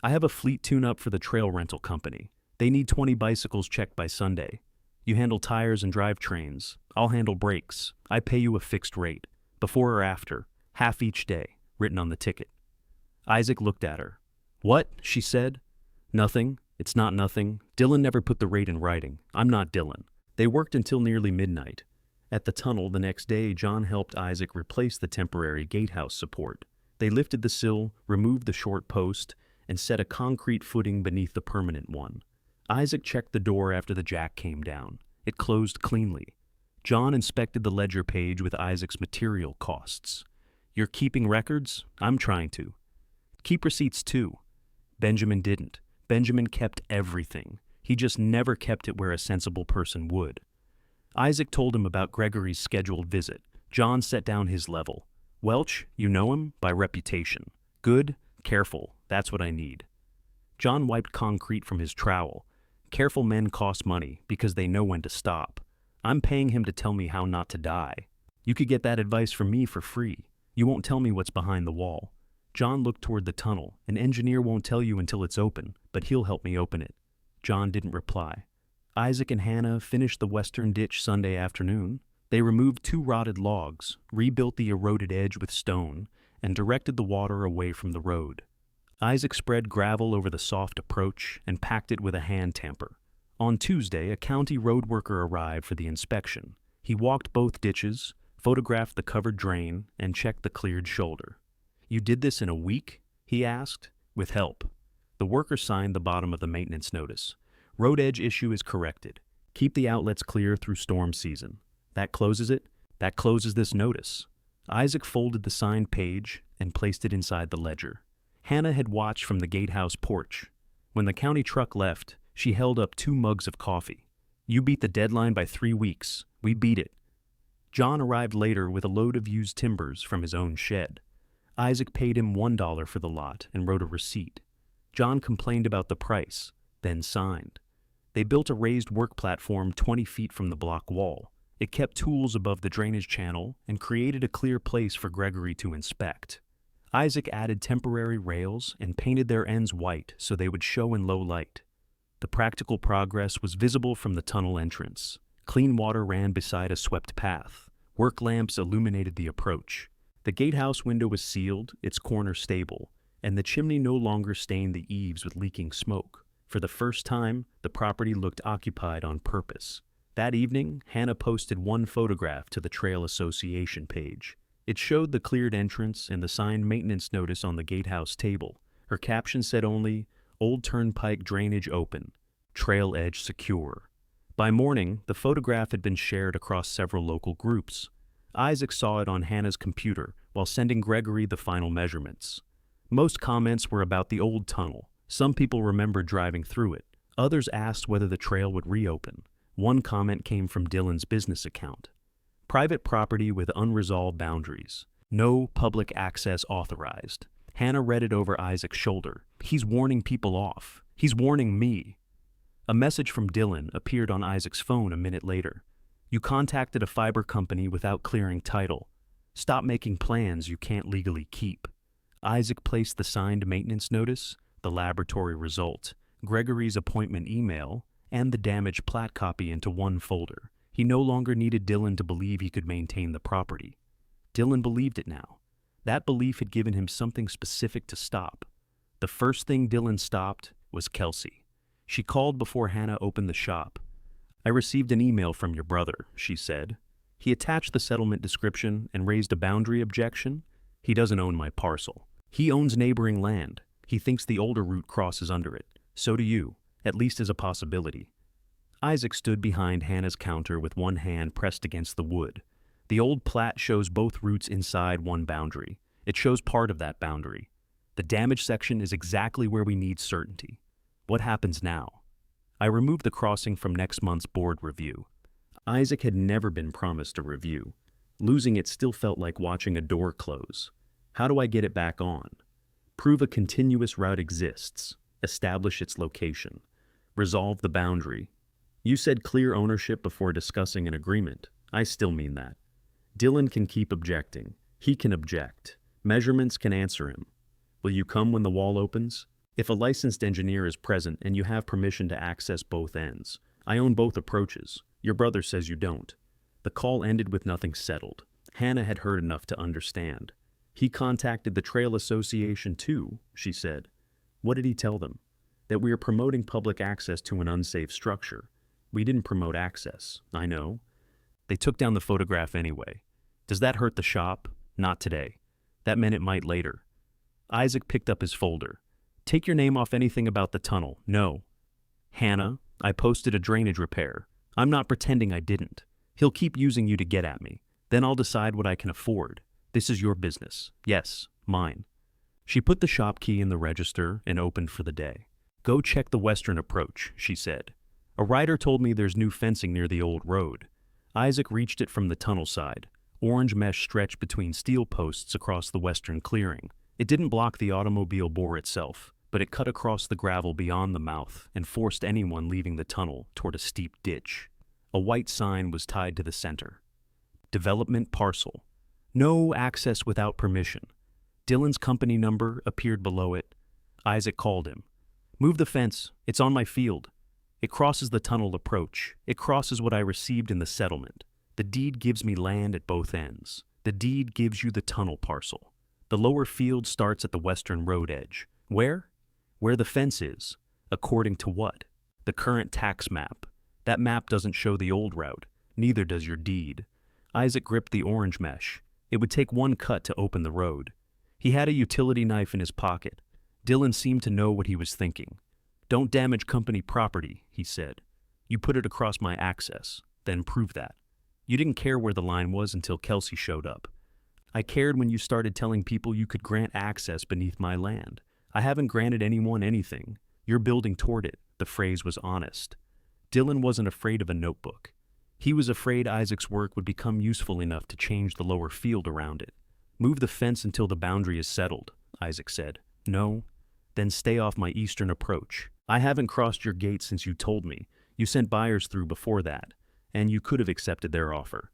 I have a fleet tune-up for the trail rental company. They need 20 bicycles checked by Sunday. You handle tires and drivetrains. I'll handle brakes. I pay you a fixed rate. Before or after. Half each day. Written on the ticket. Isaac looked at her. What? She said. Nothing. It's not nothing. Dylan never put the rate in writing. I'm not Dylan. They worked until nearly midnight. At the tunnel the next day, John helped Isaac replace the temporary gatehouse support. They lifted the sill, removed the short post, and set a concrete footing beneath the permanent one. Isaac checked the door after the jack came down. It closed cleanly. John inspected the ledger page with Isaac's material costs. You're keeping records? I'm trying to. Keep receipts too. Benjamin didn't. Benjamin kept everything. He just never kept it where a sensible person would. Isaac told him about Gregory's scheduled visit. John set down his level. Welch, you know him? By reputation. Good, careful, that's what I need. John wiped concrete from his trowel. Careful men cost money because they know when to stop. I'm paying him to tell me how not to die. You could get that advice from me for free. You won't tell me what's behind the wall. John looked toward the tunnel. An engineer won't tell you until it's open, but he'll help me open it. John didn't reply. Isaac and Hannah finished the western ditch Sunday afternoon. They removed 2 rotted logs, rebuilt the eroded edge with stone, and directed the water away from the road. Isaac spread gravel over the soft approach and packed it with a hand tamper. On Tuesday, a county road worker arrived for the inspection. He walked both ditches, photographed the covered drain, and checked the cleared shoulder. You did this in a week? He asked. With help. The worker signed the bottom of the maintenance notice. Road edge issue is corrected. Keep the outlets clear through storm season. That closes it? That closes this notice. Isaac folded the signed page and placed it inside the ledger. Hannah had watched from the gatehouse porch. When the county truck left, she held up 2 mugs of coffee. You beat the deadline by 3 weeks. We beat it. John arrived later with a load of used timbers from his own shed. Isaac paid him $1 for the lot and wrote a receipt. John complained about the price, then signed. They built a raised work platform 20 feet from the block wall. It kept tools above the drainage channel and created a clear place for Gregory to inspect. Isaac added temporary rails and painted their ends white so they would show in low light. The practical progress was visible from the tunnel entrance. Clean water ran beside a swept path. Work lamps illuminated the approach. The gatehouse window was sealed, its corner stable, and the chimney no longer stained the eaves with leaking smoke. For the first time, the property looked occupied on purpose. That evening, Hannah posted one photograph to the Trail Association page. It showed the cleared entrance and the signed maintenance notice on the gatehouse table. Her caption said only, Old Turnpike drainage open, trail edge secure. By morning, the photograph had been shared across several local groups. Isaac saw it on Hannah's computer while sending Gregory the final measurements. Most comments were about the old tunnel. Some people remembered driving through it. Others asked whether the trail would reopen. One comment came from Dylan's business account. Private property with unresolved boundaries. No public access authorized. Hannah read it over Isaac's shoulder. He's warning people off. He's warning me. A message from Dylan appeared on Isaac's phone a minute later. You contacted a fiber company without clearing title. Stop making plans you can't legally keep. Isaac placed the signed maintenance notice, the laboratory result, Gregory's appointment email, and the damaged plat copy into one folder. He no longer needed Dylan to believe he could maintain the property. Dylan believed it now. That belief had given him something specific to stop. The first thing Dylan stopped was Kelsey. She called before Hannah opened the shop. I received an email from your brother, she said. He attached the settlement description and raised a boundary objection. He doesn't own my parcel. He owns neighboring land. He thinks the older route crosses under it. So do you, at least as a possibility. Isaac stood behind Hannah's counter with one hand pressed against the wood. The old plat shows both routes inside one boundary. It shows part of that boundary. The damage section is exactly where we need certainty. What happens now? I removed the crossing from next month's board review. Isaac had never been promised a review. Losing it still felt like watching a door close. How do I get it back on? Prove a continuous route exists. Establish its location. Resolve the boundary. You said clear ownership before discussing an agreement. I still mean that. Dylan can keep objecting. He can object. Measurements can answer him. Will you come when the wall opens? If a licensed engineer is present and you have permission to access both ends. I own both approaches. Your brother says you don't. The call ended with nothing settled. Hannah had heard enough to understand. He contacted the Trail Association too, she said. What did he tell them? That we are promoting public access to an unsafe structure. We didn't promote access, I know. They took down the photograph anyway. Does that hurt the shop? Not today. That meant it might later. Isaac picked up his folder. Take your name off anything about the tunnel. No. Hannah, I posted a drainage repair. I'm not pretending I didn't. He'll keep using you to get at me. Then I'll decide what I can afford. This is your business. Yes, mine. She put the shop key in the register and opened for the day. Go check the western approach, she said. A rider told me there's new fencing near the old road. Isaac reached it from the tunnel side. Orange mesh stretched between steel posts across the western clearing. It didn't block the automobile bore itself, but it cut across the gravel beyond the mouth and forced anyone leaving the tunnel toward a steep ditch. A white sign was tied to the center. Development parcel. No access without permission. Dylan's company number appeared below it. Isaac called him. Move the fence. It's on my field. It crosses the tunnel approach. It crosses what I received in the settlement. The deed gives me land at both ends. The deed gives you the tunnel parcel. The lower field starts at the western road edge. Where? Where the fence is. According to what? The current tax map. That map doesn't show the old route. Neither does your deed. Isaac gripped the orange mesh. It would take one cut to open the road. He had a utility knife in his pocket. Dylan seemed to know what he was thinking. Don't damage company property, he said. You put it across my access. Then prove that. You didn't care where the line was until Kelsey showed up. I cared when you started telling people you could grant access beneath my land. I haven't granted anyone anything. You're building toward it. The phrase was honest. Dylan wasn't afraid of a notebook. He was afraid Isaac's work would become useful enough to change the lower field around it. Move the fence until the boundary is settled, Isaac said. No? Then stay off my eastern approach. I haven't crossed your gate since you told me. You sent buyers through before that, and you could have accepted their offer.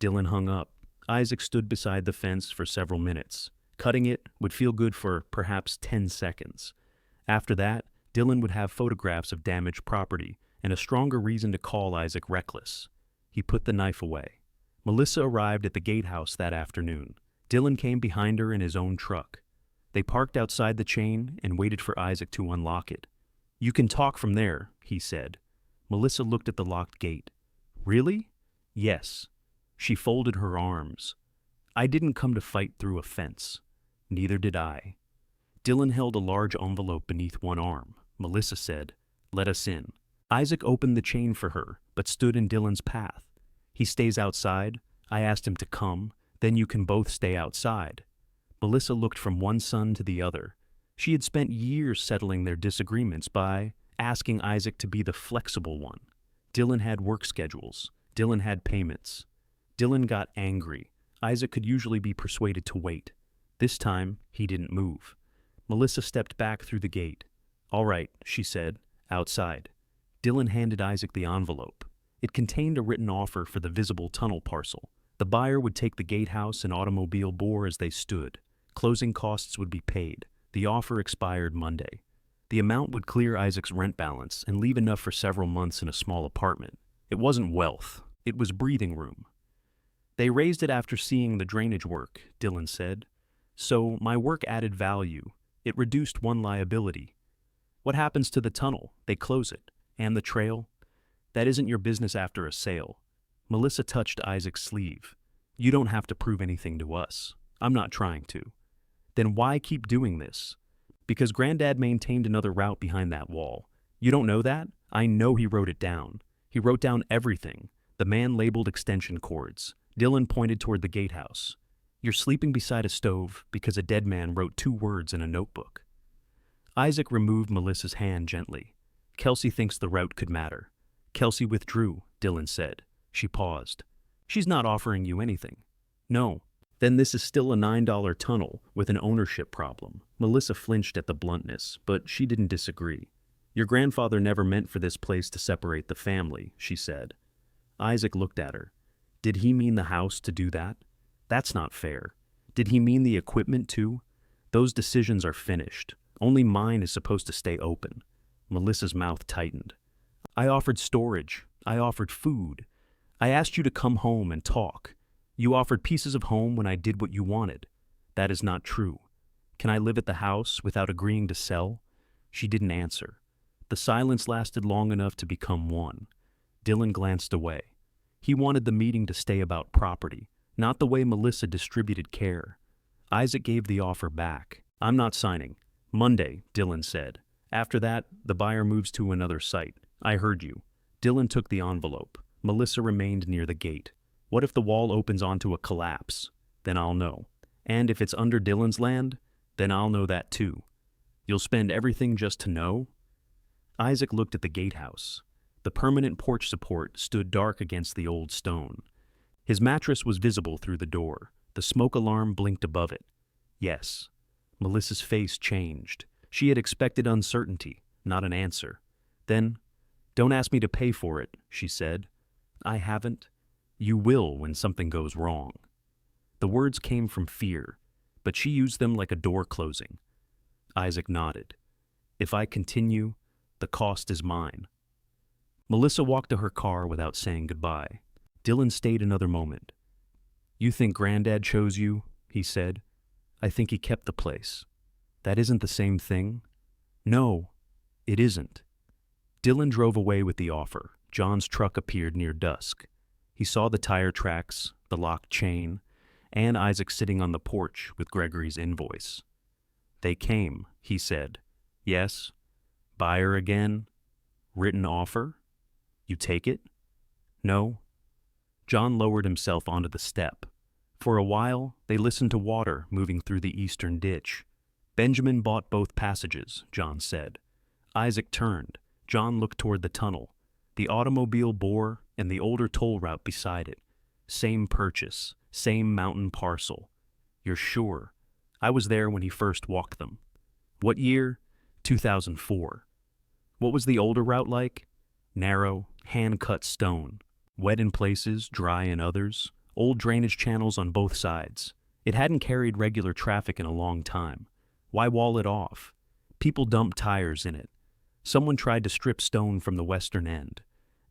Dylan hung up. Isaac stood beside the fence for several minutes. Cutting it would feel good for perhaps 10 seconds. After that, Dylan would have photographs of damaged property and a stronger reason to call Isaac reckless. He put the knife away. Melissa arrived at the gatehouse that afternoon. Dylan came behind her in his own truck. They parked outside the chain and waited for Isaac to unlock it. You can talk from there, he said. Melissa looked at the locked gate. Really? Yes. She folded her arms. I didn't come to fight through a fence. Neither did I. Dylan held a large envelope beneath one arm. Melissa said, let us in. Isaac opened the chain for her, but stood in Dylan's path. He stays outside. I asked him to come. Then you can both stay outside. Melissa looked from one son to the other. She had spent years settling their disagreements by asking Isaac to be the flexible one. Dylan had work schedules. Dylan had payments. Dylan got angry. Isaac could usually be persuaded to wait. This time, he didn't move. Melissa stepped back through the gate. All right, she said, outside. Dylan handed Isaac the envelope. It contained a written offer for the visible tunnel parcel. The buyer would take the gatehouse and automobile bore as they stood. Closing costs would be paid. The offer expired Monday. The amount would clear Isaac's rent balance and leave enough for several months in a small apartment. It wasn't wealth. It was breathing room. They raised it after seeing the drainage work, Dylan said. So my work added value. It reduced one liability. What happens to the tunnel? They close it. And the trail? That isn't your business after a sale. Melissa touched Isaac's sleeve. You don't have to prove anything to us. I'm not trying to. Then why keep doing this? Because Granddad maintained another route behind that wall. You don't know that? I know he wrote it down. He wrote down everything. The man labeled extension cords. Dylan pointed toward the gatehouse. You're sleeping beside a stove because a dead man wrote 2 words in a notebook. Isaac removed Melissa's hand gently. Kelsey thinks the route could matter. Kelsey withdrew, Dylan said. She paused. She's not offering you anything. No. Then this is still a $9 tunnel with an ownership problem. Melissa flinched at the bluntness, but she didn't disagree. Your grandfather never meant for this place to separate the family, she said. Isaac looked at her. Did he mean the house to do that? That's not fair. Did he mean the equipment too? Those decisions are finished. Only mine is supposed to stay open. Melissa's mouth tightened. I offered storage. I offered food. I asked you to come home and talk. You offered pieces of home when I did what you wanted. That is not true. Can I live at the house without agreeing to sell? She didn't answer. The silence lasted long enough to become one. Dylan glanced away. He wanted the meeting to stay about property, not the way Melissa distributed care. Isaac gave the offer back. I'm not signing. Monday, Dylan said. After that, the buyer moves to another site. I heard you. Dylan took the envelope. Melissa remained near the gate. What if the wall opens onto a collapse? Then I'll know. And if it's under Dylan's land, then I'll know that too. You'll spend everything just to know? Isaac looked at the gatehouse. The permanent porch support stood dark against the old stone. His mattress was visible through the door. The smoke alarm blinked above it. Yes. Melissa's face changed. She had expected uncertainty, not an answer. Then, don't ask me to pay for it, she said. I haven't. You will when something goes wrong. The words came from fear, but she used them like a door closing. Isaac nodded. If I continue, the cost is mine. Melissa walked to her car without saying goodbye. Dylan stayed another moment. You think Granddad chose you? He said. I think he kept the place. That isn't the same thing? No, it isn't. Dylan drove away with the offer. John's truck appeared near dusk. He saw the tire tracks, the locked chain, and Isaac sitting on the porch with Gregory's invoice. They came, he said. Yes. Buyer again? Written offer? You take it? No. John lowered himself onto the step. For a while, they listened to water moving through the eastern ditch. Benjamin bought both passages, John said. Isaac turned. John looked toward the tunnel. The automobile bore and the older toll route beside it. Same purchase, same mountain parcel. You're sure? I was there when he first walked them. What year? 2004. What was the older route like? Narrow, hand-cut stone. Wet in places, dry in others. Old drainage channels on both sides. It hadn't carried regular traffic in a long time. Why wall it off? People dumped tires in it. Someone tried to strip stone from the western end.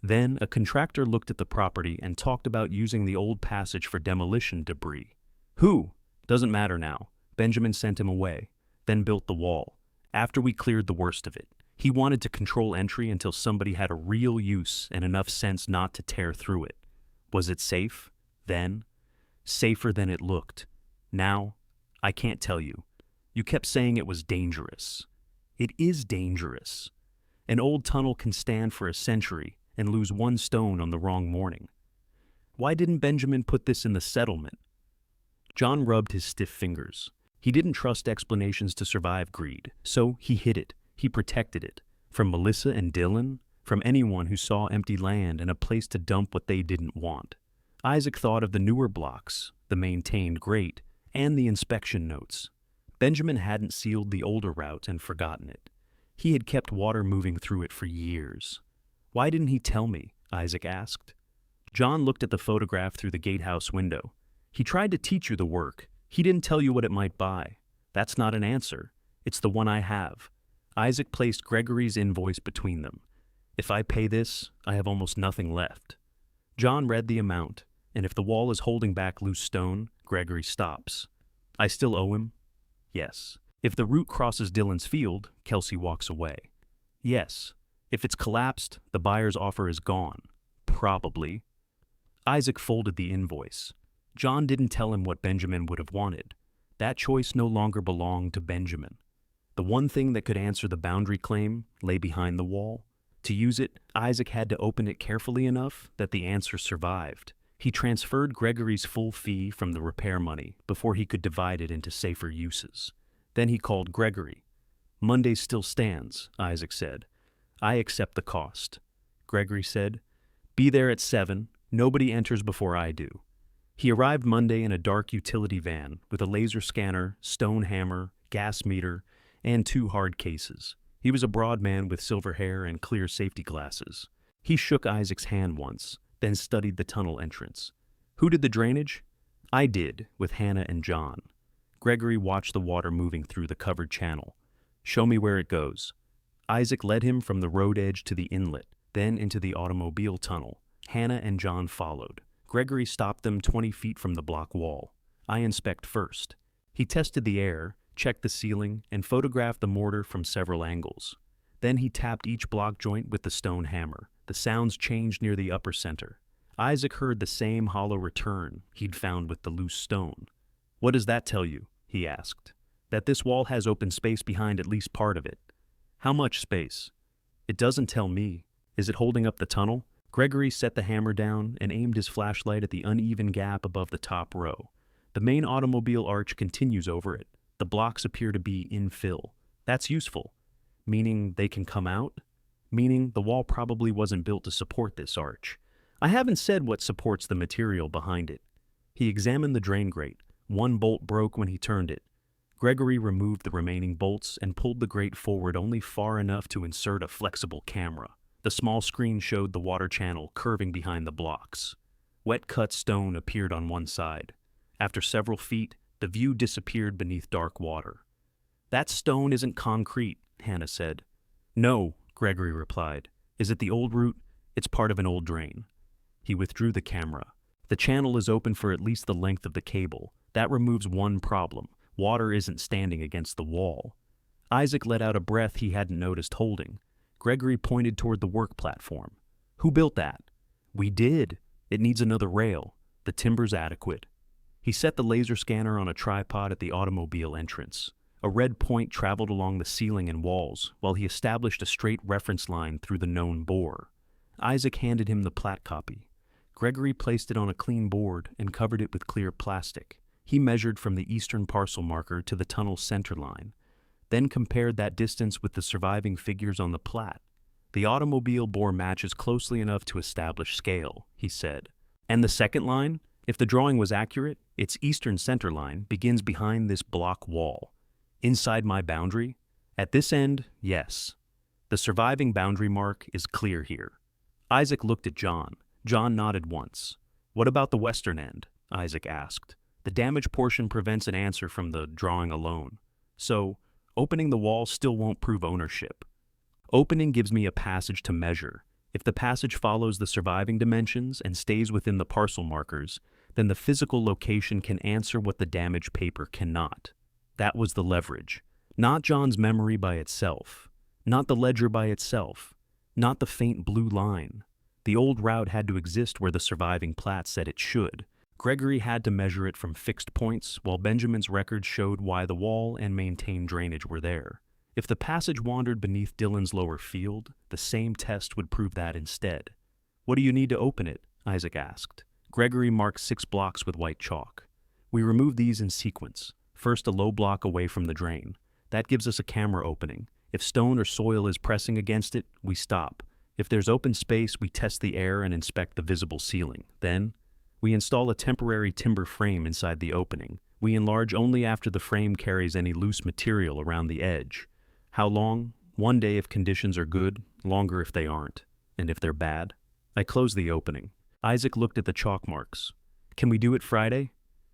Then a contractor looked at the property and talked about using the old passage for demolition debris. Who? Doesn't matter now. Benjamin sent him away, then built the wall. After we cleared the worst of it, he wanted to control entry until somebody had a real use and enough sense not to tear through it. Was it safe? Then? Safer than it looked. Now? I can't tell you. You kept saying it was dangerous. It is dangerous. An old tunnel can stand for a century and lose one stone on the wrong morning. Why didn't Benjamin put this in the settlement? John rubbed his stiff fingers. He didn't trust explanations to survive greed, so he hid it. He protected it. From Melissa and Dylan, from anyone who saw empty land and a place to dump what they didn't want. Isaac thought of the newer blocks, the maintained grate, and the inspection notes. Benjamin hadn't sealed the older route and forgotten it. He had kept water moving through it for years. Why didn't he tell me? Isaac asked. John looked at the photograph through the gatehouse window. He tried to teach you the work. He didn't tell you what it might buy. That's not an answer. It's the one I have. Isaac placed Gregory's invoice between them. If I pay this, I have almost nothing left. John read the amount, and if the wall is holding back loose stone, Gregory stops. I still owe him? Yes. If the route crosses Dylan's field, Kelsey walks away. Yes. If it's collapsed, the buyer's offer is gone. Probably. Isaac folded the invoice. John didn't tell him what Benjamin would have wanted. That choice no longer belonged to Benjamin. The one thing that could answer the boundary claim lay behind the wall. To use it, Isaac had to open it carefully enough that the answer survived. He transferred Gregory's full fee from the repair money before he could divide it into safer uses. Then he called Gregory. "Monday still stands," Isaac said. "I accept the cost." Gregory said, "Be there at 7. Nobody enters before I do." He arrived Monday in a dark utility van with a laser scanner, stone hammer, gas meter, and 2 hard cases. He was a broad man with silver hair and clear safety glasses. He shook Isaac's hand once, then studied the tunnel entrance. "Who did the drainage?" "I did, with Hannah and John." Gregory watched the water moving through the covered channel. "Show me where it goes." Isaac led him from the road edge to the inlet, then into the automobile tunnel. Hannah and John followed. Gregory stopped them 20 feet from the block wall. "I inspect first." He tested the air, checked the ceiling, and photographed the mortar from several angles. Then he tapped each block joint with the stone hammer. The sounds changed near the upper center. Isaac heard the same hollow return he'd found with the loose stone. "What does that tell you?" he asked. "That this wall has open space behind at least part of it." "How much space?" "It doesn't tell me." "Is it holding up the tunnel?" Gregory set the hammer down and aimed his flashlight at the uneven gap above the top row. "The main automobile arch continues over it. The blocks appear to be infill. That's useful." "Meaning they can come out?" "Meaning the wall probably wasn't built to support this arch. I haven't said what supports the material behind it." He examined the drain grate. One bolt broke when he turned it. Gregory removed the remaining bolts and pulled the grate forward only far enough to insert a flexible camera. The small screen showed the water channel curving behind the blocks. Wet-cut stone appeared on one side. After several feet, the view disappeared beneath dark water. "That stone isn't concrete," Hannah said. "No," Gregory replied. "Is it the old route? It's part of an old drain." He withdrew the camera. "The channel is open for at least the length of the cable. That removes one problem. Water isn't standing against the wall." Isaac let out a breath he hadn't noticed holding. Gregory pointed toward the work platform. "Who built that?" "We did. It needs another rail. The timber's adequate." He set the laser scanner on a tripod at the automobile entrance. A red point traveled along the ceiling and walls, while he established a straight reference line through the known bore. Isaac handed him the plat copy. Gregory placed it on a clean board and covered it with clear plastic. He measured from the eastern parcel marker to the tunnel's center line, then compared that distance with the surviving figures on the plat. "The automobile bore matches closely enough to establish scale," he said. "And the second line? If the drawing was accurate, its eastern center line begins behind this block wall. Inside my boundary? At this end, yes. The surviving boundary mark is clear here." Isaac looked at John. John nodded once. "What about the western end?" Isaac asked. "The damaged portion prevents an answer from the drawing alone. So, opening the wall still won't prove ownership. Opening gives me a passage to measure. If the passage follows the surviving dimensions and stays within the parcel markers, then the physical location can answer what the damaged paper cannot." That was the leverage. Not John's memory by itself. Not the ledger by itself. Not the faint blue line. The old route had to exist where the surviving plat said it should. Gregory had to measure it from fixed points, while Benjamin's records showed why the wall and maintained drainage were there. If the passage wandered beneath Dylan's lower field, the same test would prove that instead. "What do you need to open it?" Isaac asked. Gregory marked 6 blocks with white chalk. "We remove these in sequence. First a low block away from the drain. That gives us a camera opening. If stone or soil is pressing against it, we stop. If there's open space, we test the air and inspect the visible ceiling. Then, we install a temporary timber frame inside the opening. We enlarge only after the frame carries any loose material around the edge. How long? One day if conditions are good, longer if they aren't. And if they're bad? I close the opening." Isaac looked at the chalk marks. "Can we do it Friday?"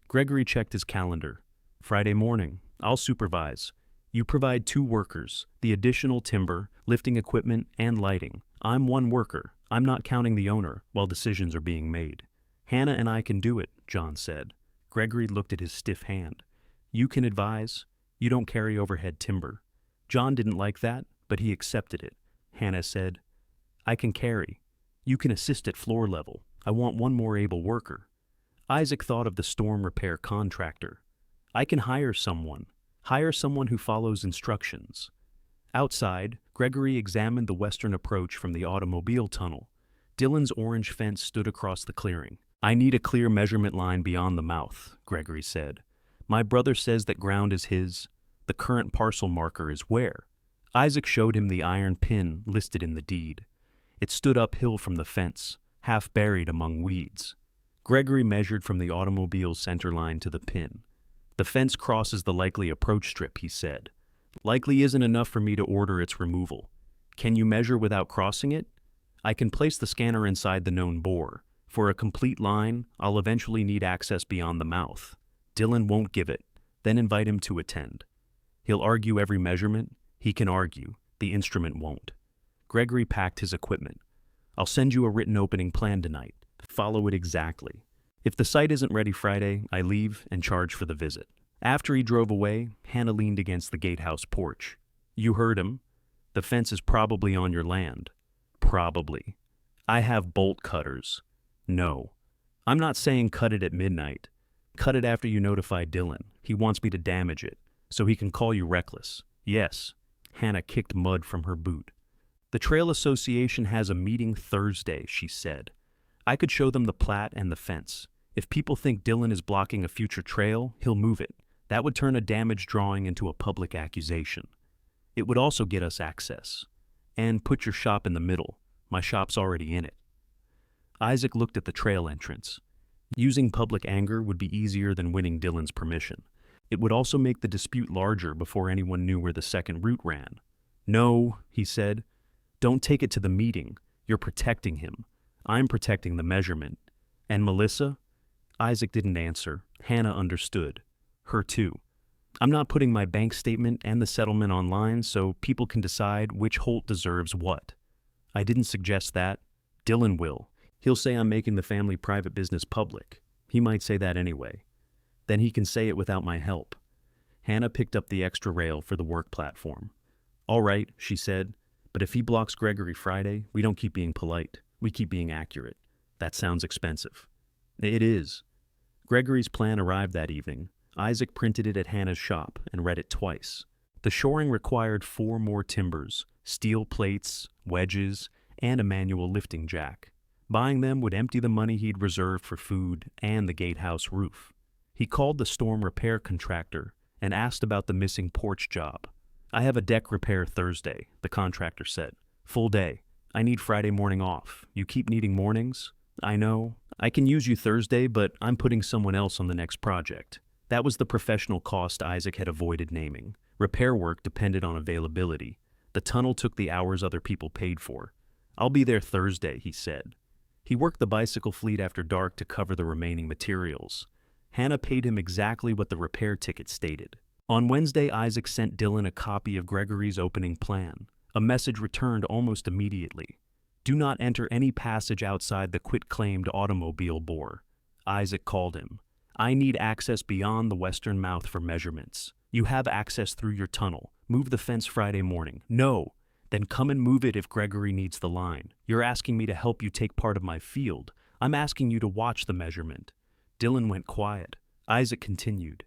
Gregory checked his calendar. "Friday morning. I'll supervise. You provide 2 workers, the additional timber, lifting equipment, and lighting. I'm 1 worker. I'm not counting the owner while decisions are being made." "Hannah and I can do it," John said. Gregory looked at his stiff hand. "You can advise. You don't carry overhead timber." John didn't like that, but he accepted it. Hannah said, "I can carry. You can assist at floor level. I want 1 more able worker." Isaac thought of the storm repair contractor. "I can hire someone. Hire someone who follows instructions." Outside, Gregory examined the western approach from the automobile tunnel. Dylan's orange fence stood across the clearing. I need a clear measurement line beyond the mouth, Gregory said. My brother says that ground is his. The current parcel marker is where? Isaac showed him the iron pin listed in the deed. It stood uphill from the fence, half buried among weeds. Gregory measured from the automobile's center line to the pin. The fence crosses the likely approach strip, he said. Likely isn't enough for me to order its removal. Can you measure without crossing it? I can place the scanner inside the known bore. For a complete line, I'll eventually need access beyond the mouth. Dylan won't give it. Then invite him to attend. He'll argue every measurement. He can argue. The instrument won't. Gregory packed his equipment. I'll send you a written opening plan tonight. Follow it exactly. If the site isn't ready Friday, I leave and charge for the visit. After he drove away, Hannah leaned against the gatehouse porch. You heard him. The fence is probably on your land. Probably. I have bolt cutters. No. I'm not saying cut it at midnight. Cut it after you notify Dylan. He wants me to damage it, so he can call you reckless. Yes. Hannah kicked mud from her boot. The Trail Association has a meeting Thursday, she said. I could show them the plat and the fence. If people think Dylan is blocking a future trail, he'll move it. That would turn a damaged drawing into a public accusation. It would also get us access. And put your shop in the middle. My shop's already in it. Isaac looked at the trail entrance. Using public anger would be easier than winning Dylan's permission. It would also make the dispute larger before anyone knew where the second route ran. No, he said. Don't take it to the meeting. You're protecting him. I'm protecting the measurement. And Melissa? Isaac didn't answer. Hannah understood. Her too. I'm not putting my bank statement and the settlement online so people can decide which Holt deserves what. I didn't suggest that. Dylan will. He'll say I'm making the family private business public. He might say that anyway. Then he can say it without my help. Hannah picked up the extra rail for the work platform. All right, she said, but if he blocks Gregory Friday, we don't keep being polite. We keep being accurate. That sounds expensive. It is. Gregory's plan arrived that evening. Isaac printed it at Hannah's shop and read it twice. The shoring required 4 more timbers, steel plates, wedges, and a manual lifting jack. Buying them would empty the money he'd reserved for food and the gatehouse roof. He called the storm repair contractor and asked about the missing porch job. I have a deck repair Thursday, the contractor said. Full day. I need Friday morning off. You keep needing mornings? I know. I can use you Thursday, but I'm putting someone else on the next project. That was the professional cost Isaac had avoided naming. Repair work depended on availability. The tunnel took the hours other people paid for. I'll be there Thursday, he said. He worked the bicycle fleet after dark to cover the remaining materials. Hannah paid him exactly what the repair ticket stated. On Wednesday, Isaac sent Dylan a copy of Gregory's opening plan. A message returned almost immediately. Do not enter any passage outside the quit-claimed automobile bore. Isaac called him. I need access beyond the western mouth for measurements. You have access through your tunnel. Move the fence Friday morning. No. Then come and move it if Gregory needs the line. You're asking me to help you take part of my field. I'm asking you to watch the measurement. Dylan went quiet. Isaac continued.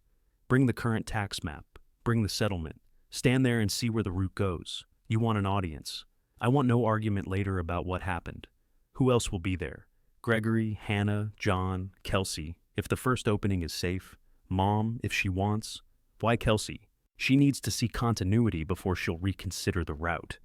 Bring the current tax map. Bring the settlement. Stand there and see where the route goes. You want an audience. I want no argument later about what happened. Who else will be there? Gregory, Hannah, John, Kelsey, if the first opening is safe. Mom, if she wants. Why Kelsey? She needs to see continuity before she'll reconsider the route.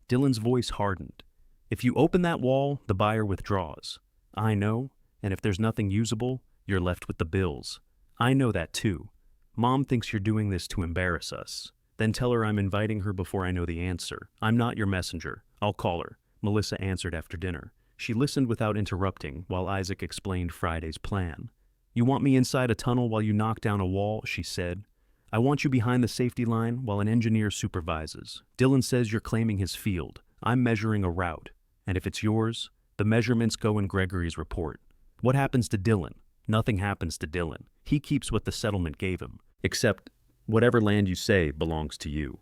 Dylan's voice hardened. If you open that wall, the buyer withdraws. I know, and if there's nothing usable, you're left with the bills. I know that too. Mom thinks you're doing this to embarrass us. Then tell her I'm inviting her before I know the answer. I'm not your messenger. I'll call her. Melissa answered after dinner. She listened without interrupting while Isaac explained Friday's plan. You want me inside a tunnel while you knock down a wall, she said. I want you behind the safety line while an engineer supervises. Dylan says you're claiming his field. I'm measuring a route. And if it's yours, the measurements go in Gregory's report. What happens to Dylan? Nothing happens to Dylan. He keeps what the settlement gave him. Except, whatever land you say belongs to you.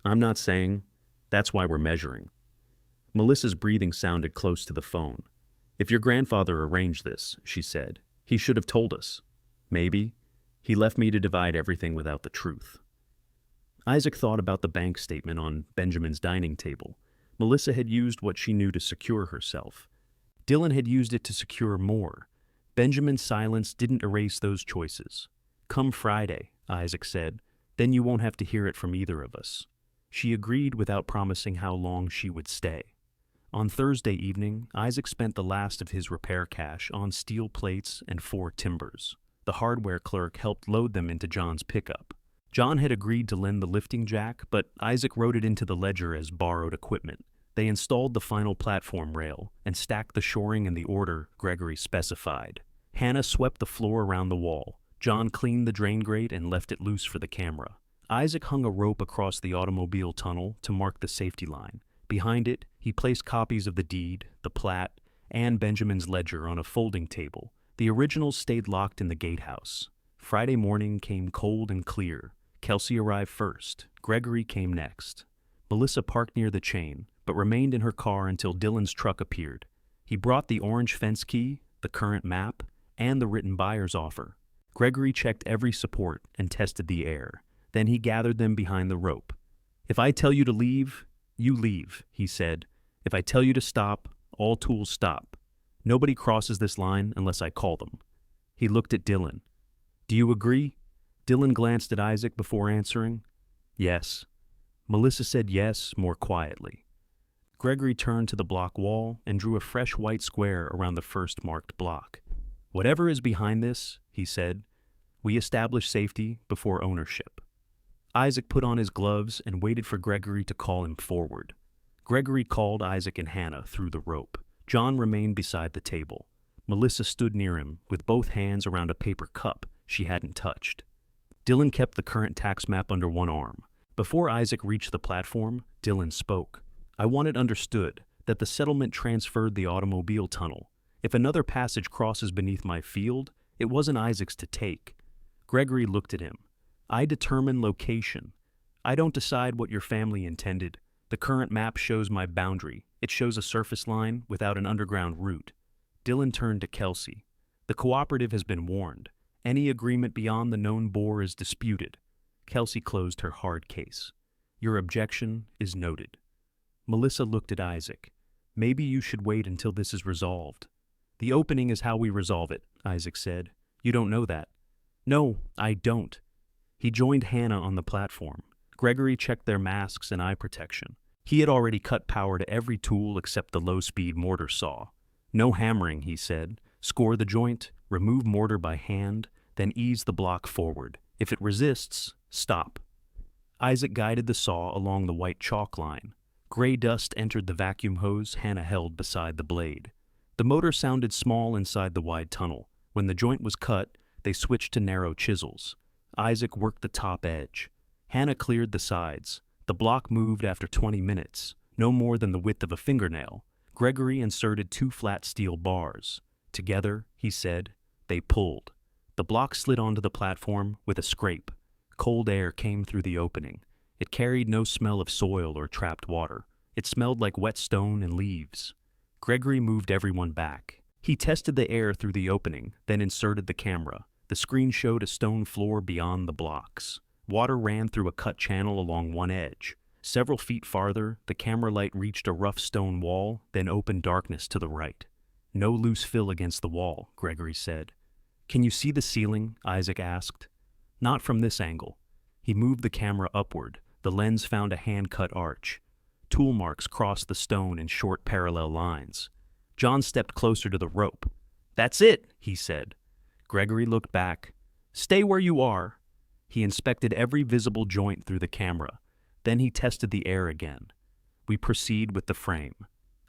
I'm not saying. That's why we're measuring. Melissa's breathing sounded close to the phone. If your grandfather arranged this, she said, he should have told us. Maybe. He left me to divide everything without the truth. Isaac thought about the bank statement on Benjamin's dining table. Melissa had used what she knew to secure herself. Dylan had used it to secure more. Benjamin's silence didn't erase those choices. "Come Friday," Isaac said, "then you won't have to hear it from either of us." She agreed without promising how long she would stay. On Thursday evening, Isaac spent the last of his repair cash on steel plates and 4 timbers. The hardware clerk helped load them into John's pickup. John had agreed to lend the lifting jack, but Isaac wrote it into the ledger as borrowed equipment. They installed the final platform rail and stacked the shoring in the order Gregory specified. Hannah swept the floor around the wall. John cleaned the drain grate and left it loose for the camera. Isaac hung a rope across the automobile tunnel to mark the safety line. Behind it, he placed copies of the deed, the plat, and Benjamin's ledger on a folding table. The originals stayed locked in the gatehouse. Friday morning came cold and clear. Kelsey arrived first. Gregory came next. Melissa parked near the chain, but remained in her car until Dylan's truck appeared. He brought the orange fence key, the current map, and the written buyer's offer. Gregory checked every support and tested the air. Then he gathered them behind the rope. "If I tell you to leave, you leave," he said. "If I tell you to stop, all tools stop. Nobody crosses this line unless I call them." He looked at Dylan. "Do you agree?" Dylan glanced at Isaac before answering. "Yes." Melissa said yes more quietly. Gregory turned to the block wall and drew a fresh white square around the first marked block. "Whatever is behind this," he said, "we establish safety before ownership." Isaac put on his gloves and waited for Gregory to call him forward. Gregory called Isaac and Hannah through the rope. John remained beside the table. Melissa stood near him, with both hands around a paper cup she hadn't touched. Dylan kept the current tax map under one arm. Before Isaac reached the platform, Dylan spoke. "I want it understood that the settlement transferred the automobile tunnel. If another passage crosses beneath my field, it wasn't Isaac's to take." Gregory looked at him. "I determine location. I don't decide what your family intended. The current map shows my boundary. It shows a surface line without an underground route." Dylan turned to Kelsey. "The cooperative has been warned. Any agreement beyond the known bore is disputed." Kelsey closed her hard case. "Your objection is noted." Melissa looked at Isaac. "Maybe you should wait until this is resolved." "The opening is how we resolve it," Isaac said. "You don't know that." "No, I don't." He joined Hannah on the platform. Gregory checked their masks and eye protection. He had already cut power to every tool except the low-speed mortar saw. "No hammering," he said. "Score the joint, remove mortar by hand, then ease the block forward. If it resists, stop." Isaac guided the saw along the white chalk line. Gray dust entered the vacuum hose Hannah held beside the blade. The motor sounded small inside the wide tunnel. When the joint was cut, they switched to narrow chisels. Isaac worked the top edge. Hannah cleared the sides. The block moved after 20 minutes, no more than the width of a fingernail. Gregory inserted 2 flat steel bars. Together, he said, they pulled. The block slid onto the platform with a scrape. Cold air came through the opening. It carried no smell of soil or trapped water. It smelled like wet stone and leaves. Gregory moved everyone back. He tested the air through the opening, then inserted the camera. The screen showed a stone floor beyond the blocks. Water ran through a cut channel along one edge. Several feet farther, the camera light reached a rough stone wall, then opened darkness to the right. "No loose fill against the wall," Gregory said. "Can you see the ceiling?" Isaac asked. "Not from this angle." He moved the camera upward. The lens found a hand-cut arch. Tool marks crossed the stone in short parallel lines. John stepped closer to the rope. "That's it," he said. Gregory looked back. "Stay where you are." He inspected every visible joint through the camera. Then he tested the air again. "We proceed with the frame."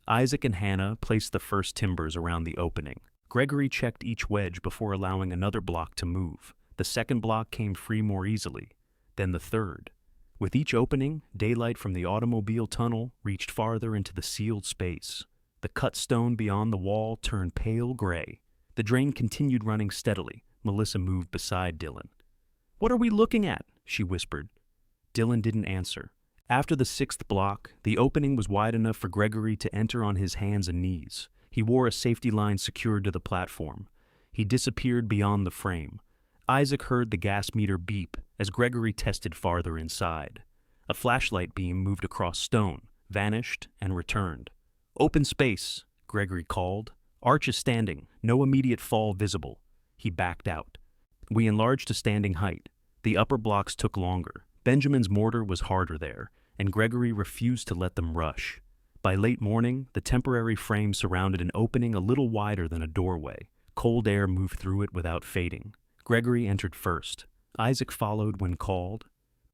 Isaac and Hannah placed the first timbers around the opening. Gregory checked each wedge before allowing another block to move. The second block came free more easily. Then the third. With each opening, daylight from the automobile tunnel reached farther into the sealed space. The cut stone beyond the wall turned pale gray. The drain continued running steadily. Melissa moved beside Dylan. "What are we looking at?" she whispered. Dylan didn't answer. After the 6th block, the opening was wide enough for Gregory to enter on his hands and knees. He wore a safety line secured to the platform. He disappeared beyond the frame. Isaac heard the gas meter beep as Gregory tested farther inside. A flashlight beam moved across stone, vanished, and returned. "Open space," Gregory called. Arch is standing, no immediate fall visible. He backed out. We enlarged to standing height. The upper blocks took longer. Benjamin's mortar was harder there, and Gregory refused to let them rush. By late morning, the temporary frame surrounded an opening a little wider than a doorway. Cold air moved through it without fading. Gregory entered first. Isaac followed when called.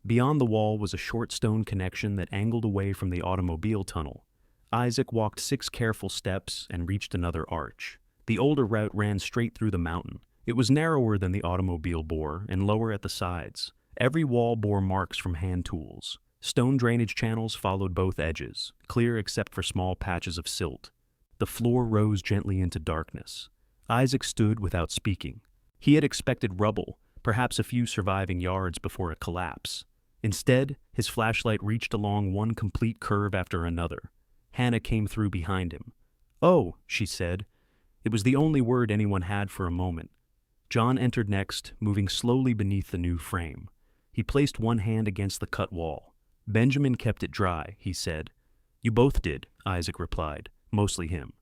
Beyond the wall was a short stone connection that angled away from the automobile tunnel. Isaac walked 6 careful steps and reached another arch. The older route ran straight through the mountain. It was narrower than the automobile bore and lower at the sides. Every wall bore marks from hand tools. Stone drainage channels followed both edges, clear except for small patches of silt. The floor rose gently into darkness. Isaac stood without speaking. He had expected rubble, perhaps a few surviving yards before a collapse. Instead, his flashlight reached along one complete curve after another. Hannah came through behind him. "Oh," she said. It was the only word anyone had for a moment. John entered next, moving slowly beneath the new frame. He placed one hand against the cut wall. "Benjamin kept it dry," he said. "You both did," Isaac replied, mostly him.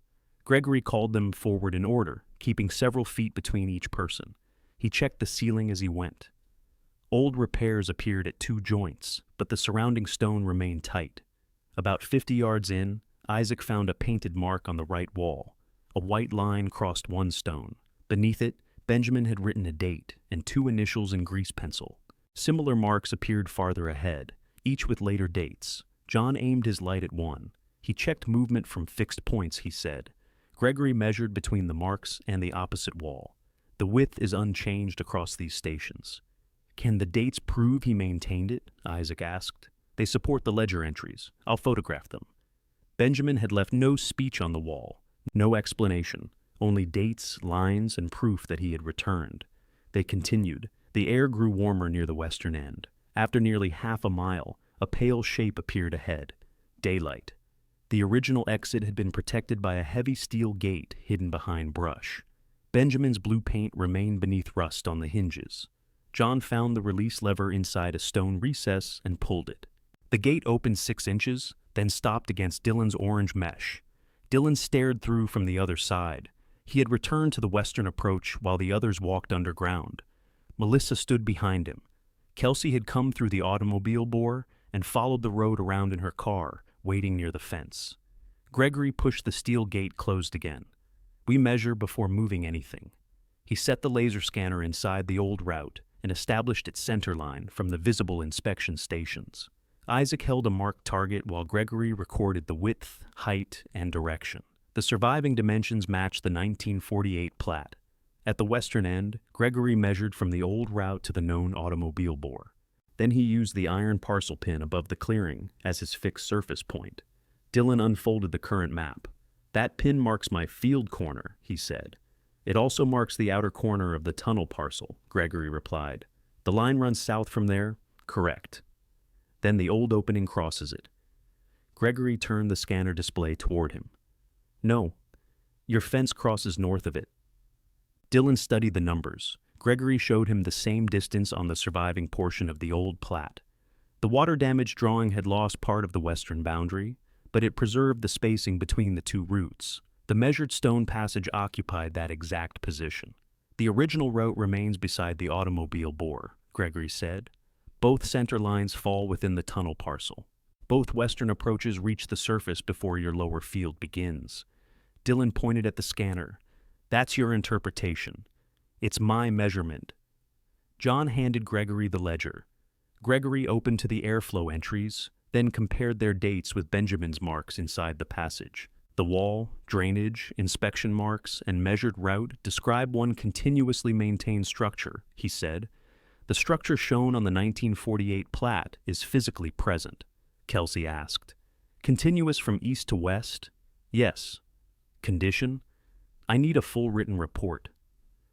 Gregory called them forward in order, keeping several feet between each person. He checked the ceiling as he went. Old repairs appeared at 2 joints, but the surrounding stone remained tight. About 50 yards in, Isaac found a painted mark on the right wall. A white line crossed one stone. Beneath it, Benjamin had written a date and 2 initials in grease pencil. Similar marks appeared farther ahead, each with later dates. John aimed his light at one. He checked movement from fixed points, he said. Gregory measured between the marks and the opposite wall. The width is unchanged across these stations. "Can the dates prove he maintained it?" Isaac asked. "They support the ledger entries. I'll photograph them." Benjamin had left no speech on the wall, no explanation, only dates, lines, and proof that he had returned. They continued. The air grew warmer near the western end. After nearly half a mile, a pale shape appeared ahead. Daylight. The original exit had been protected by a heavy steel gate hidden behind brush. Benjamin's blue paint remained beneath rust on the hinges. John found the release lever inside a stone recess and pulled it. The gate opened 6 inches, then stopped against Dylan's orange mesh. Dylan stared through from the other side. He had returned to the western approach while the others walked underground. Melissa stood behind him. Kelsey had come through the automobile bore and followed the road around in her car, waiting near the fence. Gregory pushed the steel gate closed again. "We measure before moving anything." He set the laser scanner inside the old route and established its center line from the visible inspection stations. Isaac held a marked target while Gregory recorded the width, height, and direction. The surviving dimensions matched the 1948 plat. At the western end, Gregory measured from the old route to the known automobile bore. Then he used the iron parcel pin above the clearing as his fixed surface point. Dylan unfolded the current map. "That pin marks my field corner," he said. "It also marks the outer corner of the tunnel parcel," Gregory replied. "The line runs south from there?" "Correct." "Then the old opening crosses it." Gregory turned the scanner display toward him. "No, your fence crosses north of it." Dylan studied the numbers. Gregory showed him the same distance on the surviving portion of the old plat. The water damage drawing had lost part of the western boundary, but it preserved the spacing between the 2 routes. The measured stone passage occupied that exact position. "The original route remains beside the automobile bore," Gregory said. "Both center lines fall within the tunnel parcel. Both western approaches reach the surface before your lower field begins." Dylan pointed at the scanner. "That's your interpretation. It's my measurement." John handed Gregory the ledger. Gregory opened to the airflow entries, then compared their dates with Benjamin's marks inside the passage. The wall, drainage, inspection marks, and measured route describe one continuously maintained structure, he said. "The structure shown on the 1948 plat is physically present," Kelsey asked. "Continuous from east to west?" "Yes." "Condition?" "I need a full written report."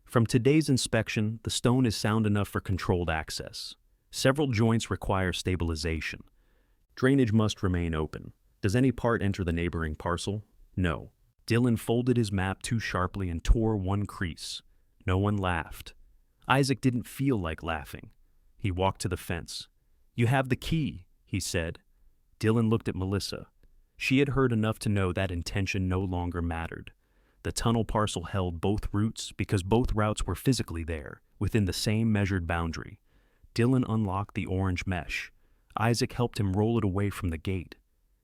"From today's inspection, the stone is sound enough for controlled access. Several joints require stabilization. Drainage must remain open. Does any part enter the neighboring parcel?" "No." Dylan folded his map too sharply and tore one crease. No one laughed. Isaac didn't feel like laughing. He walked to the fence. "You have the key," he said. Dylan looked at Melissa. She had heard enough to know that intention no longer mattered. The The tunnel parcel held both routes because both routes were physically there, within the same measured boundary. Dylan unlocked the orange mesh. Isaac helped him roll it away from the gate.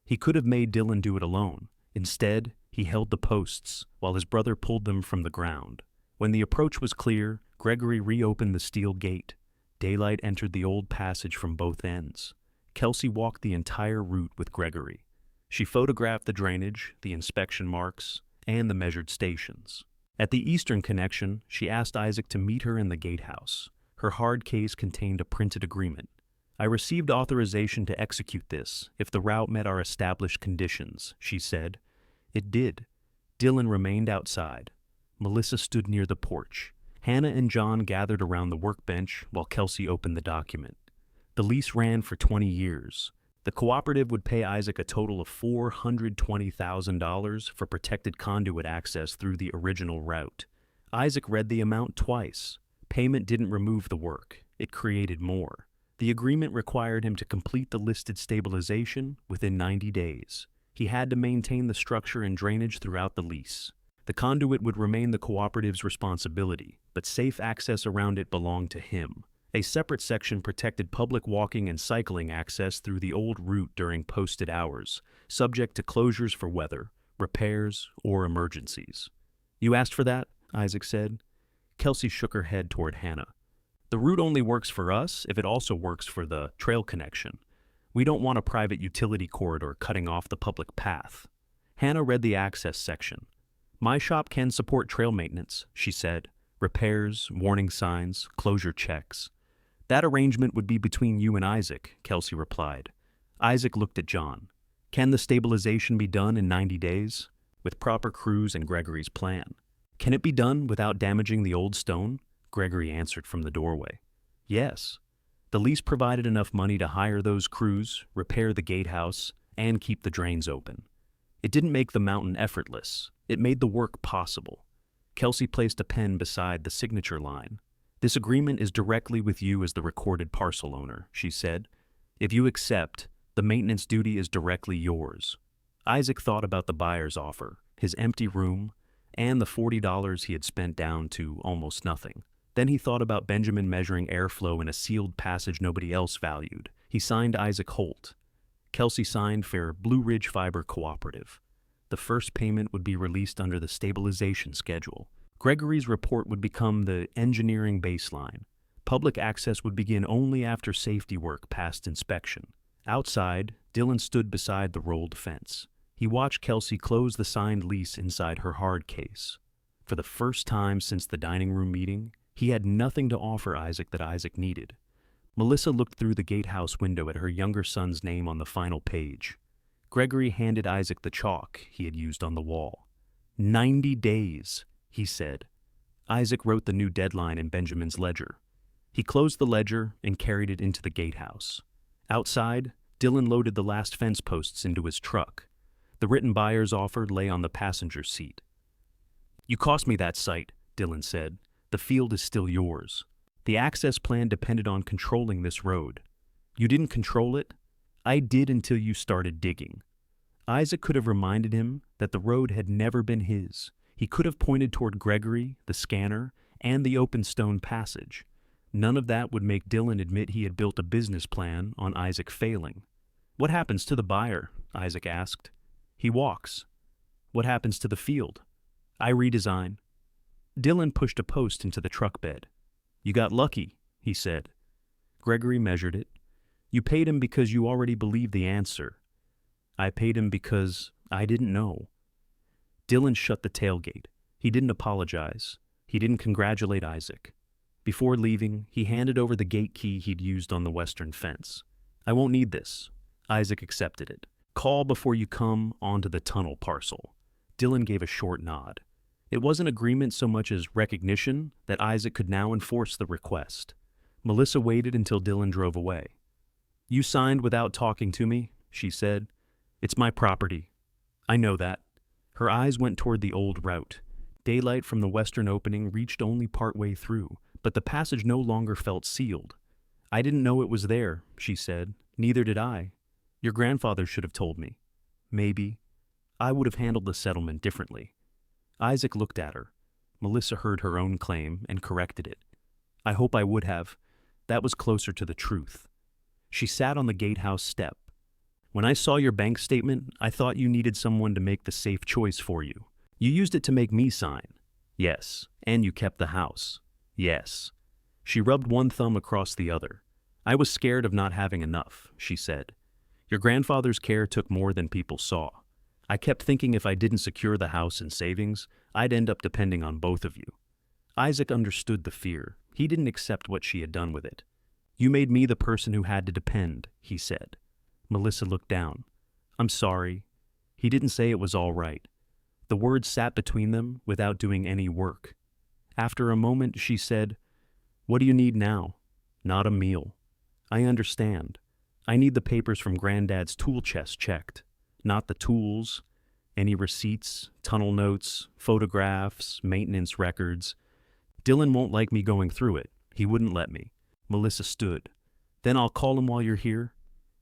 He could have made Dylan do it alone. Instead, he held the posts while his brother pulled them from the ground. When the approach was clear, Gregory reopened the steel gate. Daylight entered the old passage from both ends. Kelsey walked the entire route with Gregory. She photographed the drainage, the inspection marks, and the measured stations. At the eastern connection, she asked Isaac to meet her in the gatehouse. Her hard case contained a printed agreement. "I received authorization to execute this if the route met our established conditions," she said. It did. Dylan remained outside. Melissa stood near the porch. Hannah and John gathered around the workbench while Kelsey opened the document. The lease ran for 20 years. The cooperative would pay Isaac a total of $420,000 for protected conduit access through the original route. Isaac read the amount twice. Payment didn't remove the work. It created more. The agreement required him to complete the listed stabilization within 90 days. He had to maintain the structure and drainage throughout the lease. The conduit would remain the cooperative's responsibility, but safe access around it belonged to him. A separate section protected public walking and cycling access through the old route during posted hours, subject to closures for weather, repairs, or emergencies. "You asked for that?" Isaac said. Kelsey shook her head toward Hannah. "The route only works for us if it also works for the trail connection. We don't want a private utility corridor cutting off the public path." Hannah read the access section. "My shop can support trail maintenance," she said. "Repairs, warning signs, closure checks." "That arrangement would be between you and Isaac," Kelsey replied. Isaac looked at John. "Can the stabilization be done in 90 days? With proper crews and Gregory's plan. Can it be done without damaging the old stone?" Gregory answered from the doorway. "Yes." The lease provided enough money to hire those crews, repair the gatehouse, and keep the drains open. It didn't make the mountain effortless. It made the work possible. Kelsey placed a pen beside the signature line. "This agreement is directly with you as the recorded parcel owner," she said. "If you accept, the maintenance duty is directly yours." Isaac thought about the buyer's offer, his empty room, and the $40 he had spent down to almost nothing. Then he thought about Benjamin measuring airflow in a sealed passage nobody else valued. He signed Isaac Holt. Kelsey signed for Blue Ridge Fiber Cooperative. The first payment would be released under the stabilization schedule. Gregory's report would become the engineering baseline. Public access would begin only after safety work passed inspection. Outside, Dylan stood beside the rolled fence. He watched Kelsey close the signed lease inside her hard case. For the first time since the dining room meeting, he had nothing to offer Isaac that Isaac needed. Melissa looked through the gatehouse window at her younger son's name on the final page. Gregory handed Isaac the chalk he had used on the wall. 90 days, he said. Isaac wrote the new deadline in Benjamin's ledger. He closed the ledger and carried it into the gatehouse. Outside, Dylan loaded the last fence posts into his truck. The written buyer's offer lay on the passenger seat. "You cost me that site," Dylan said. "The field is still yours. The access plan depended on controlling this road. You didn't control it? I did until you started digging." Isaac could have reminded him that the road had never been his. He could have pointed toward Gregory, the scanner, and the open stone passage. None of that would make Dylan admit he had built a business plan on Isaac failing. "What happens to the buyer?" Isaac asked. "He walks." "What happens to the field?" "I redesign." Dylan pushed a post into the truck bed. "You got lucky," he said. Gregory measured it. "You paid him because you already believed the answer." "I paid him because I didn't know." Dylan shut the tailgate. He didn't apologize. He didn't congratulate Isaac. Before leaving, he handed over the gate key he'd used on the western fence. "I won't need this." Isaac accepted it. "Call before you come onto the tunnel parcel." Dylan gave a short nod. It wasn't agreement so much as recognition that Isaac could now enforce the request. Melissa waited until Dylan drove away. "You signed without talking to me," she said. "It's my property." "I know that." Her eyes went toward the old route. Daylight from the western opening reached only partway through, but the passage no longer felt sealed. "I didn't know it was there," she said. "Neither did I. Your grandfather should have told me." "Maybe. I would have handled the settlement differently." Isaac looked at her. Melissa heard her own claim and corrected it. I hope I would have. That was closer to the truth. She sat on the gatehouse step. When I saw your bank statement, I thought you needed someone to make the safe choice for you. You used it to make me sign. Yes. And you kept the house. Yes. She rubbed one thumb across the other. I was scared of not having enough, she said. Your grandfather's care took more than people saw. I kept thinking if I didn't secure the house and savings, I'd end up depending on both of you. Isaac understood the fear. He didn't accept what she had done with it. You made me the person who had to depend, he said. Melissa looked down. I'm sorry. He didn't say it was all right. The words sat between them without doing any work. After a moment, she said, What do you need now? Not a meal. I understand. I need the papers from Granddad's tool chest checked. Not the tools. Any receipts, tunnel notes, photographs, maintenance records. Dylan won't like me going through it. He wouldn't let me. Melissa stood. Then I'll call him while you're here.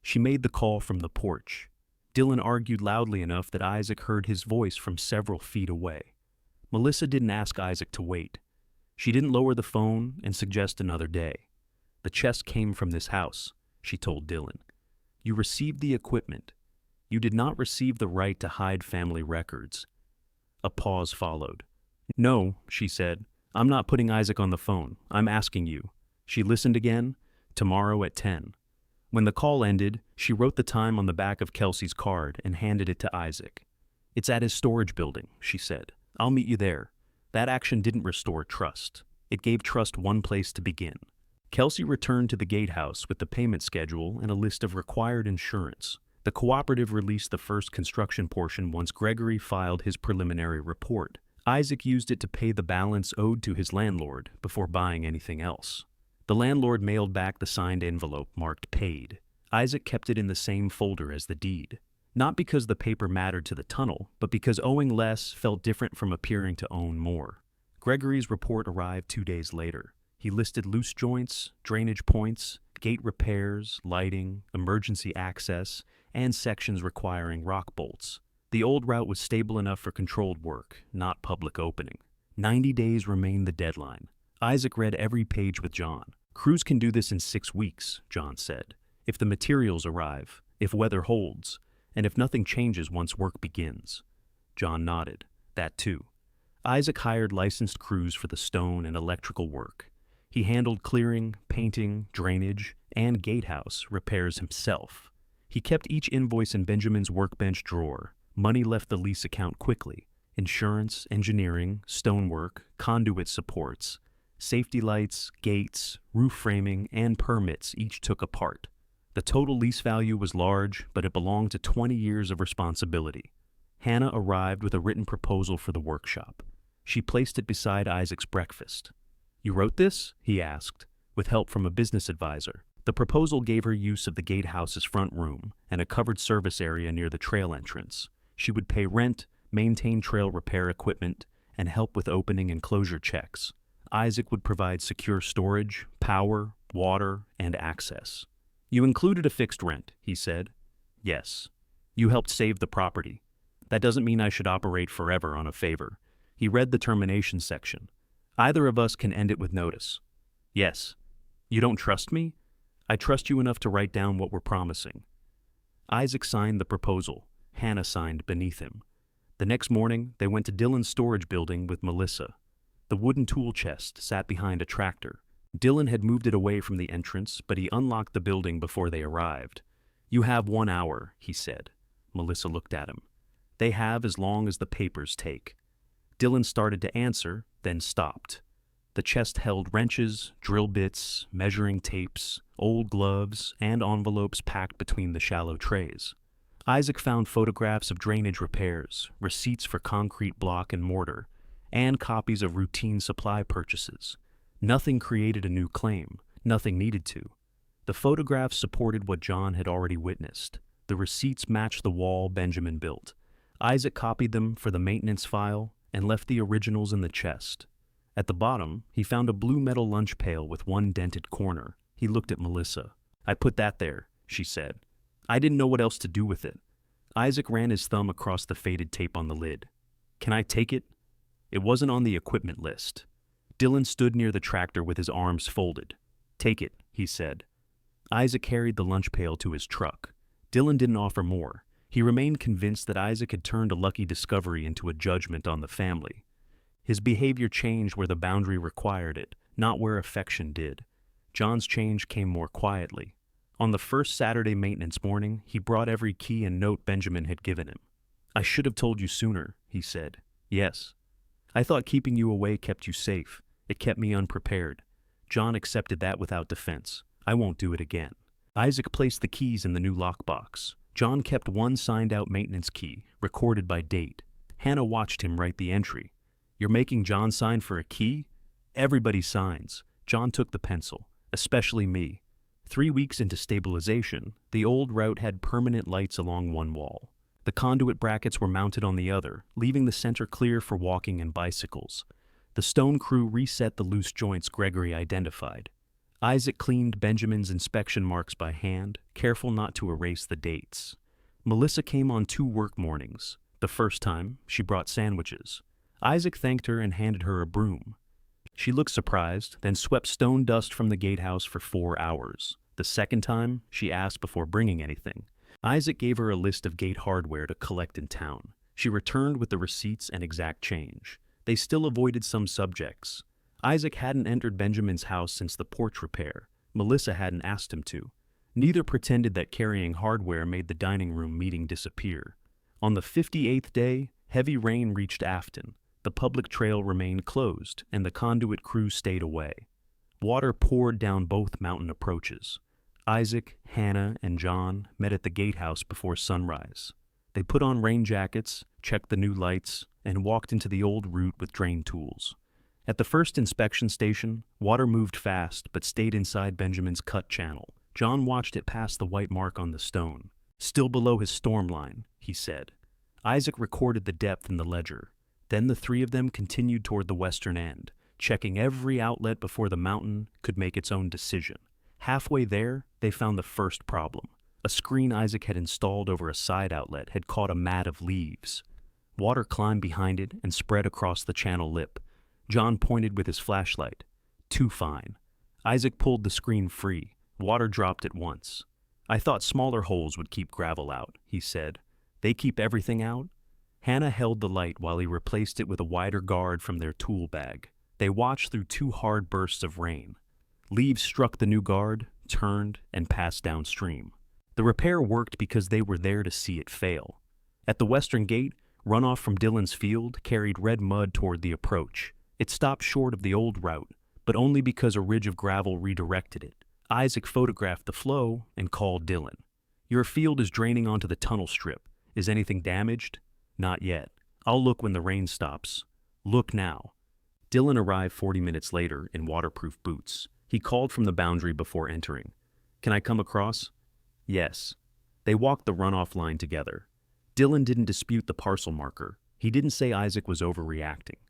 She made the call from the porch. Dylan argued loudly enough that Isaac heard his voice from several feet away. Melissa didn't ask Isaac to wait. She didn't lower the phone and suggest another day. The chest came from this house, she told Dylan. You received the equipment. You did not receive the right to hide family records. A pause followed. No, she said. I'm not putting Isaac on the phone. I'm asking you. She listened again. Tomorrow at 10. When the call ended, she wrote the time on the back of Kelsey's card and handed it to Isaac. It's at his storage building, she said. I'll meet you there. That action didn't restore trust. It gave trust one place to begin. Kelsey returned to the gatehouse with the payment schedule and a list of required insurance. The cooperative released the first construction portion once Gregory filed his preliminary report. Isaac used it to pay the balance owed to his landlord before buying anything else. The landlord mailed back the signed envelope marked paid. Isaac kept it in the same folder as the deed. Not because the paper mattered to the tunnel, but because owing less felt different from appearing to own more. Gregory's report arrived 2 days later. He listed loose joints, drainage points, gate repairs, lighting, emergency access, and sections requiring rock bolts. The old route was stable enough for controlled work, not public opening. 90 days remained the deadline. Isaac read every page with John. Crews can do this in 6 weeks, John said. If the materials arrive, if weather holds, and if nothing changes once work begins. John nodded. That too. Isaac hired licensed crews for the stone and electrical work. He handled clearing, painting, drainage, and gatehouse repairs himself. He kept each invoice in Benjamin's workbench drawer. Money left the lease account quickly. Insurance, engineering, stonework, conduit supports, safety lights, gates, roof framing, and permits each took a part. The total lease value was large, but it belonged to 20 years of responsibility. Hannah arrived with a written proposal for the workshop. She placed it beside Isaac's breakfast. You wrote this? He asked, with help from a business advisor. The proposal gave her use of the gatehouse's front room and a covered service area near the trail entrance. She would pay rent, maintain trail repair equipment, and help with opening and closure checks. Isaac would provide secure storage, power, water, and access. You included a fixed rent, he said. Yes. You helped save the property. That doesn't mean I should operate forever on a favor. He read the termination section. Either of us can end it with notice. Yes. You don't trust me? I trust you enough to write down what we're promising. Isaac signed the proposal. Hannah signed beneath him. The next morning, they went to Dylan's storage building with Melissa. The wooden tool chest sat behind a tractor. Dylan had moved it away from the entrance, but he unlocked the building before they arrived. You have 1 hour, he said. Melissa looked at him. They have as long as the papers take. Dylan started to answer, then stopped. The chest held wrenches, drill bits, measuring tapes, old gloves, and envelopes packed between the shallow trays. Isaac found photographs of drainage repairs, receipts for concrete block and mortar, and copies of routine supply purchases. Nothing created a new claim. Nothing needed to. The photographs supported what John had already witnessed. The receipts matched the wall Benjamin built. Isaac copied them for the maintenance file and left the originals in the chest. At the bottom, he found a blue metal lunch pail with one dented corner. He looked at Melissa. I put that there, she said. I didn't know what else to do with it. Isaac ran his thumb across the faded tape on the lid. Can I take it? It wasn't on the equipment list. Dylan stood near the tractor with his arms folded. "Take it," he said. Isaac carried the lunch pail to his truck. Dylan didn't offer more. He remained convinced that Isaac had turned a lucky discovery into a judgment on the family. His behavior changed where the boundary required it, not where affection did. John's change came more quietly. On the first Saturday maintenance morning, he brought every key and note Benjamin had given him. "I should have told you sooner," he said. "Yes. I thought keeping you away kept you safe. It kept me unprepared." John accepted that without defense. "I won't do it again." Isaac placed the keys in the new lockbox. John kept one signed-out maintenance key, recorded by date. Hannah watched him write the entry. "You're making John sign for a key?" "Everybody signs." John took the pencil, especially me. 3 weeks into stabilization, the old route had permanent lights along one wall. The conduit brackets were mounted on the other, leaving the center clear for walking and bicycles. The stone crew reset the loose joints Gregory identified. Isaac cleaned Benjamin's inspection marks by hand, careful not to erase the dates. Melissa came on 2 work mornings. The first time, she brought sandwiches. Isaac thanked her and handed her a broom. She looked surprised, then swept stone dust from the gatehouse for 4 hours. The second time, she asked before bringing anything. Isaac gave her a list of gate hardware to collect in town. She returned with the receipts and exact change. They still avoided some subjects. Isaac hadn't entered Benjamin's house since the porch repair. Melissa hadn't asked him to. Neither pretended that carrying hardware made the dining room meeting disappear. On the 58th day, heavy rain reached Afton. The public trail remained closed, and the conduit crew stayed away. Water poured down both mountain approaches. Isaac, Hannah, and John met at the gatehouse before sunrise. They put on rain jackets, checked the new lights, and walked into the old route with drain tools. At the first inspection station, water moved fast but stayed inside Benjamin's cut channel. John watched it pass the white mark on the stone. "Still below his storm line," he said. Isaac recorded the depth in the ledger. Then the 3 of them continued toward the western end, checking every outlet before the mountain could make its own decision. Halfway there, they found the first problem. A screen Isaac had installed over a side outlet had caught a mat of leaves. Water climbed behind it and spread across the channel lip. John pointed with his flashlight. "Too fine." Isaac pulled the screen free. Water dropped at once. "I thought smaller holes would keep gravel out," he said. "They keep everything out?" Hannah held the light while he replaced it with a wider guard from their tool bag. They watched through 2 hard bursts of rain. Leaves struck the new guard, turned, and passed downstream. The repair worked because they were there to see it fail. At the western gate, runoff from Dylan's field carried red mud toward the approach. It stopped short of the old route, but only because a ridge of gravel redirected it. Isaac photographed the flow and called Dylan. "Your field is draining onto the tunnel strip. Is anything damaged?" "Not yet. I'll look when the rain stops." "Look now." Dylan arrived 40 minutes later in waterproof boots. He called from the boundary before entering. "Can I come across?" "Yes." They walked the runoff line together. Dylan didn't dispute the parcel marker. He didn't say Isaac was overreacting.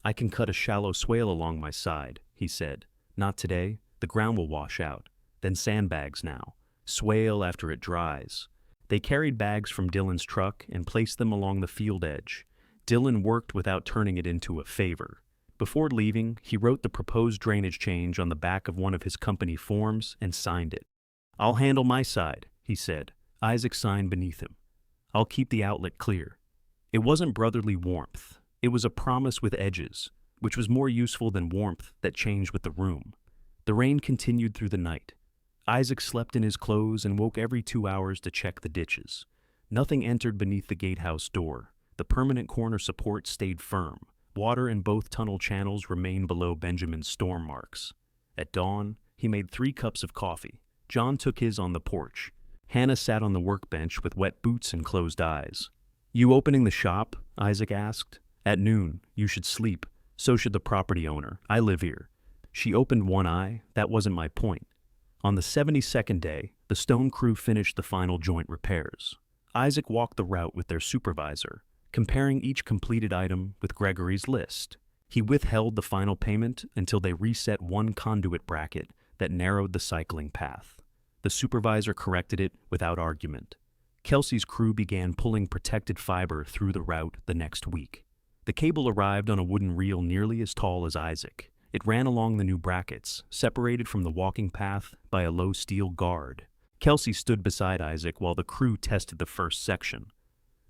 "I can cut a shallow swale along my side," he said. "Not today. The ground will wash out. Then sandbags now. Swale after it dries." They carried bags from Dylan's truck and placed them along the field edge. Dylan worked without turning it into a favor. Before leaving, he wrote the proposed drainage change on the back of one of his company forms and signed it. "I'll handle my side," he said. Isaac signed beneath him. "I'll keep the outlet clear." It wasn't brotherly warmth. It was a promise with edges, which was more useful than warmth that changed with the room. The rain continued through the night. Isaac slept in his clothes and woke every 2 hours to check the ditches. Nothing entered beneath the gatehouse door. The permanent corner support stayed firm. Water in both tunnel channels remained below Benjamin's storm marks. At dawn, he made 3 cups of coffee. John took his on the porch. Hannah sat on the workbench with wet boots and closed eyes. "You opening the shop?" Isaac asked. "At noon. You should sleep. So should the property owner. I live here." She opened one eye. "That wasn't my point." On the 72nd day, the stone crew finished the final joint repairs. Isaac walked the route with their supervisor, comparing each completed item with Gregory's list. He withheld the final payment until they reset one conduit bracket that narrowed the cycling path. The supervisor corrected it without argument. Kelsey's crew began pulling protected fiber through the route the next week. The cable arrived on a wooden reel nearly as tall as Isaac. It ran along the new brackets, separated from the walking path by a low steel guard. Kelsey stood beside Isaac while the crew tested the first section.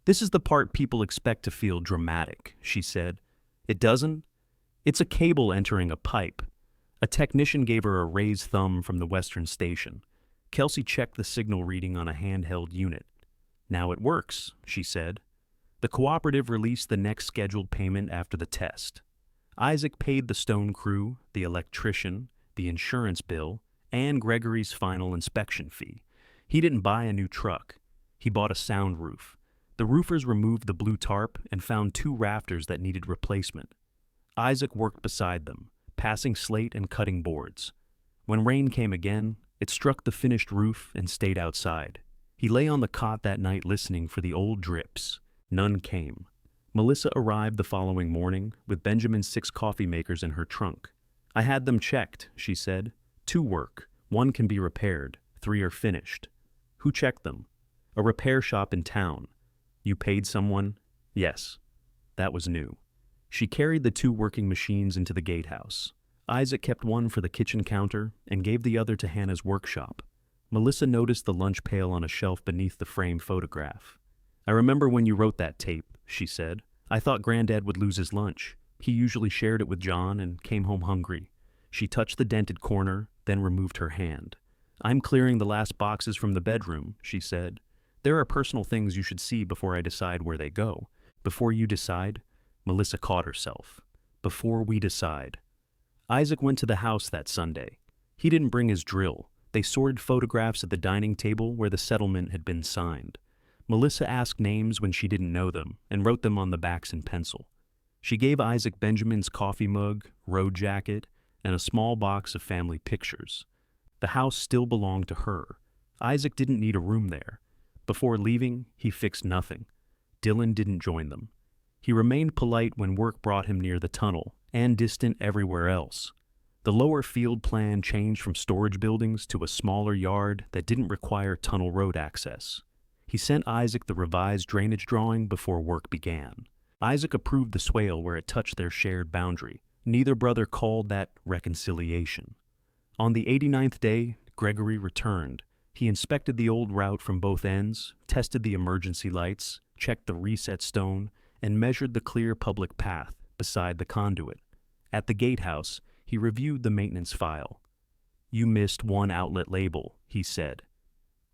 "This is the part people expect to feel dramatic," she said. "It doesn't? It's a cable entering a pipe." A technician gave her a raised thumb from the western station. Kelsey checked the signal reading on a handheld unit. "Now it works," she said. The cooperative released the next scheduled payment after the test. Isaac paid the stone crew, the electrician, the insurance bill, and Gregory's final inspection fee. He didn't buy a new truck. He bought a sound roof. The roofers removed the blue tarp and found 2 rafters that needed replacement. Isaac worked beside them, passing slate and cutting boards. When rain came again, it struck the finished roof and stayed outside. He lay on the cot that night listening for the old drips. None came. Melissa arrived the following morning with Benjamin's 6 coffee makers in her trunk. "I had them checked," she said. 2 work. 1 can be repaired. 3 are finished." "Who checked them?" "A repair shop in town." "You paid someone?" "Yes." That was new. She carried the 2 working machines into the gatehouse. Isaac kept one for the kitchen counter and gave the other to Hannah's workshop. Melissa noticed the lunch pail on a shelf beneath the framed photograph. "I remember when you wrote that tape," she said. "I thought Granddad would lose his lunch. He usually shared it with John and came home hungry." She touched the dented corner, then removed her hand. "I'm clearing the last boxes from the bedroom," she said. "There are personal things you should see before I decide where they go." "Before you decide?" Melissa caught herself. "Before we decide." Isaac went to the house that Sunday. He didn't bring his drill. They sorted photographs at the dining table where the settlement had been signed. Melissa asked names when she didn't know them and wrote them on the backs in pencil. She gave Isaac Benjamin's coffee mug, road jacket, and a small box of family pictures. The house still belonged to her. Isaac didn't need a room there. Before leaving, he fixed nothing. Dylan didn't join them. He remained polite when work brought him near the tunnel, and distant everywhere else. The lower field plan changed from storage buildings to a smaller yard that didn't require tunnel road access. He sent Isaac the revised drainage drawing before work began. Isaac approved the swale where it touched their shared boundary. Neither brother called that reconciliation. On the 89th day, Gregory returned. He inspected the old route from both ends, tested the emergency lights, checked the reset stone, and measured the clear public path beside the conduit. At the gatehouse, he reviewed the maintenance file. "You missed 1 outlet label," he said.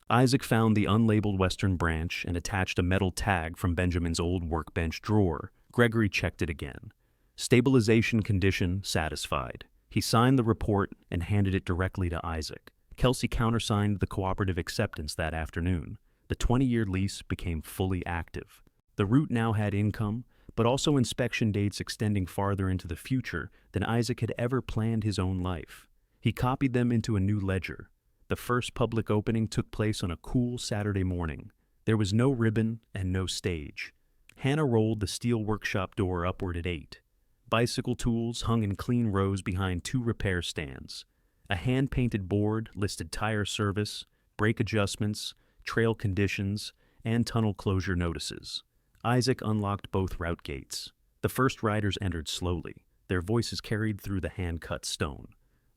Isaac found the unlabeled western branch and attached a metal tag from Benjamin's old workbench drawer. Gregory checked it again. Stabilization condition satisfied. He signed the report and handed it directly to Isaac. Kelsey countersigned the cooperative acceptance that afternoon. The 20-year lease became fully active. The route now had income, but also inspection dates extending farther into the future than Isaac had ever planned his own life. He copied them into a new ledger. The first public opening took place on a cool Saturday morning. There was no ribbon and no stage. Hannah rolled the steel workshop door upward at 8. Bicycle tools hung in clean rows behind 2 repair stands. A hand-painted board listed tire service, brake adjustments, trail conditions, and tunnel closure notices. Isaac unlocked both route gates. The first riders entered slowly, their voices carried through the hand-cut stone.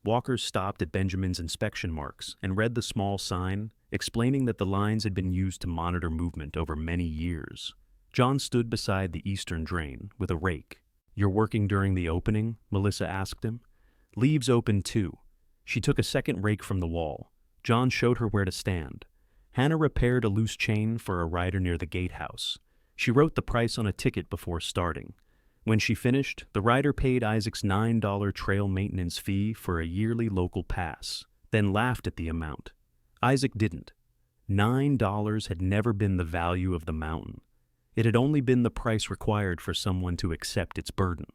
Walkers stopped at Benjamin's inspection marks and read the small sign, explaining that the lines had been used to monitor movement over many years. John stood beside the eastern drain with a rake. "You're working during the opening?" Melissa asked him. "Leaves open too." She took a second rake from the wall. John showed her where to stand. Hannah repaired a loose chain for a rider near the gatehouse. She wrote the price on a ticket before starting. When she finished, the rider paid Isaac's $9 trail maintenance fee for a yearly local pass, then laughed at the amount. Isaac didn't. $9 had never been the value of the mountain. It had only been the price required for someone to accept its burden.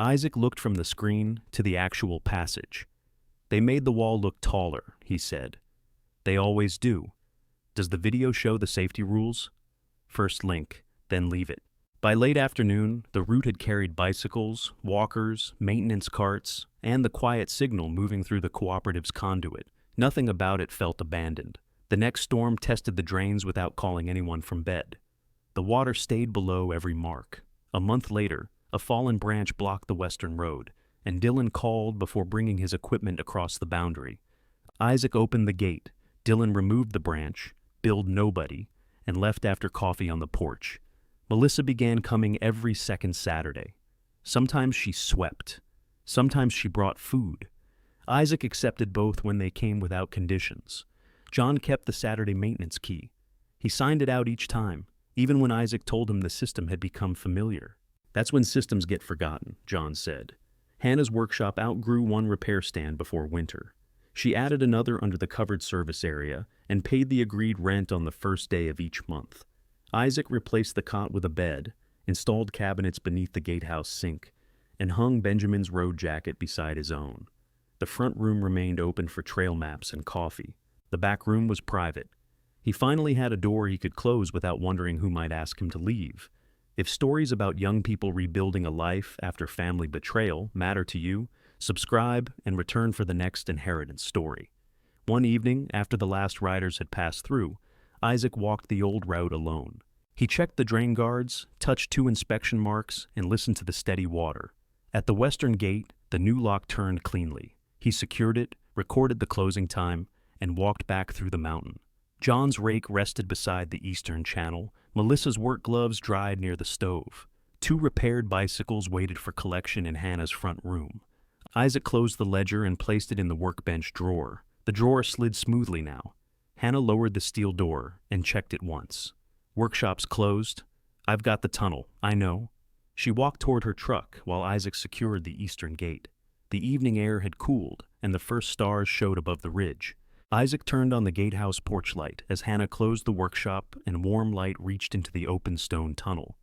Isaac looked from the screen to the actual passage. "They made the wall look taller," he said. "They always do. Does the video show the safety rules?" "First link, then leave it." By late afternoon, the route had carried bicycles, walkers, maintenance carts, and the quiet signal moving through the cooperative's conduit. Nothing about it felt abandoned. The next storm tested the drains without calling anyone from bed. The water stayed below every mark. A month later, a fallen branch blocked the western road, and Dylan called before bringing his equipment across the boundary. Isaac opened the gate. Dylan removed the branch, billed nobody, and left after coffee on the porch. Melissa began coming every second Saturday. Sometimes she swept. Sometimes she brought food. Isaac accepted both when they came without conditions. John kept the Saturday maintenance key. He signed it out each time, even when Isaac told him the system had become familiar. "That's when systems get forgotten," John said. Hannah's workshop outgrew one repair stand before winter. She added another under the covered service area and paid the agreed rent on the first day of each month. Isaac replaced the cot with a bed, installed cabinets beneath the gatehouse sink, and hung Benjamin's road jacket beside his own. The front room remained open for trail maps and coffee. The back room was private. He finally had a door he could close without wondering who might ask him to leave. If stories about young people rebuilding a life after family betrayal matter to you, subscribe and return for the next inheritance story. One evening, after the last riders had passed through, Isaac walked the old route alone. He checked the drain guards, touched 2 inspection marks, and listened to the steady water. At the western gate, the new lock turned cleanly. He secured it, recorded the closing time, and walked back through the mountain. John's rake rested beside the eastern channel. Melissa's work gloves dried near the stove. 2 repaired bicycles waited for collection in Hannah's front room. Isaac closed the ledger and placed it in the workbench drawer. The drawer slid smoothly now. Hannah lowered the steel door and checked it once. "Workshop's closed. I've got the tunnel, I know." She walked toward her truck while Isaac secured the eastern gate. The evening air had cooled, and the first stars showed above the ridge. Isaac turned on the gatehouse porch light as Hannah closed the workshop and warm light reached into the open stone tunnel.